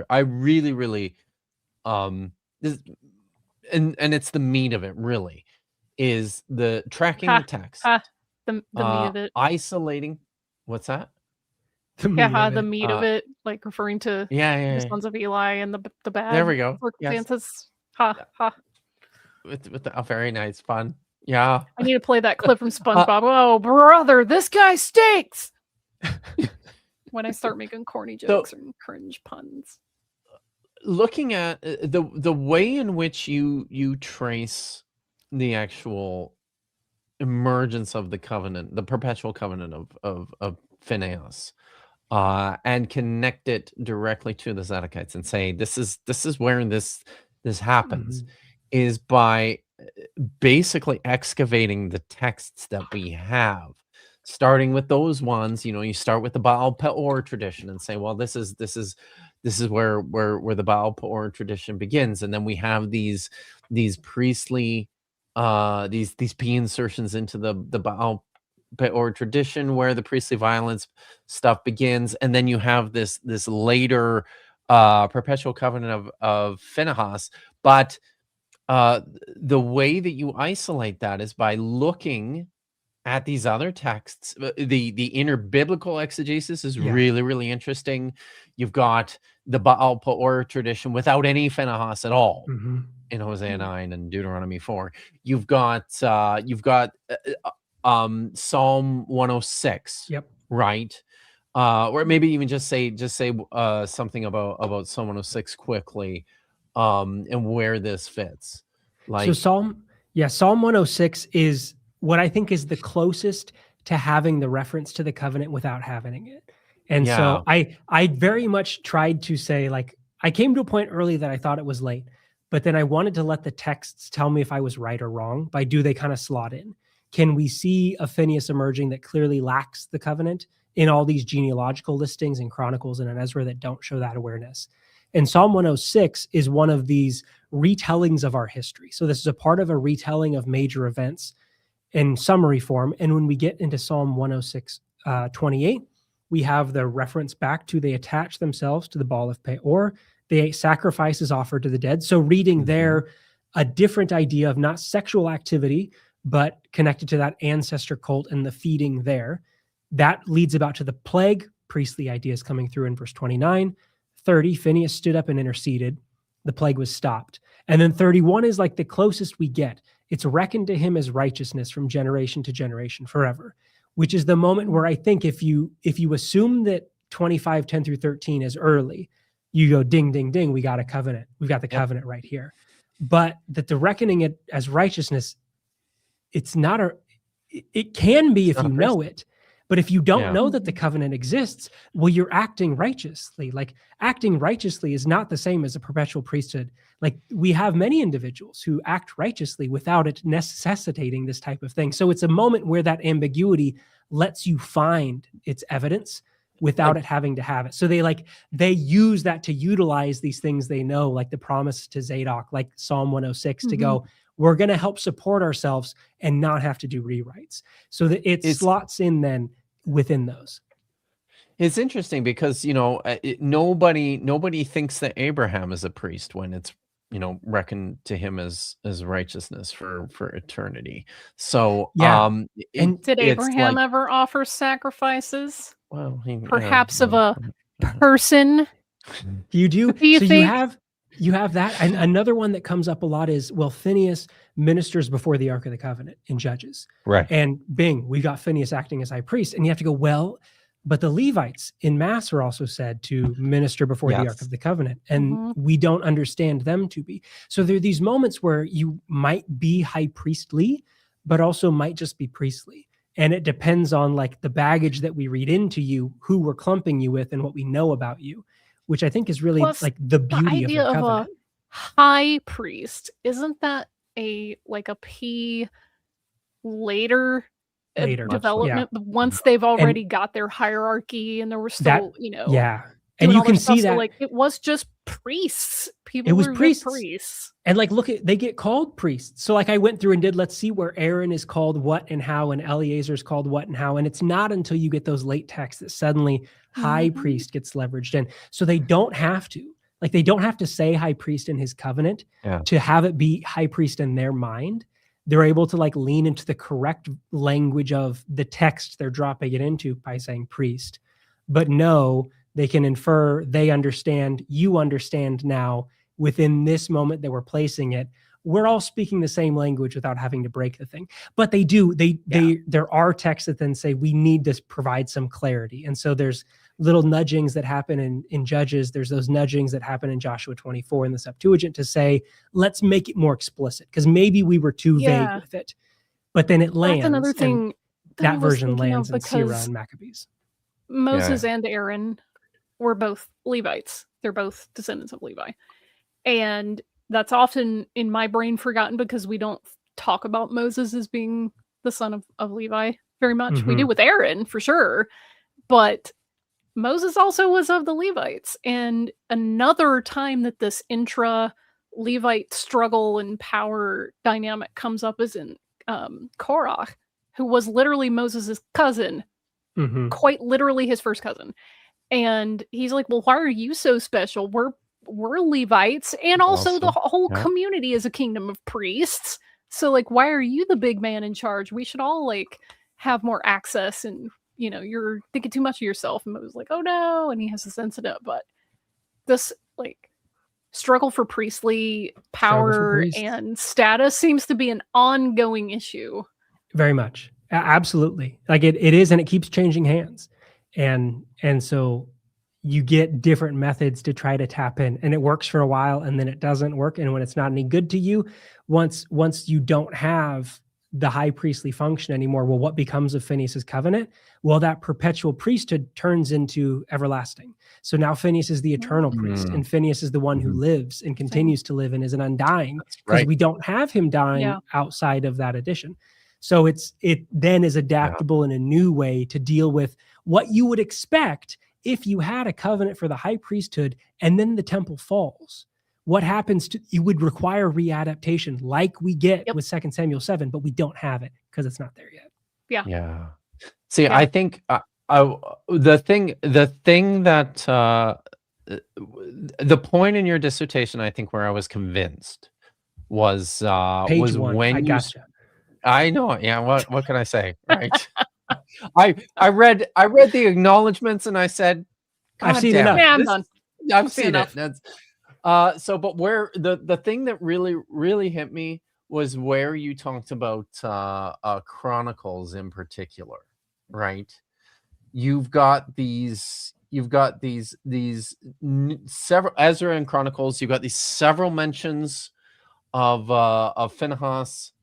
I really this, and it's the meat of it really is the tracking the text, The meat of it. isolating. What's that? The meat Yeah, of the it. meat of it, like referring to Yeah. the sons of Eli and the bad There we go. Yes. circumstances. Ha. With the, very nice fun. Yeah. I need to play that clip from SpongeBob. Oh, brother, this guy stinks. When I start making corny jokes and cringe puns. Looking at the way in which you trace the actual emergence of the covenant, the perpetual covenant of Phinehas, and connect it directly to the Zadokites and say this is where this happens, is by basically excavating the texts that we have, starting with those ones. You start with the Baal Peor tradition and say, well, this is where the Baal Peor tradition begins, and then we have these priestly these P insertions into the Baal Peor tradition where the priestly violence stuff begins, and then you have this later perpetual covenant of Phinehas. But the way that you isolate that is by looking at these other texts. The inner biblical exegesis is really interesting. You've got the Baal Peor tradition without any Phinehas at all in Hosea 9 and Deuteronomy 4. You've got Psalm 106. Yep. Right. Or maybe even just say something about Psalm 106 quickly, and where this fits. So Psalm 106 is what I think is the closest to having the reference to the covenant without having it. And so I very much tried to say, like, I came to a point early that I thought it was late, but then I wanted to let the texts tell me if I was right or wrong by do they kind of slot in? Can we see a Phinehas emerging that clearly lacks the covenant in all these genealogical listings in Chronicles and in Ezra that don't show that awareness? And Psalm 106 is one of these retellings of our history. So this is a part of a retelling of major events in summary form. And when we get into Psalm 106, 28, we have the reference back to they attach themselves to the Baal of Peor. They ate sacrifices offered to the dead. So reading there, a different idea of not sexual activity, but connected to that ancestor cult and the feeding there. That leads about to the plague, priestly ideas coming through in verse 29. 30, Phinehas stood up and interceded. The plague was stopped. And then 31 is like the closest we get. It's reckoned to him as righteousness from generation to generation forever, which is the moment where I think if you assume that 25, 10 through 13 is early, you go ding, ding, ding, we got a covenant. We've got the covenant right here. But that the reckoning it as righteousness, it can be if you know it. But if you don't know that the covenant exists, well, you're acting righteously. Like, acting righteously is not the same as a perpetual priesthood. Like, we have many individuals who act righteously without it necessitating this type of thing. So it's a moment where that ambiguity lets you find its evidence without it having to have it. So they use that to utilize these things they know, like the promise to Zadok, like Psalm 106, to go, we're going to help support ourselves and not have to do rewrites. So that it slots in then within those. It's interesting because, nobody thinks that Abraham is a priest when it's, reckoned to him as righteousness for eternity. So, and did Abraham ever offer sacrifices? Well, perhaps of a person. You do. Do you think? You have that. And another one that comes up a lot is, well, Phinehas ministers before the Ark of the Covenant in Judges. Right. And bing, we got Phinehas acting as high priest. And you have to go, well, but the Levites in Mass are also said to minister before the Ark of the Covenant. And we don't understand them to be. So there are these moments where you might be high priestly, but also might just be priestly. And it depends on like the baggage that we read into you, who we're clumping you with, and what we know about you, which I think is really like the beauty of the covenant. Of a high priest, isn't that a P later development? Once they've already got their hierarchy and there were still, And doing you all their can stuff, see so, that like, it was just priests. People It was were the priests. priests. And like, look at, they get called priests. So like I went through and did, let's see where Aaron is called what and how, and Eleazar is called what and how. And it's not until you get those late texts that suddenly high priest gets leveraged in. So they don't have to, like, they don't have to say high priest in his covenant to have it be high priest in their mind. They're able to like lean into the correct language of the text they're dropping it into by saying priest. But no, they can infer, they understand, you understand now within this moment that we're placing it. We're all speaking the same language without having to break the thing. But they do, there are texts that then say we need to provide some clarity. And so there's little nudgings that happen in Judges. There's those nudgings that happen in Joshua 24 in the Septuagint to say, let's make it more explicit, because maybe we were too vague with it. But then it lands. That's another thing that version lands in Sirah and Maccabees. Moses and Aaron were both Levites. They're both descendants of Levi. And that's often in my brain forgotten because we don't talk about Moses as being the son of Levi very much. We do with Aaron for sure. But Moses also was of the Levites. And another time that this intra-Levite struggle and power dynamic comes up is in Korach, who was literally Moses' cousin. Quite literally his first cousin. And he's like, well, why are you so special? We're Levites, and also the whole community is a kingdom of priests. So like, why are you the big man in charge? We should all like have more access, and you know, you're thinking too much of yourself. And Moses like, oh no, and he has this incident. But this like struggle for priestly power and status seems to be an ongoing issue. Very much. Absolutely. Like it is, and it keeps changing hands. And so you get different methods to try to tap in, and it works for a while and then it doesn't work. And when it's not any good to you, once you don't have the high priestly function anymore, well, what becomes of Phinehas's covenant? Well, that perpetual priesthood turns into everlasting. So now Phinehas is the eternal priest, and Phinehas is the one who lives and continues to live and is an undying, because we don't have him dying outside of that addition. So it then is adaptable in a new way to deal with what you would expect if you had a covenant for the high priesthood and then the temple falls. What happens to, you would require readaptation like we get with 2 Samuel 7, but we don't have it because it's not there yet. Yeah. See, I think the thing that the point in your dissertation, I think, where I was convinced was Page was 1. when I gotcha. I know. Yeah. What can I say? Right. I read the acknowledgments and I said, I've seen enough. Yeah, I'm done. I've seen it. That's but where the thing that really hit me was where you talked about Chronicles in particular, right? You've got these several Ezra and Chronicles. You've got these several mentions of Phinehas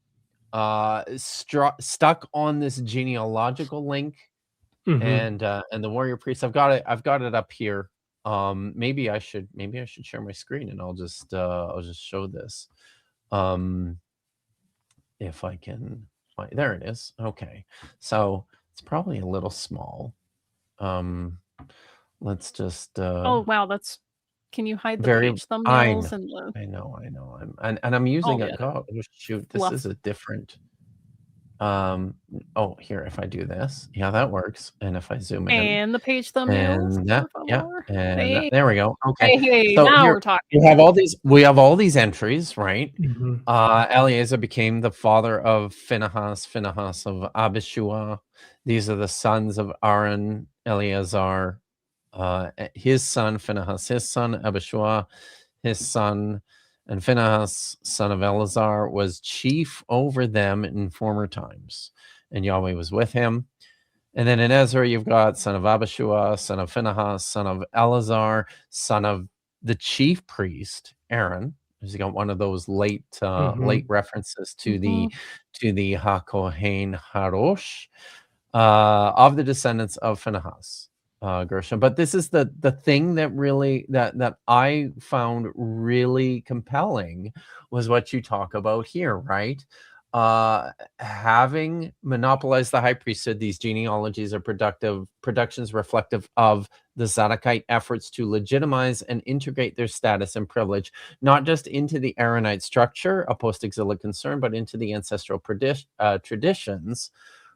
stuck on this genealogical link, and the warrior priest. I've got it up here. Maybe I should share my screen and I'll just show this. If I can find, there it is. Okay, so it's probably a little small. Let's just oh wow, that's, can you hide the page thumbnails? I know. I'm using it. God, shoot, this is a different. Oh, here, if I do this, that works. And if I zoom in, and the page thumbnails, and there we go. Okay, hey, so now here, we're talking. We have all these entries, right? Eleazar became the father of Phinehas of Abishua. These are the sons of Aaron, Eleazar, his son Phinehas, his son Abishua, his son, and Phinehas, son of Eleazar, was chief over them in former times, and Yahweh was with him. And then in Ezra, you've got son of Abishua, son of Phinehas, son of Eleazar, son of the chief priest Aaron. You got one of those late references to the HaKohen Harosh, of the descendants of Phinehas. Gershom. But this is the thing that really that I found really compelling was what you talk about here, right? having monopolized the high priesthood, these genealogies are productions reflective of the Zadokite efforts to legitimize and integrate their status and privilege, not just into the Aaronite structure, a post-exilic concern, but into the ancestral traditions.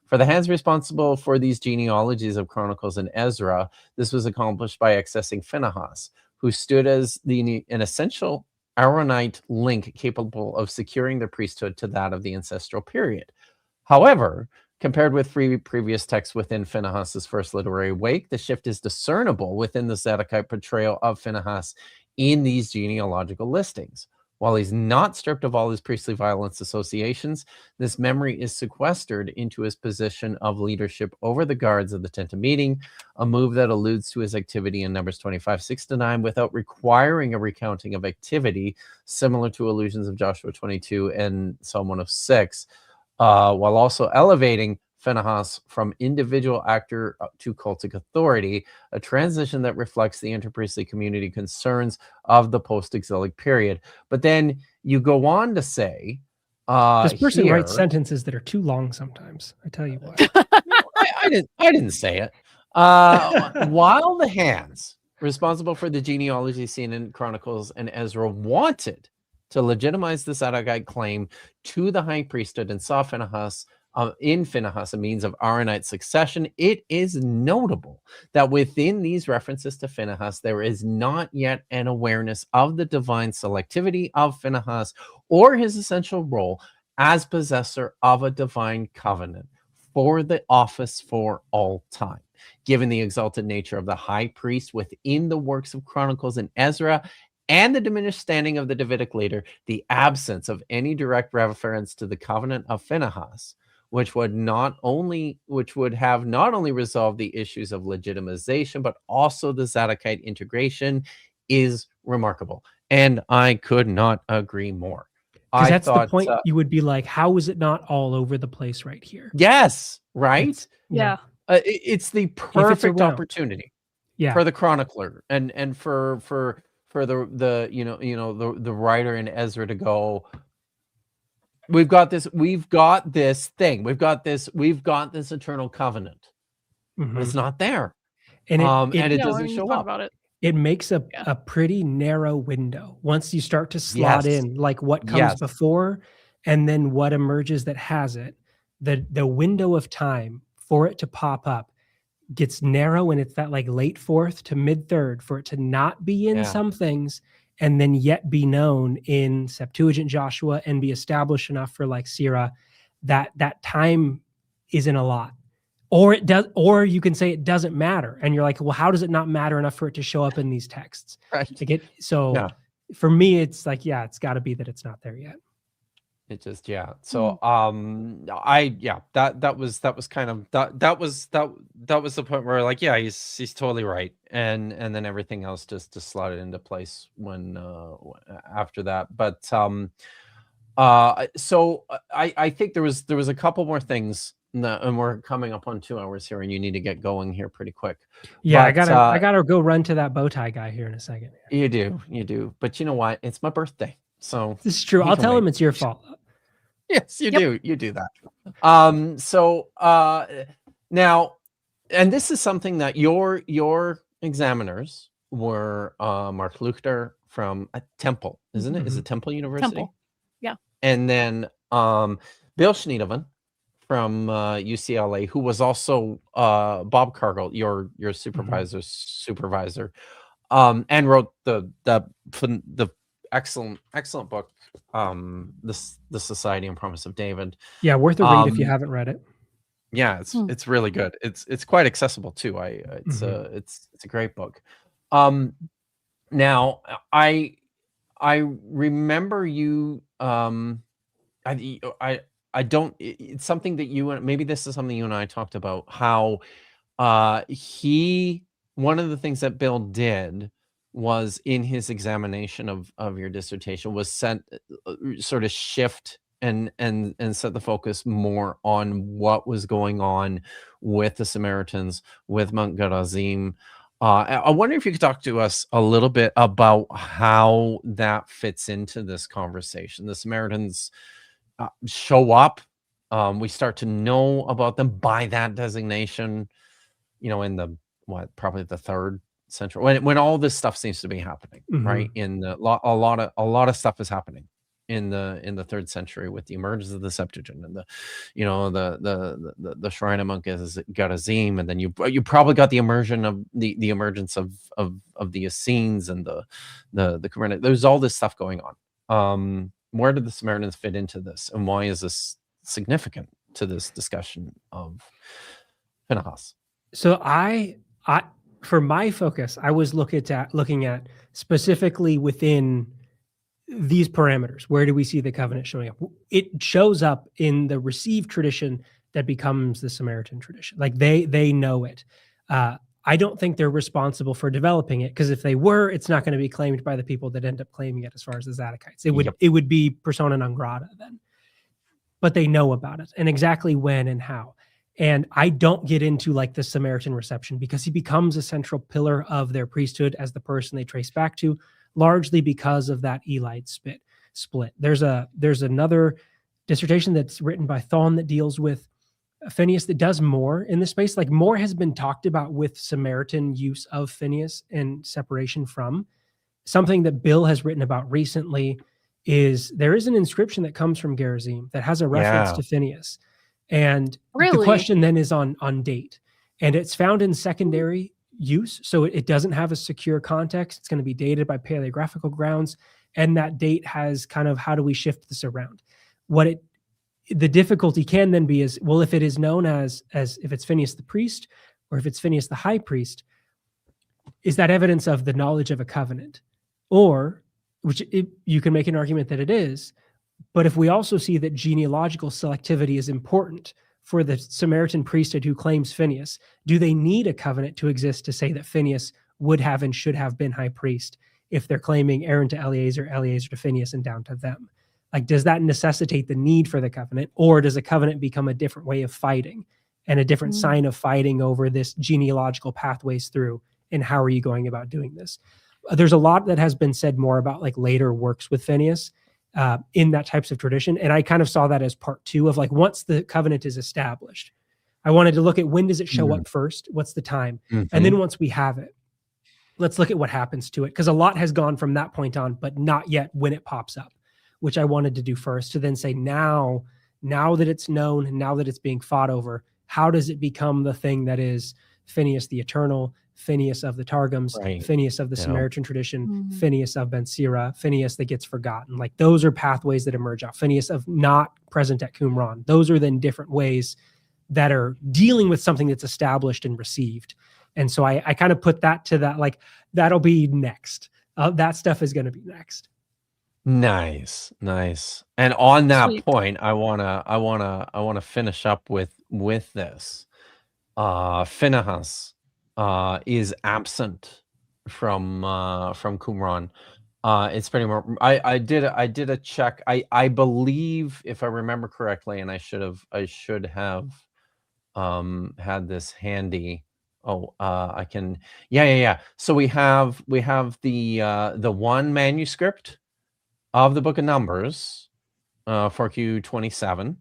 For the hands responsible for these genealogies of Chronicles and Ezra, this was accomplished by accessing Phinehas, who stood as an essential Aaronite link capable of securing the priesthood to that of the ancestral period. However, compared with previous texts within Phinehas's first literary wake, the shift is discernible within the Zadokite portrayal of Phinehas in these genealogical listings. While he's not stripped of all his priestly violence associations, this memory is sequestered into his position of leadership over the guards of the tent of meeting, a move that alludes to his activity in Numbers 25:6-9 without requiring a recounting of activity, similar to allusions of Joshua 22 and Psalm 106, while also elevating Phinehas from individual actor to cultic authority, a transition that reflects the interpriestly community concerns of the post-exilic period. But then you go on to say, This person here, writes sentences that are too long sometimes. I tell you what. I didn't say it. While the hands responsible for the genealogy seen in Chronicles and Ezra wanted to legitimize the Zadokite claim to the high priesthood and saw Phinehas in Phinehas a means of Aaronite succession, it is notable that within these references to Phinehas, there is not yet an awareness of the divine selectivity of Phinehas or his essential role as possessor of a divine covenant for the office for all time. Given the exalted nature of the high priest within the works of Chronicles and Ezra, and the diminished standing of the Davidic leader, the absence of any direct reference to the covenant of Phinehas, which would have not only resolved the issues of legitimization, but also the Zadokite integration, is remarkable. And I could not agree more. Because that's the point. You would be like, how is it not all over the place right here? Yes, right? Yeah. It's the perfect opportunity for the chronicler and for the writer in Ezra to go, we've got this thing, we've got this eternal covenant, but it's not there, and it doesn't show up. About it. It makes a pretty narrow window once you start to slot in like what comes before and then what emerges that has it. The window of time for it to pop up gets narrow, and it's that like late fourth to mid third for it to not be in some things and then yet be known in Septuagint Joshua and be established enough for like Sirah. That time isn't a lot. Or it does, or you can say it doesn't matter. And you're like, well, how does it not matter enough for it to show up in these texts? Right. For me, it's like, it's got to be that it's not there yet. It just, So, that was the point where like, he's totally right. And then everything else just slotted into place when, after that. But, so I think there was a couple more things. And we're coming up on 2 hours here, and you need to get going here pretty quick. Yeah, but, I gotta go run to that bow tie guy here in a second. You do. But you know what? It's my birthday, so this is true. I'll tell him it's your fault. Yes, you do. You do that. Now, and this is something that your examiners were Mark Luchter from a Temple, isn't it? Is it Temple University? Temple. Yeah. And then Bill Schneedovan from UCLA, who was also Bob Cargill, your supervisor, and wrote the excellent book, the Society and Promise of David. Yeah, worth a read if you haven't read it. Yeah, it's really good. It's quite accessible too. It's a great book. Now I remember you. I don't. It's something that maybe this is something you and I talked about. How one of the things that Bill did was in his examination of your dissertation was sort of shift and set the focus more on what was going on with the Samaritans, with Mount Gerizim. I wonder if you could talk to us a little bit about how that fits into this conversation. The Samaritans, show up. We start to know about them by that designation, in the probably the 3rd century, when all this stuff seems to be happening, right? In the a lot of stuff is happening in the 3rd century with the emergence of the Septuagint and the Shrine of Monk Gerizim, and then you probably got the emergence of the Essenes and the Qumran. There's all this stuff going on. Where did the Samaritans fit into this, and why is this significant to this discussion of Phinehas? So I for my focus, I was looking at specifically within these parameters. Where do we see the covenant showing up? It shows up in the received tradition that becomes the Samaritan tradition. Like they know it. I don't think they're responsible for developing it, because if they were, it's not going to be claimed by the people that end up claiming it. As far as the Zadokites, it would be persona non grata then. But they know about it and exactly when and how. And I don't get into like the Samaritan reception, because he becomes a central pillar of their priesthood as the person they trace back to, largely because of that Elite split. There's another dissertation that's written by Thon that deals with Phinehas that does more in this space. Like, more has been talked about with Samaritan use of Phinehas and separation from. Something that Bill has written about recently is there is an inscription that comes from Gerizim that has a reference to Phinehas. And the question then is on date. And it's found in secondary use, so it doesn't have a secure context. It's going to be dated by paleographical grounds. And that date has kind of, how do we shift this around? The difficulty can then be is, well, if it is known as if it's Phinehas the priest, or if it's Phinehas the high priest, is that evidence of the knowledge of a covenant? Or, you can make an argument that it is, but if we also see that genealogical selectivity is important for the Samaritan priesthood who claims Phinehas, do they need a covenant to exist to say that Phinehas would have and should have been high priest if they're claiming Aaron to Eleazar, Eleazar to Phinehas, and down to them? Like, does that necessitate the need for the covenant, or does a covenant become a different way of fighting and a different sign of fighting over this genealogical pathways through? And how are you going about doing this? There's a lot that has been said more about like later works with Phinehas in that types of tradition. And I kind of saw that as part 2 of like, once the covenant is established, I wanted to look at when does it show up first? What's the time? And then once we have it, let's look at what happens to it. Because a lot has gone from that point on, but not yet when it pops up, which I wanted to do first, to then say now that it's known and now that it's being fought over, how does it become the thing that is Phinehas the Eternal, Phinehas of the Targums, Phinehas of the Samaritan tradition, Phinehas of Ben Sira, Phinehas that gets forgotten? Like, those are pathways that emerge out. Phinehas of not present at Qumran. Those are then different ways that are dealing with something that's established and received. And so I kind of put that to that, like, that'll be next. That stuff is going to be next. Nice. And on that point, I wanna finish up with this. Phinehas is absent from Qumran. It's pretty more. I did a check. I believe, if I remember correctly, and I should have had this handy. I can. Yeah. So we have the one manuscript of the Book of Numbers, 4Q27,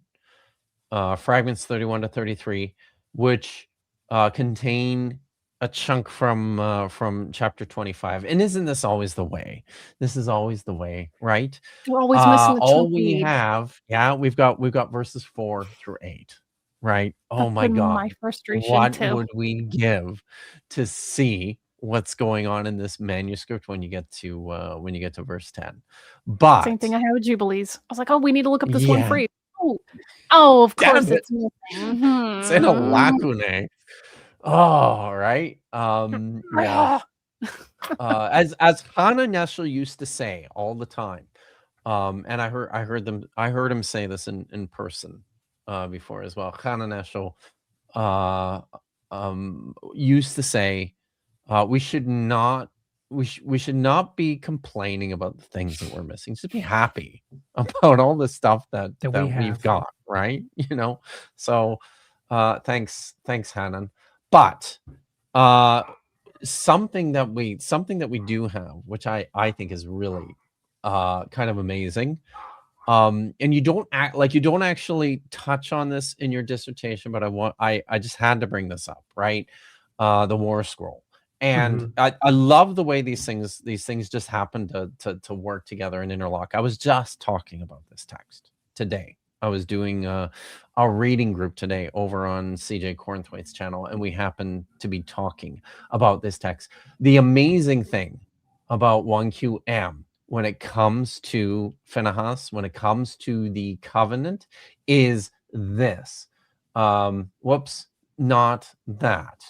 fragments 31 to 33, which contain a chunk from chapter 25. And isn't this always the way? This is always the way, right? We're always missing the all we have, we've got verses 4 through 8, right? Oh my God, my frustration what too. would we give to see what's going on in this manuscript when you get to verse 10? But same thing I had with Jubilees. I was like, oh, we need to look up this one for you. Oh, of course it's missing. It's in a lacune. Oh, right. Yeah. As Hannah Neschel used to say all the time, and I heard him say this in person before as well. Hannah Neschel used to say, we should not be complaining about the things that we're missing. Just be happy about all the stuff that we've got, right? So thanks Hannon. But something that we do have, which I think is really kind of amazing, And you don't actually touch on this in your dissertation, but I just had to bring this up, right? The War Scroll. And I love the way these things just happen to work together and interlock. I was just talking about this text today. I was doing a reading group today over on CJ Cornthwaite's channel, and we happened to be talking about this text. The amazing thing about 1QM when it comes to Phinehas, when it comes to the covenant, is this. Whoops, not that.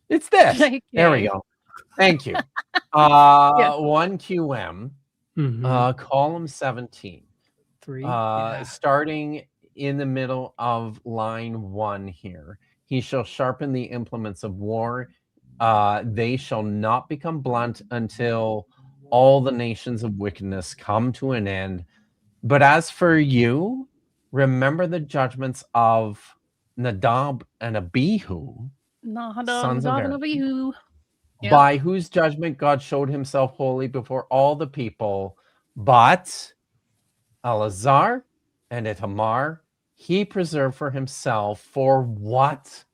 It's this. There we go. Thank you. 1QM, column 17. 3. Starting in the middle of line 1 here. He shall sharpen the implements of war. They shall not become blunt until all the nations of wickedness come to an end. But as for you, remember the judgments of Nadab and Abihu, sons of Aaron, by whose judgment God showed himself holy before all the people. But Eleazar and Ithamar he preserved for himself for what?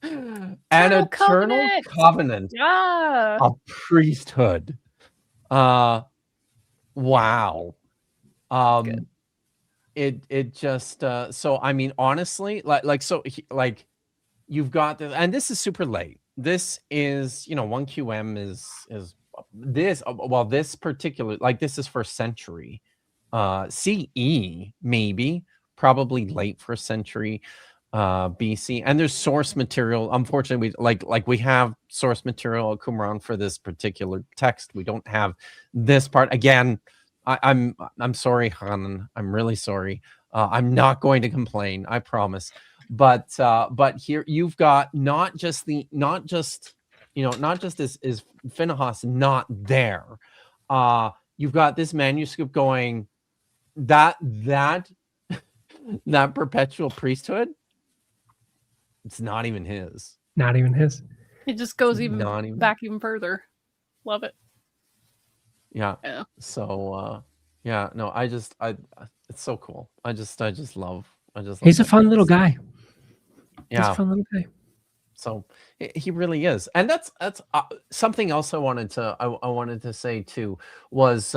An eternal covenant, a priesthood. Wow. It just so I mean honestly, like you've got this, and this is super late. This is 1QM is this this particular, like, this is first century CE, maybe probably late first century BC, and there's source material. Unfortunately, we have source material at Qumran for this particular text. We don't have this part. Again, I'm sorry, Hanan. I'm really sorry. I'm not going to complain, I promise. But here you've got not just is Phinehas not there. You've got this manuscript going that perpetual priesthood. It's not even his. Not even his. It just goes back even further. Love it. Yeah. So no, it's so cool. I just love. He's a fun little guy. Yeah. He's a fun little guy. So he really is. And that's something else I wanted to say too was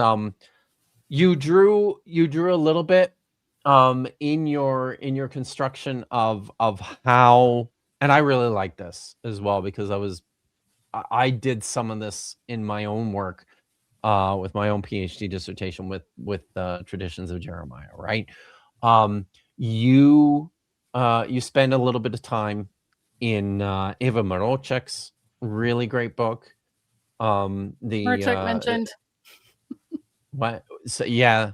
you drew a little bit in your construction of how, and I really like this as well because I did some of this in my own work with my own PhD dissertation with traditions of Jeremiah, right? You spend a little bit of time in Eva Morochek's really great book. Morochek mentioned. What? So yeah.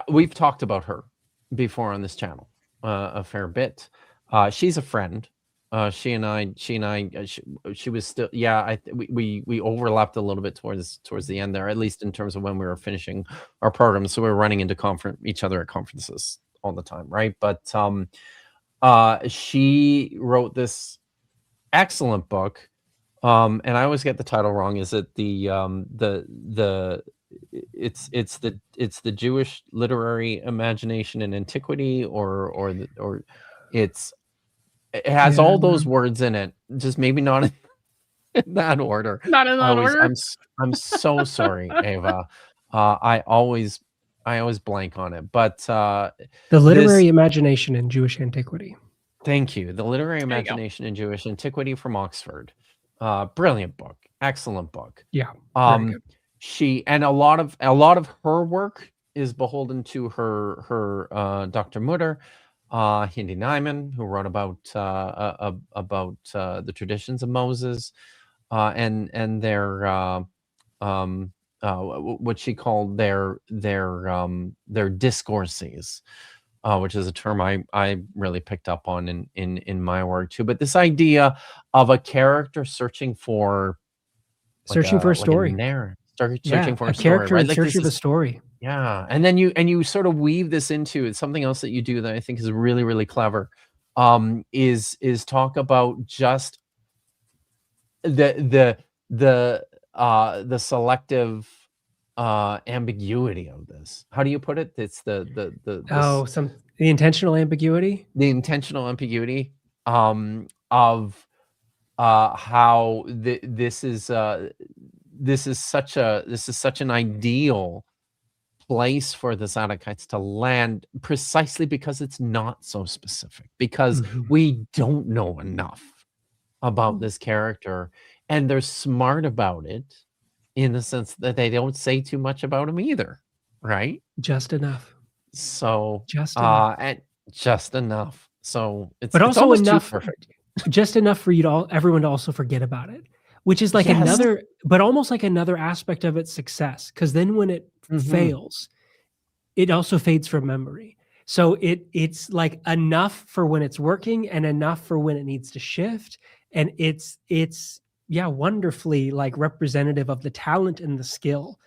We've talked about her before on this channel a fair bit. She's a friend. She was still, we overlapped a little bit towards the end there, at least in terms of when we were finishing our program. So we were running into each other at conferences all the time, right? But she wrote this excellent book, and I always get the title wrong. Is it it's the Jewish literary imagination in antiquity, or it has all those words in it, just maybe not in that order. Not in that order. I'm so sorry, Ava. I always blank on it, but the literary imagination in Jewish antiquity. Thank you. The literary imagination in Jewish antiquity from Oxford. Brilliant book, excellent book. Yeah. She, and a lot of her work is beholden to her Dr. Mutter, Hindi Naiman, who wrote about the traditions of Moses, and their what she called their discourses, which is a term I really picked up on in my work too. But this idea of a character searching for a story, searching for a character, story, right? In search of a story. Yeah, and then you sort of weave this into something else that you do that I think is really, really clever. Is talk about just the selective ambiguity of this. How do you put it? It's the intentional ambiguity. The intentional ambiguity of how this is such an ideal place for the Zadokites to land, precisely because it's not so specific, because we don't know enough about this character, and they're smart about it in the sense that they don't say too much about him either, right? Just enough. So just enough. And just enough. So but it's also enough, perfect. Just enough for everyone to also forget about it, which is like another, but almost like another aspect of its success. Because then when it fails, it also fades from memory. So it's like enough for when it's working and enough for when it needs to shift. And it's wonderfully like representative of the talent and the skill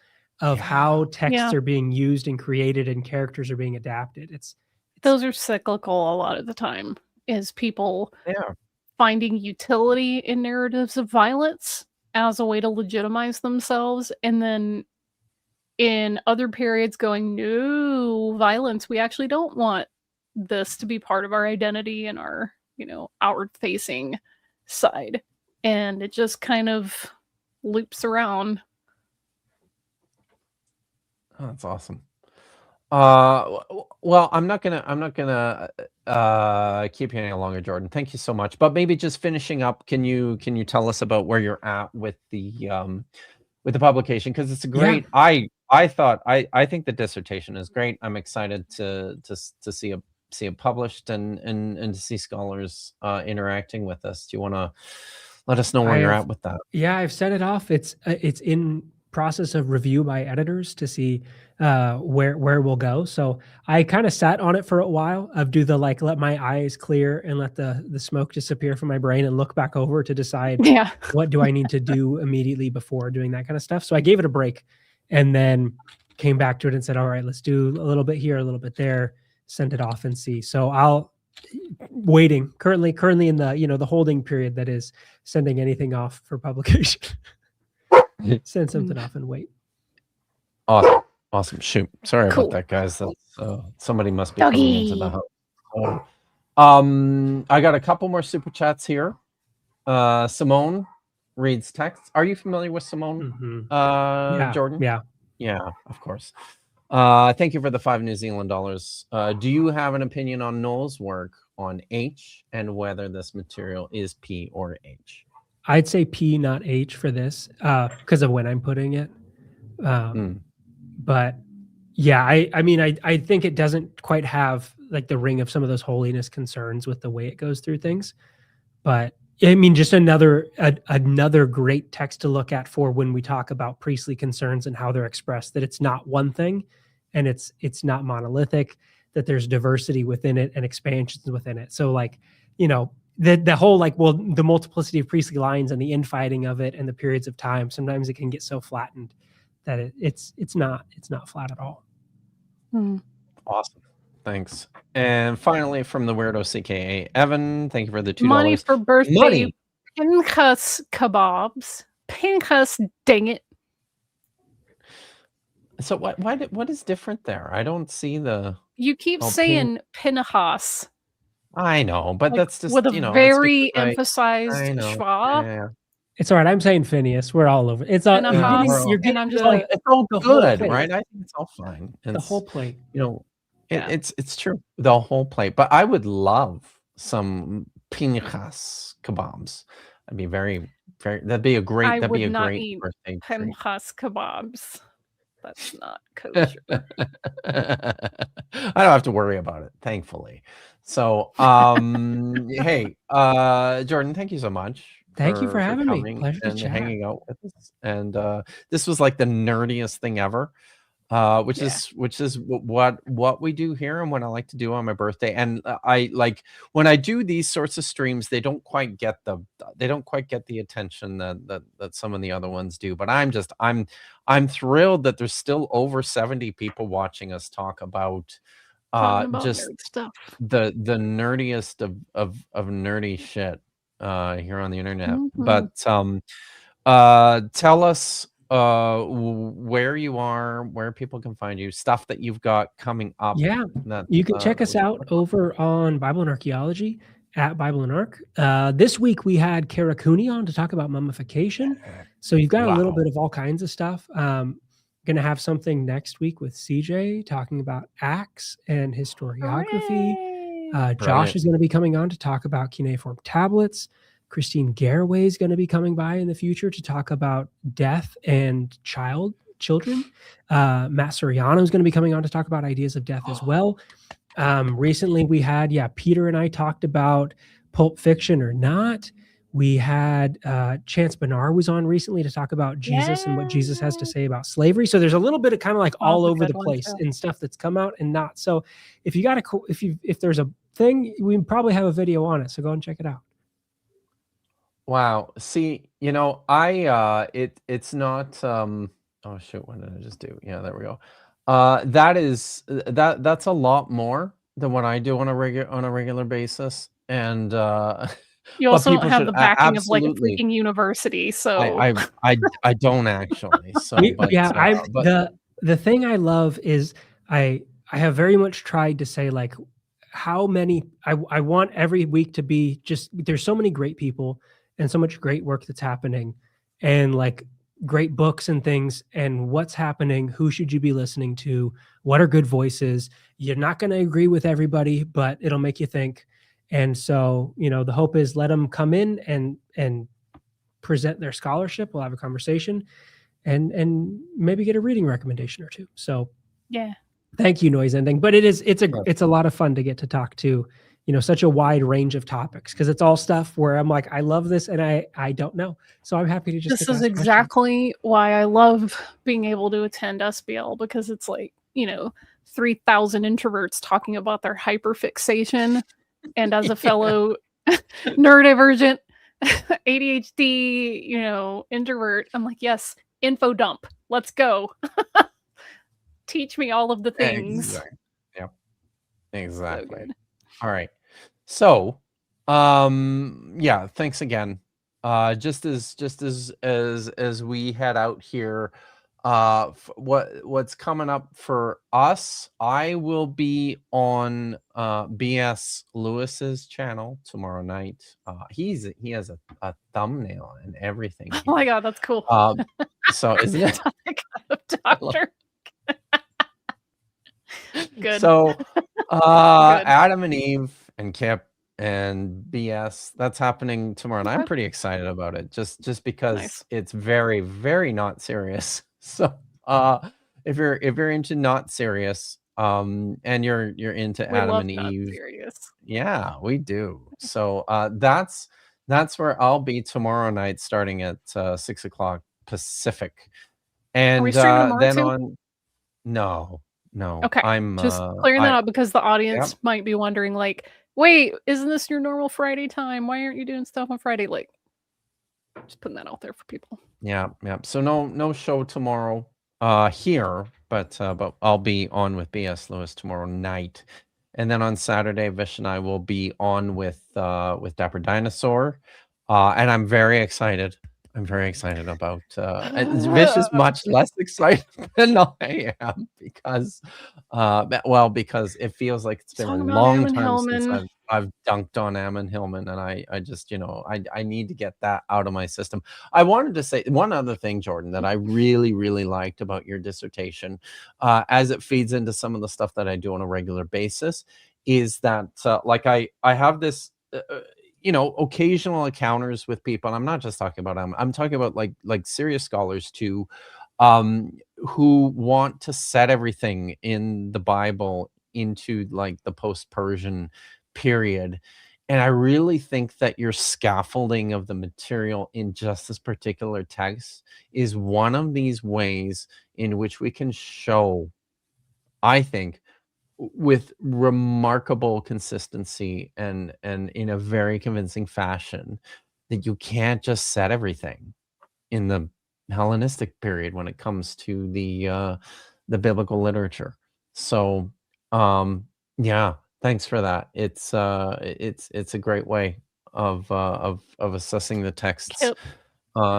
of how texts are being used and created and characters are being adapted. Those are cyclical a lot of the time, is people finding utility in narratives of violence as a way to legitimize themselves, and then in other periods going, no, violence, we actually don't want this to be part of our identity and our, outward facing side. And it just kind of loops around. Oh, that's awesome. Well, I'm not gonna keep you any longer, Jordan. Thank you so much. But maybe just finishing up, can you tell us about where you're at with the publication? Because it's a great. I think the dissertation is great. I'm excited to see it published and to see scholars interacting with us. Do you want to let us know where you're at with that? Yeah, I've sent it off. It's in process of review by editors to see where we'll go. So I kind of sat on it for a while of let my eyes clear and let the smoke disappear from my brain and look back over to decide what do I need to do immediately before doing that kind of stuff. So I gave it a break and then came back to it and said, all right, let's do a little bit here, a little bit there, send it off and see. So I'll waiting currently in the the holding period that is sending anything off for publication. Send something off and wait. Awesome. Shoot, sorry about that, guys. That's somebody must be coming into the house. So, I got a couple more super chats here. Simone reads text. Are you familiar with Simone? Jordan? Yeah, of course. Thank you for the $5 New Zealand dollars. Do you have an opinion on Noel's work on H and whether this material is P or H? I'd say P, not H for this, because of when I'm putting it. But yeah, I think it doesn't quite have like the ring of some of those holiness concerns with the way it goes through things. But I mean, just another great text to look at for when we talk about priestly concerns and how they're expressed, that it's not one thing and it's not monolithic, that there's diversity within it and expansions within it. So like, the whole the multiplicity of priestly lines and the infighting of it and the periods of time, sometimes it can get so flattened that it's not flat at all. Awesome. Thanks. And finally, from the weirdo CKA, Evan, thank you for the $2. Money for birthday. Phinehas kebabs. Phinehas, dang it. So what is different there? I don't see the. You keep saying Phinehas. I know, but that's just with a very emphasized schwa. Yeah. It's all right. I'm saying Phineas. We're all over. It's all. You're getting. I'm just it's all good, right? I think it's all fine. The whole plate. It's true. The whole plate. But I would love some Phinehas kebabs. That'd be very, very. That'd be a great. I that'd would be a not great eat birthday Phinehas kebabs. That's not kosher. I don't have to worry about it, thankfully. So, hey, Jordan, thank you so much. Thank you for having me. Pleasure and to chat. hanging out with us. And this was like the nerdiest thing ever, which is what we do here and what I like to do on my birthday. And I like when I do these sorts of streams, they don't quite get the attention that some of the other ones do. But I'm thrilled that there's still over 70 people watching us talk about just stuff. the nerdiest of nerdy shit here on the internet. But tell us where you are, where people can find you, stuff that you've got coming up. Yeah, That you can check that us we can out talk about. over on Bible and Archaeology at Bible and Arc. This week we had Kara Cooney on to talk about mummification. So you've got a little Wow. bit of all kinds of stuff. Going to have something next week with CJ talking about Acts and historiography. Hooray! Josh Brilliant. is going to be coming on to talk about cuneiform tablets. Christine Garraway is going to be coming by in the future to talk about death and children. Matt Soriano is going to be coming on to talk about ideas of death as well. Recently we had, Peter and I talked about Pulp Fiction or not. We had Chance Bernard was on recently to talk about Jesus and what Jesus has to say about slavery. So there's a little bit of kind of like all That's a over the good one, place too. and stuff that's come out and not. So if you got if there's a thing, we probably have a video on it. So go and check it out. Wow. See, it's not oh shoot, what did I just do? Yeah, there we go. That's a lot more than what I do on a regular basis. And You but also don't people have should the backing of like a absolutely. freaking university, so I don't actually. So but the thing I love is I have very much tried to say like how many I want every week to be just there's so many great people and so much great work that's happening and like great books and things and what's happening, who should you be listening to, what are good voices. You're not going to agree with everybody, but it'll make you think. And so, the hope is let them come in and present their scholarship. We'll have a conversation and maybe get a reading recommendation or two. So yeah. thank you, Noise Ending. But it's a lot of fun to get to talk to, such a wide range of topics because it's all stuff where I'm like, I love this and I don't know. So I'm happy to just This is exactly why I love being able to attend SBL because it's like, 3,000 introverts talking about their hyperfixation. And as a fellow neurodivergent, ADHD, introvert, I'm like, yes, info dump. Let's go. Teach me all of the things. Exactly. Yep. Exactly. good. All right. So, yeah, thanks again. Just as we head out here, what's coming up for us, I will be on BS Lewis's channel tomorrow night. He has a thumbnail and everything. Oh my god, that's cool. So isn't it? Doctor. Good. So Adam and Eve and Kipp and BS, that's happening tomorrow, and I'm pretty excited about it just because it's very, very not serious. So if you're into not serious and you're into we Adam love and not Eve, serious. yeah, we do. So that's where I'll be tomorrow night starting at 6 o'clock Pacific. And Are we streaming tomorrow then too? on no. Okay, I'm just clearing that up because the audience might be wondering, like, wait, isn't this your normal Friday time? Why aren't you doing stuff on Friday? Like, just putting that out there for people. Yeah. So no show tomorrow here, but I'll be on with BS Lewis tomorrow night, and then on Saturday, Vish and I will be on with Dapper Dinosaur, and I'm very excited. I'm very excited about Vish is much less excited than I am because because it feels like it's been a long time since I've dunked on Ammon Hillman, and I just I need to get that out of my system. I wanted to say one other thing, Jordan, that I really, really liked about your dissertation, as it feeds into some of the stuff that I do on a regular basis, is that like I have this occasional encounters with people, and I'm not just talking about I'm talking about like serious scholars too, who want to set everything in the Bible into like the post-Persian period. And I really think that your scaffolding of the material in just this particular text is one of these ways in which we can show, I think, with remarkable consistency and in a very convincing fashion, that you can't just set everything in the Hellenistic period when it comes to the biblical literature. So yeah, thanks for that. It's a great way of assessing the texts. Kipp,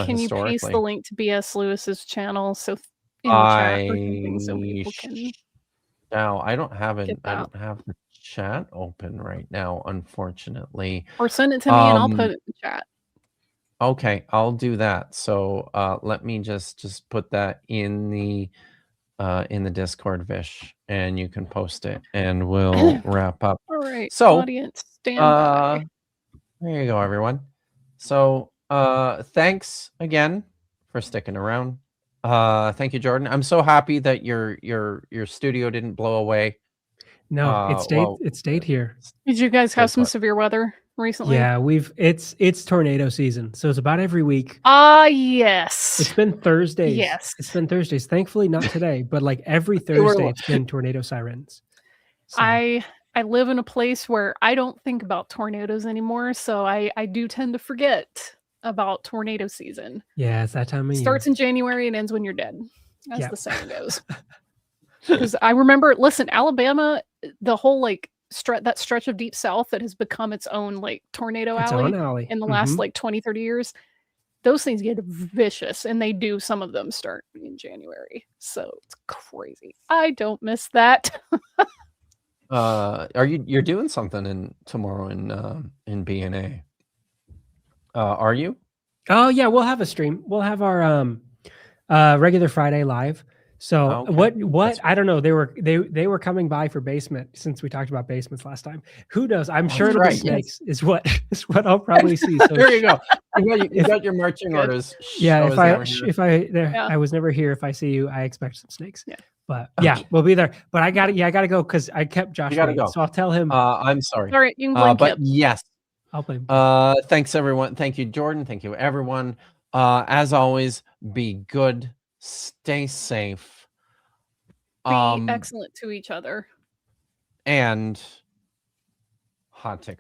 Can you paste historically. the link to BS Lewis's channel in the chat or something so people can? Now I don't have it. Get I that. don't have the chat open right now, unfortunately. Or send it to me and I'll put it in the chat. Okay, I'll do that. So let me just put that in the Discord, Vish, and you can post it, and we'll wrap up. All right, So, audience, stand by. There you go, everyone. So thanks again for sticking around. Thank you, Jordan. I'm so happy that your studio didn't blow away. No, it stayed here. Did you guys have Good some part. severe weather recently? Yeah, it's tornado season, so it's about every week. Yes. It's been Thursdays. Yes. It's been Thursdays. Thankfully, not today, but like every Thursday, it's been tornado sirens. So. I live in a place where I don't think about tornadoes anymore, so I do tend to forget about tornado season. Yeah, it's that time of year. Starts in January and ends when you're dead, as the saying goes. Because I remember, listen, Alabama, the whole like that stretch of deep south that has become its own like tornado alley in the last like 20-30 years, those things get vicious, and they do, some of them start in January, so it's crazy. I don't miss that. You're doing something tomorrow in B&A? Are you? Oh yeah, we'll have a stream. We'll have our regular Friday live. So Okay. what I don't know. They were coming by for basement, since we talked about basements last time. Who knows? I'm sure it'll be snakes. Is what I'll probably see. So there you go. You got your marching orders. Yeah, I was never here. If I see you, I expect some snakes. Yeah. But yeah, we'll be there. But I gotta go because I kept Josh waiting. Go. So I'll tell him. I'm sorry. All right, you can blame but Kipp. yes, I'll blame. Thanks everyone. Thank you, Jordan. Thank you, everyone. As always, be good, stay safe, be excellent to each other, and hot take.